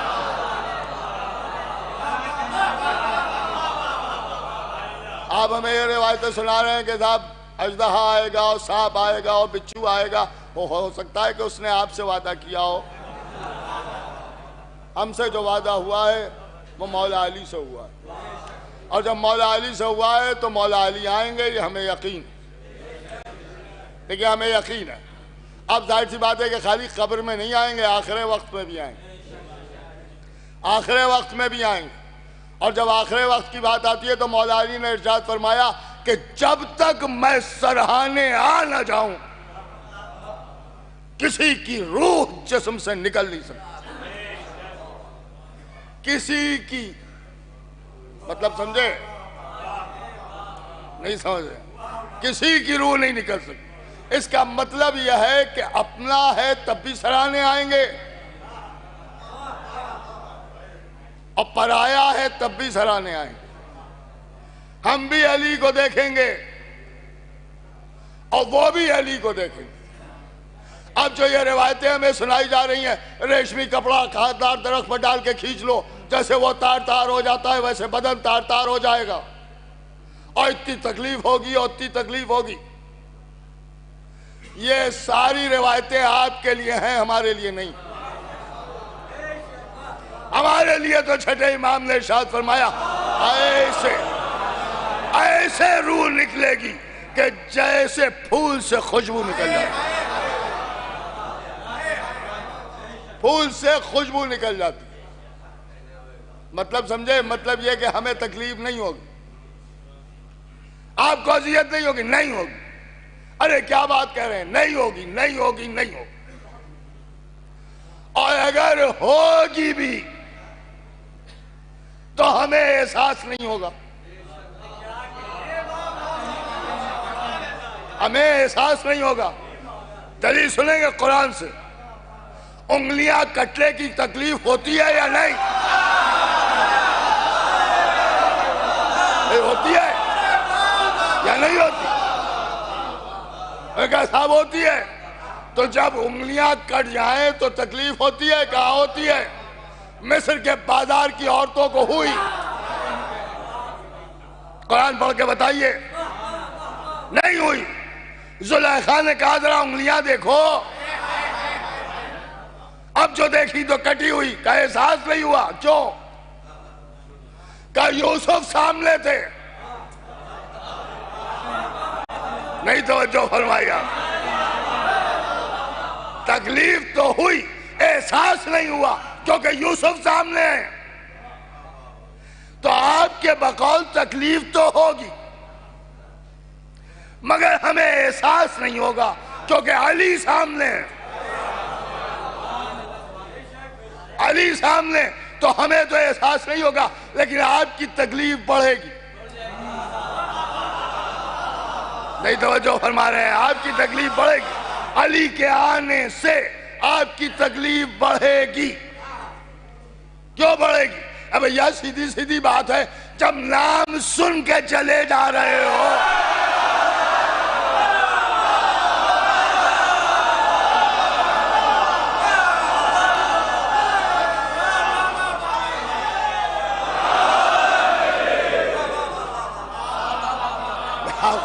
آپ ہمیں یہ روایتیں سنا رہے ہیں کہ صاحب اژدہا آئے گا اور سانپ آئے گا اور بچھو آئے گا. وہ ہو سکتا ہے کہ اس نے آپ سے وعدہ کیا ہو. ہم سے جو وعدہ ہوا ہے وہ مولا علی سے ہوا ہے، اور جب مولا علی سے ہوا ہے تو مولا علی آئیں گے، یہ ہمیں یقین. دیکھیں ہمیں یقین ہے. اب ظاہر سی بات ہے کہ خالی قبر میں نہیں آئیں گے، آخر وقت میں بھی آئیں گے، آخر وقت میں بھی آئیں گے. اور جب آخر وقت کی بات آتی ہے تو مولا علی نے ارشاد فرمایا کہ جب تک میں سرحانے آ نہ جاؤں کسی کی روح جسم سے نکل نہیں سکتی. کسی کی مطلب سمجھے؟ نہیں سمجھے؟ کسی کی روح نہیں نکل سکتی. اس کا مطلب یہ ہے کہ اپنا ہے تب بھی سراہنے آئیں گے، اور پرایا ہے تب بھی سراہنے آئیں گے. ہم بھی علی کو دیکھیں گے اور وہ بھی علی کو دیکھیں گے. اب جو یہ روایتیں ہمیں سنائی جا رہی ہیں، ریشمی کپڑا کھادار درخت پر ڈال کے کھینچ لو، جیسے وہ تار تار ہو جاتا ہے ویسے بدن تار تار ہو جائے گا، اور اتنی تکلیف ہوگی اور اتنی تکلیف ہوگی. یہ ساری روایتیں آپ کے لیے ہیں، ہمارے لیے نہیں. ہمارے لیے تو چھٹے امام نے ارشاد فرمایا ایسے ایسے روح نکلے گی کہ جیسے پھول سے خوشبو نکل جاتی، پھول سے خوشبو نکل جاتی۔ مطلب سمجھے؟ مطلب یہ کہ ہمیں تکلیف نہیں ہوگی، آپ کو اذیت نہیں ہوگی، نہیں ہوگی۔ ارے کیا بات کہہ رہے ہیں؟ نہیں ہوگی، نہیں ہوگی، نہیں ہوگی۔ اور اگر ہوگی بھی تو ہمیں احساس نہیں ہوگا، ہمیں احساس نہیں ہوگا۔ دلیل سنیں گے قرآن سے، انگلیاں کٹنے کی تکلیف ہوتی ہے یا نہیں؟ ہوتی ہے یا نہیں ہوتی؟ اگر صاحب ہوتی ہے تو جب انگلیاں کٹ جائیں تو تکلیف ہوتی ہے؟ کہاں ہوتی ہے؟ مصر کے بازار کی عورتوں کو ہوئی، قرآن پڑھ کے بتائیے، نہیں ہوئی۔ زلیخا نے کہا ذرا انگلیاں دیکھو، اب جو دیکھی تو کٹی ہوئی، کا احساس نہیں ہوا۔ کیوں؟ کہ یوسف سامنے تھے۔ نہیں توجہ فرمائی آپ؟ تکلیف تو ہوئی، احساس نہیں ہوا کیونکہ یوسف سامنے ہے۔ تو آپ کے بقول تکلیف تو ہوگی مگر ہمیں احساس نہیں ہوگا کیونکہ علی سامنے ہے۔ علی سامنے تو ہمیں تو احساس نہیں ہوگا، لیکن آپ کی تکلیف بڑھے گی۔ نہیں توجہ فرما رہے ہیں؟ آپ کی تکلیف بڑھے گی، علی کے آنے سے آپ کی تکلیف بڑھے گی۔ کیوں بڑھے گی؟ اب یہ سیدھی سیدھی بات ہے، جب نام سن کے چلے جا رہے ہو،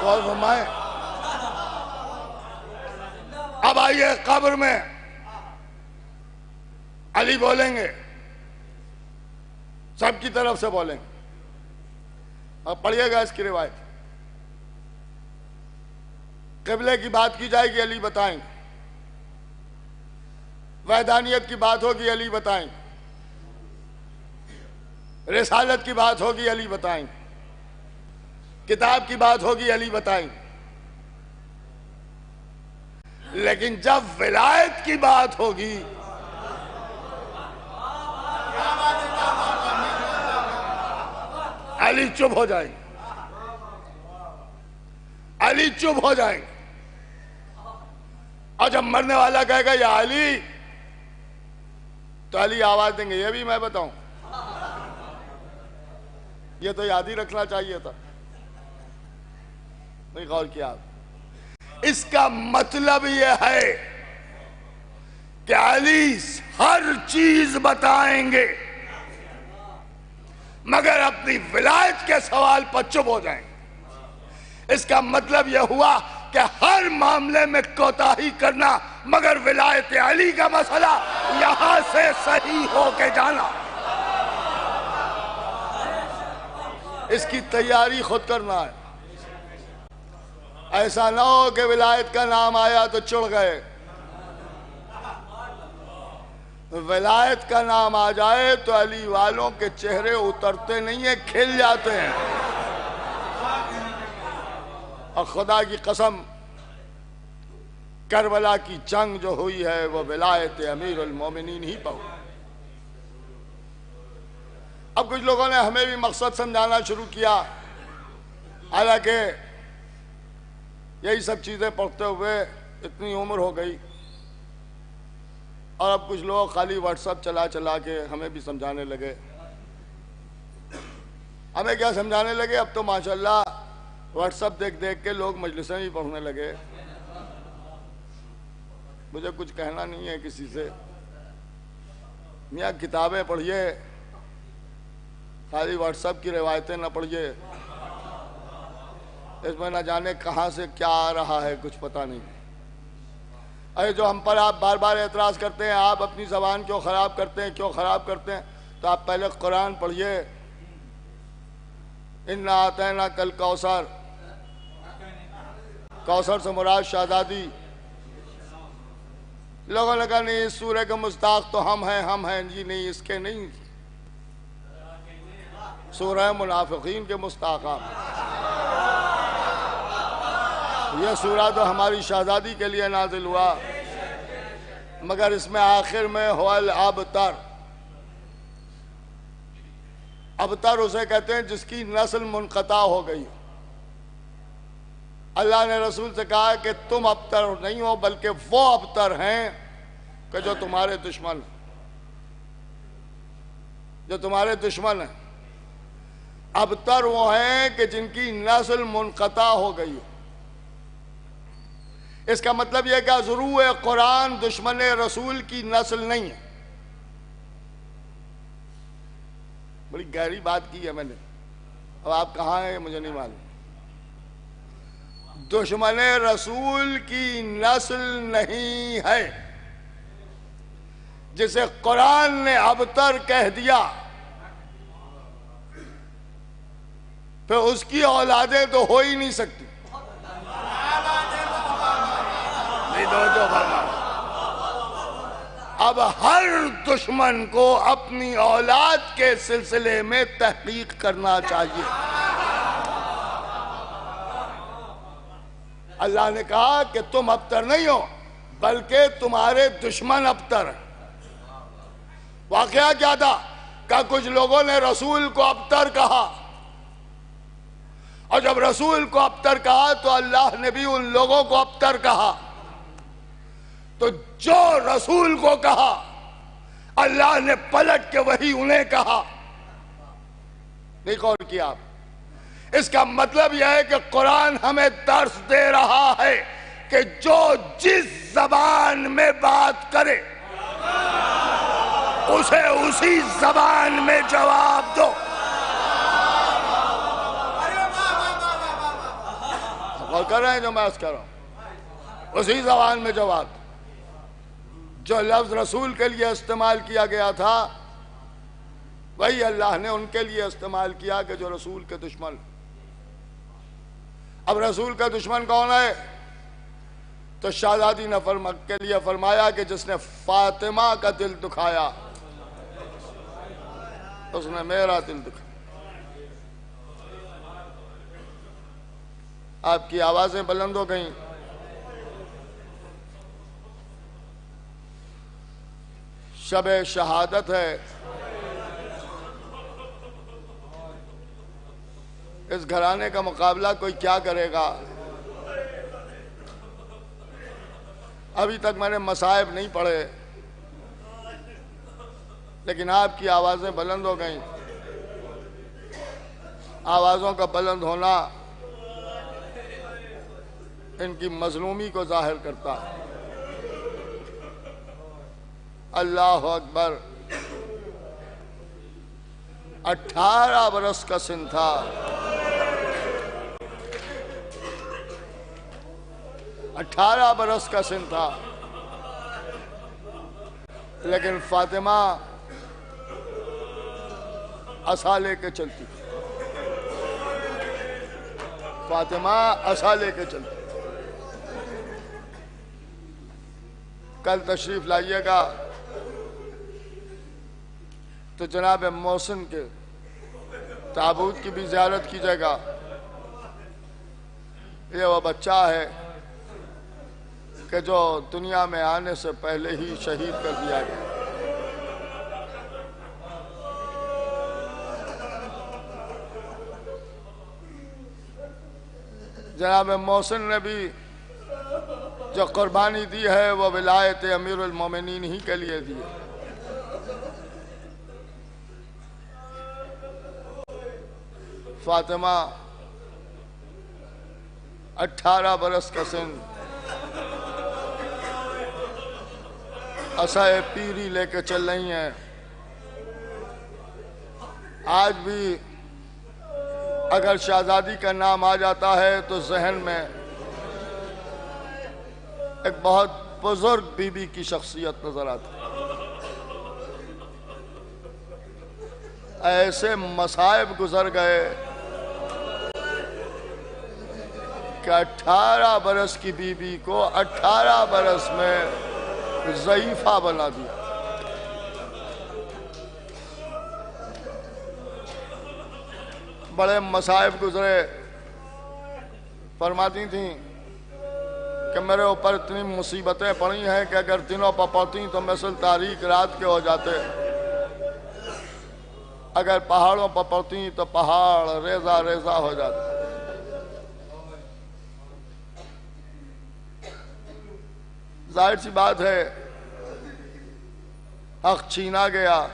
غور فرمائیں۔ اب آئیے قبر میں علی بولیں گے، سب کی طرف سے بولیں گے۔ اب پڑھیے گا اس کی روایت، قبلے کی بات کی جائے گی علی بتائیں گے، وحدانیت کی بات ہوگی علی بتائیں گے، رسالت کی بات ہوگی علی بتائیں گے، کتاب کی بات ہوگی علی بتائیں گے، لیکن جب ولایت کی بات ہوگی علی چپ ہو جائیں گے، علی چپ ہو جائیں گے۔ اور جب مرنے والا کہے گا یا علی، تو علی آواز دیں گے یہ بھی میں بتاؤں؟ یہ تو یاد ہی رکھنا چاہیے تھا، نہیں غور کیا آپ؟ اس کا مطلب یہ ہے کہ علی ہر چیز بتائیں گے مگر اپنی ولایت کے سوال پر چپ ہو جائیں گے۔ اس کا مطلب یہ ہوا کہ ہر معاملے میں کوتاہی کرنا مگر ولایت علی کا مسئلہ یہاں سے صحیح ہو کے جانا، اس کی تیاری خود کرنا ہے۔ ایسا نہ ہو کہ ولایت کا نام آیا تو چڑھ گئے، ولایت کا نام آ جائے تو علی والوں کے چہرے اترتے نہیں ہیں، کھل جاتے ہیں۔ اور خدا کی قسم، کربلا کی جنگ جو ہوئی ہے وہ ولایت امیر المومنین ہی پر ہوئی۔ اب کچھ لوگوں نے ہمیں بھی مقصد سمجھانا شروع کیا، حالانکہ یہی سب چیزیں پڑھتے ہوئے اتنی عمر ہو گئی، اور اب کچھ لوگ خالی واٹس ایپ چلا چلا کے ہمیں بھی سمجھانے لگے۔ ہمیں کیا سمجھانے لگے؟ اب تو ماشاءاللہ واٹس ایپ دیکھ دیکھ کے لوگ مجلسیں بھی پڑھنے لگے۔ مجھے کچھ کہنا نہیں ہے کسی سے، میاں کتابیں پڑھیے، خالی واٹس ایپ کی روایتیں نہ پڑھیے، اس میں نہ جانے کہاں سے کیا آ رہا ہے، کچھ پتہ نہیں۔ ارے جو ہم پر آپ بار بار اعتراض کرتے ہیں، آپ اپنی زبان کیوں خراب کرتے ہیں، کیوں خراب کرتے ہیں؟ تو آپ پہلے قرآن پڑھیے. اِنَّا أَعْطَيْنَاكَ الْكَوْثَرَ، کوثر سے مراد شہزادی. لوگوں نے کہا نہیں، اس سورہ کے مصداق تو ہم ہیں. جی نہیں، اس کے نہیں، سورہ منافقین کے مصداقات. یہ سورہ تو ہماری شہزادی کے لیے نازل ہوا، مگر اس میں آخر میں هو الابتر. ابتر اسے کہتے ہیں جس کی نسل منقطع ہو گئی. اللہ نے رسول سے کہا کہ تم ابتر نہیں ہو، بلکہ وہ ابتر ہیں کہ جو تمہارے دشمن ہیں. ابتر وہ ہیں کہ جن کی نسل منقطع ہو گئی. اس کا مطلب یہ کہ ضرور قرآن دشمن رسول کی نسل نہیں ہے. بڑی گہری بات کی ہے میں نے. اب آپ کہاں ہیں مجھے نہیں معلوم. دشمن رسول کی نسل نہیں ہے. جسے قرآن نے ابتر کہہ دیا، پھر اس کی اولادیں تو ہو ہی نہیں سکتی. اب ہر دشمن کو اپنی اولاد کے سلسلے میں تحقیق کرنا چاہیے. اللہ نے کہا کہ تم ابتر نہیں ہو، بلکہ تمہارے دشمن ابتر ہیں. واقعہ کیا تھا کہ کچھ لوگوں نے رسول کو ابتر کہا، اور جب رسول کو ابتر کہا تو اللہ نے بھی ان لوگوں کو ابتر کہا. تو جو رسول کو کہا اللہ نے پلٹ کے وہی انہیں کہا. نہیں غور کیا آپ؟ اس کا مطلب یہ ہے کہ قرآن ہمیں درس دے رہا ہے کہ جو جس زبان میں بات کرے اسے اسی زبان میں جواب دو. غور کر رہے ہیں جو میں عرض کر رہا ہوں؟ اسی زبان میں جواب دو. جو لفظ رسول کے لیے استعمال کیا گیا تھا وہی اللہ نے ان کے لیے استعمال کیا کہ جو رسول کے دشمن. اب رسول کا دشمن کون ہے؟ تو شہزادی نے کے لیے فرمایا کہ جس نے فاطمہ کا دل دکھایا اس نے میرا دل دکھایا. آپ کی آوازیں بلند ہو گئیں. شب شہادت ہے. اس گھرانے کا مقابلہ کوئی کیا کرے گا؟ ابھی تک میں نے مصائب نہیں پڑھے، لیکن آپ کی آوازیں بلند ہو گئیں. آوازوں کا بلند ہونا ان کی مظلومی کو ظاہر کرتا ہے. اللہ اکبر. 18 برس کا سن تھا. 18 برس کا سن تھا، لیکن فاطمہ عصا لے کے چلتی. فاطمہ عصا لے کے چلتی. کل تشریف لائیے گا تو جناب محسن کے تابوت کی بھی زیارت کیجیے گا. یہ وہ بچہ ہے کہ جو دنیا میں آنے سے پہلے ہی شہید کر دیا گیا. جناب محسن نے بھی جو قربانی دی ہے وہ ولایت امیر المومنین ہی کے لیے دی ہے. فاطمہ 18 برس کا سن، عصائے پیری لے کے چل رہی ہیں. آج بھی اگر شہزادی کا نام آ جاتا ہے تو ذہن میں ایک بہت بزرگ بی بی کی شخصیت نظر آتی ہے. ایسے مصائب گزر گئے کہ 18 برس کی بی بی کو 18 برس میں ضعیفہ بنا دیا. بڑے مصائب گزرے. فرماتی تھیں کہ میرے اوپر اتنی مصیبتیں پڑی ہیں کہ اگر دنوں پر پڑتی تو مثل تاریک رات کے ہو جاتے. اگر پہاڑوں پر پڑتی تو پہاڑ ریزہ ریزہ ہو جاتے. ظاہر سی بات ہے حق چھینا گیا.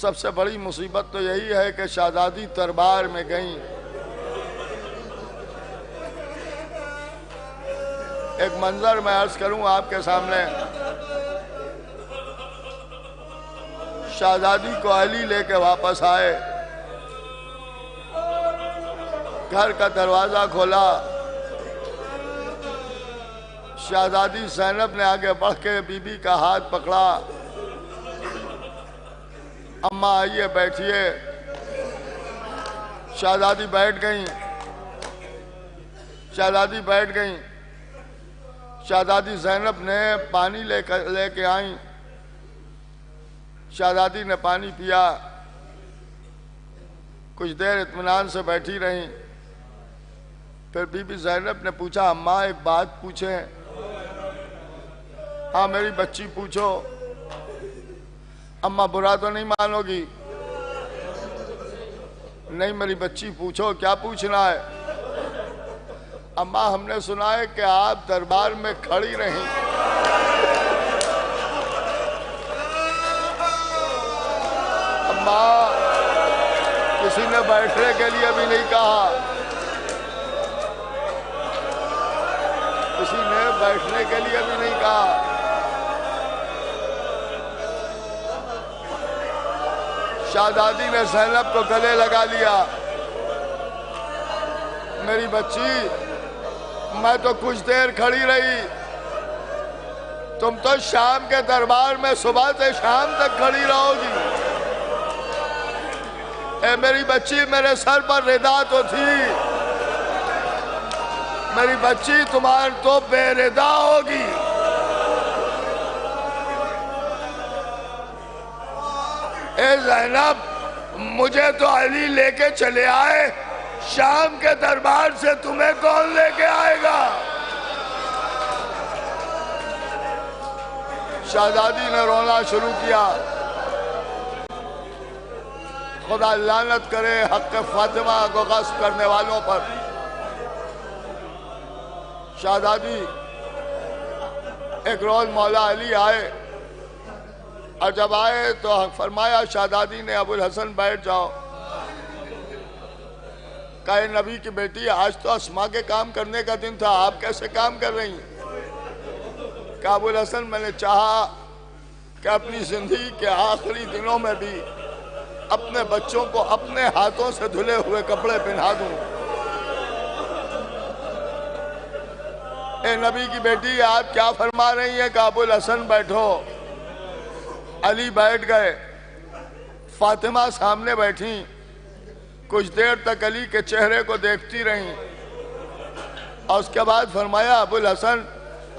سب سے بڑی مصیبت تو یہی ہے کہ شہزادی دربار میں گئیں. ایک منظر میں عرض کروں آپ کے سامنے. شہزادی کو علی لے کے واپس آئے. گھر کا دروازہ کھولا. شہزادی زینب نے آگے بڑھ کے بی بی کا ہاتھ پکڑا. اماں آئیے بیٹھیے. شہزادی بیٹھ گئیں. شہزادی بیٹھ گئیں. شہزادی زینب نے پانی لے کے آئیں. شہزادی نے پانی پیا. کچھ دیر اطمینان سے بیٹھی رہیں. پھر بی بی زینب نے پوچھا اماں ایک بات پوچھیں. ہاں میری بچی پوچھو. اماں برا تو نہیں مانو گی؟ نہیں میری بچی پوچھو. کیا پوچھنا ہے؟ اماں ہم نے سنا ہے کہ آپ دربار میں کھڑی رہیں. اماں کسی نے بیٹھنے کے لیے بھی نہیں کہا. کسی نے بیٹھنے کے لیے بھی نہیں کہا. شہزادی نے زینب کو گلے لگا لیا. میری بچی میں تو کچھ دیر کھڑی رہی. تم تو شام کے دربار میں صبح سے شام تک کھڑی رہو گی. اے میری بچی میرے سر پر ردا تو تھی. میری بچی تمہار تو بے ردا ہوگی. اے زینب مجھے تو علی لے کے چلے آئے. شام کے دربار سے تمہیں کون لے کے آئے گا؟ شہزادی نے رونا شروع کیا. خدا لعنت کرے حق فاطمہ کو غصب کرنے والوں پر. شہزادی ایک روز مولا علی آئے اور جب آئے تو فرمایا شہزادی نے ابو الحسن بیٹھ جاؤ. کہا نبی کی بیٹی آج تو اسما کے کام کرنے کا دن تھا. آپ کیسے کام کر رہی ہیں؟ کہا ابو الحسن میں نے چاہا کہ اپنی زندگی کے آخری دنوں میں بھی اپنے بچوں کو اپنے ہاتھوں سے دھلے ہوئے کپڑے پہنا دوں. اے نبی کی بیٹی آپ کیا فرما رہی ہیں؟ کہ ابو الحسن بیٹھو. علی بیٹھ گئے. فاطمہ سامنے بیٹھیں. کچھ دیر تک علی کے چہرے کو دیکھتی رہیں اور اس کے بعد فرمایا ابو الحسن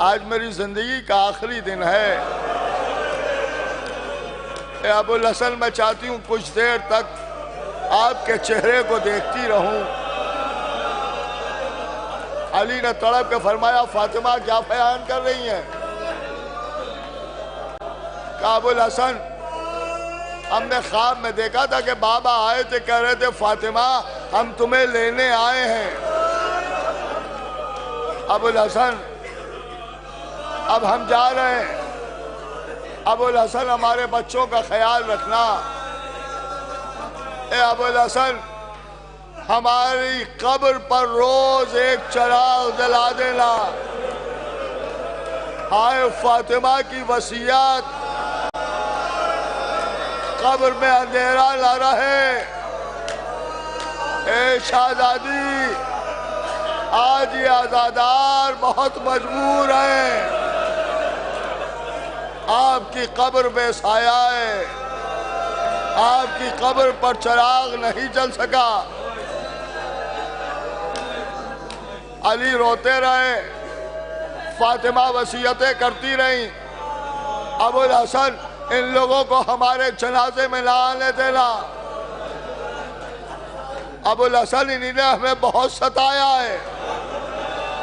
آج میری زندگی کا آخری دن ہے. اے ابو الحسن میں چاہتی ہوں کچھ دیر تک آپ کے چہرے کو دیکھتی رہوں. علی نے تڑپ کے فرمایا فاطمہ کیا بیان کر رہی ہیں؟ کہا ابو الحسن ہم نے خواب میں دیکھا تھا کہ بابا آئے تھے کہہ رہے تھے فاطمہ ہم تمہیں لینے آئے ہیں. ابو الحسن اب ہم جا رہے ہیں. ابو الحسن ہمارے بچوں کا خیال رکھنا. اے ابو الحسن ہماری قبر پر روز ایک چراغ جلا دینا. ہائے فاطمہ کی وصیت قبر میں اندھیرا نہ رہے. اے شہزادی آج یہ عزادار بہت مجبور ہیں. آپ کی قبر بے سایہ ہے، آپ کی قبر پر چراغ نہیں جل سکا۔ علی روتے رہے، فاطمہ وصیتیں کرتی رہیں، ابو الحسن ان لوگوں کو ہمارے جنازے میں نہ آنے دینا، ابو الحسن انہی نے ہمیں بہت ستایا ہے،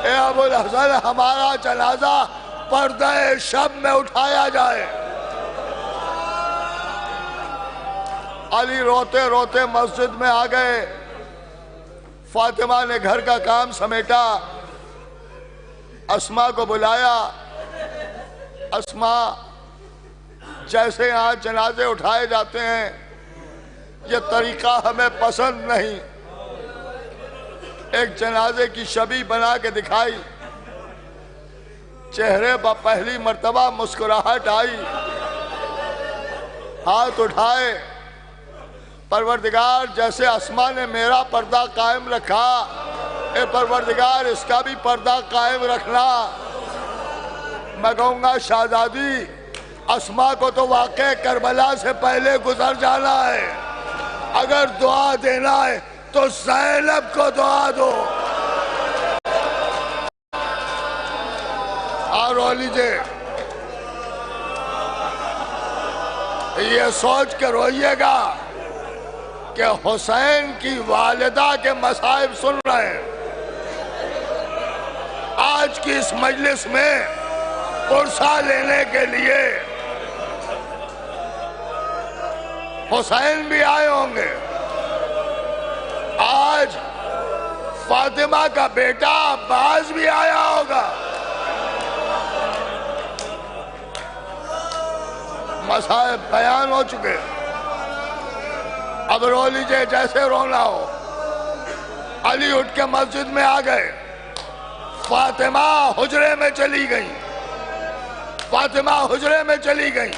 اے ابو الحسن ہمارا جنازہ پردہ شب میں اٹھایا جائے۔ علی روتے روتے مسجد میں آ گئے، فاطمہ نے گھر کا کام سمیٹا، اسماء کو بلایا، اسماء جیسے یہاں جنازے اٹھائے جاتے ہیں یہ طریقہ ہمیں پسند نہیں، ایک جنازے کی شبیہ بنا کے دکھائی، چہرے پر پہلی مرتبہ مسکراہٹ آئی، ہاتھ اٹھائے، پروردگار جیسے اسماء نے میرا پردہ قائم رکھا، اے پروردگار اس کا بھی پردہ قائم رکھنا۔ میں کہوں گا شہزادی اسماء کو تو واقع کربلا سے پہلے گزر جانا ہے، اگر دعا دینا ہے تو زینب کو دعا دو۔ اور رو لیجئے، یہ سوچ کے روئیے گا کہ حسین کی والدہ کے مصائب سن رہے ہیں۔ آج کی اس مجلس میں عرصہ لینے کے لیے حسین بھی آئے ہوں گے، آج فاطمہ کا بیٹا عباس بھی آیا ہوگا، مصائب بیان ہو چکے، اب رو لیجئے جیسے رونا ہو۔ علی اٹھ کے مسجد میں آ گئے، فاطمہ حجرے میں چلی گئی، فاطمہ حجرے میں چلی گئی،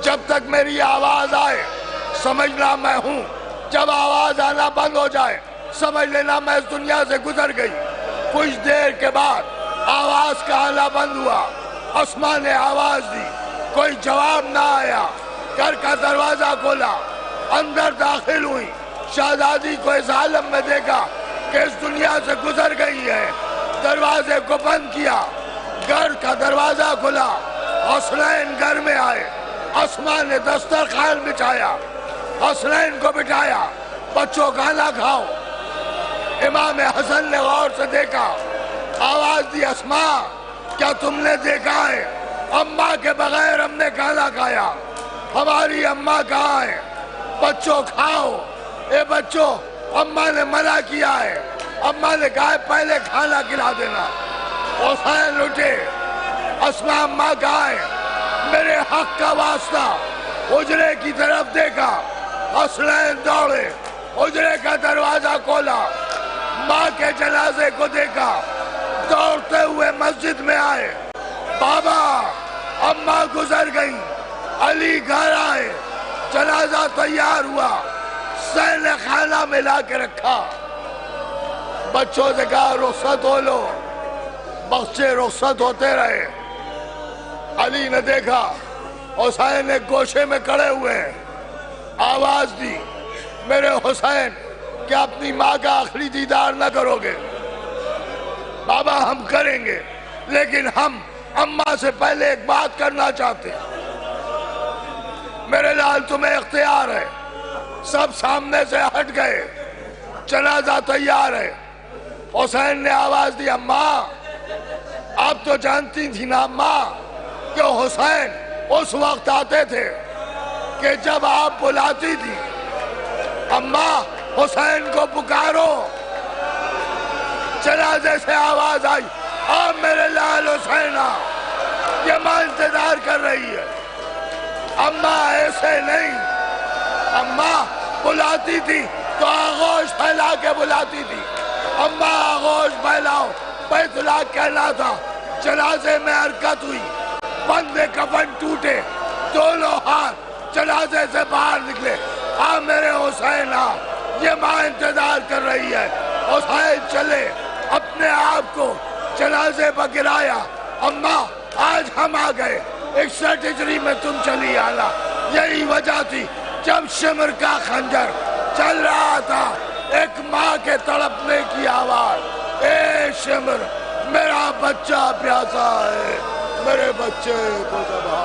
جب تک میری آواز آئے سمجھنا میں ہوں، جب آواز آنا بند ہو جائے سمجھ لینا میں اس دنیا سے گزر گئی۔ کچھ دیر کے بعد آواز کا آنا بند ہوا، اسماء نے آواز دی، کوئی جواب نہ آیا، گھر کا دروازہ کھولا، اندر داخل ہوئی، شہزادی کو اس عالم میں دیکھا کہ اس دنیا سے گزر گئی ہے، دروازے کو بند کیا، گھر کا دروازہ کھلا، حسنین گھر میں آئے، اسماء نے دسترخوان بچھایا، حسنین کو بٹھایا، بچوں کھانا کھاؤ۔ امام حسن نے غور سے دیکھا، آواز دی، اسماء کیا تم نے دیکھا ہے اماں کے بغیر ہم نے کھانا کھایا، ہماری اماں کہاں ہے؟ بچوں کھاؤ، اے بچوں اماں نے منع کیا ہے، اماں نے کہا ہے پہلے کھانا کھلا دینا۔ حسین اٹھے، اسماء اماں کہاں ہے؟ میرے حق کا واسطہ، حجرے کی طرف دیکھا، حسنین دوڑے، حجرے کا دروازہ کھولا، ماں کے جنازے کو دیکھا، دوڑتے ہوئے مسجد میں آئے، بابا اماں گزر گئی، علی گھر آئے، جنازہ تیار ہوا، سین خانہ میں لا کے رکھا، بچوں سے کہا رخصت ہو لو، بچے رخصت ہوتے رہے۔ علی نے دیکھا حسین ایک گوشے میں کھڑے ہوئے ہیں، آواز دی، میرے حسین کیا اپنی ماں کا آخری دیدار نہ کرو گے؟ بابا ہم کریں گے، لیکن ہم اماں سے پہلے ایک بات کرنا چاہتے ہیں، میرے لال تمہیں اختیار ہے۔ سب سامنے سے ہٹ گئے، جنازہ تیار ہے۔ حسین نے آواز دی، اماں آپ تو جانتی تھی نا اماں کہ حسین اس وقت آتے تھے کہ جب آپ بلاتی تھی، اماں حسین کو پکارو۔ جنازے سے آواز آئی، آپ میرے لال حسین آ، یہ ماں انتظار کر رہی ہے۔ اماں ایسے نہیں، اماں بلاتی تھی تو آغوش پھیلا کے بلاتی تھی، اماں آغوش پھیلاؤ، بیت اللہ کہنا تھا۔ جنازے میں حرکت ہوئی، بند کفن ٹوٹے، دونوں ہاتھ جنازے سے باہر نکلے، آ میرے حسین آ، یہ ماں انتظار کر رہی ہے۔ حسین چلے، اپنے آپ کو جنازے پر گرایا، اماں آج ہم آ گئے، 61 ہجری میں تم چلی آنا. یہی وجہ تھی جب شمر کا خنجر چل رہا تھا ایک ماں کے تڑپنے کی آواز, اے شمر میرا بچہ پیاسا ہے, میرے بچے کو جب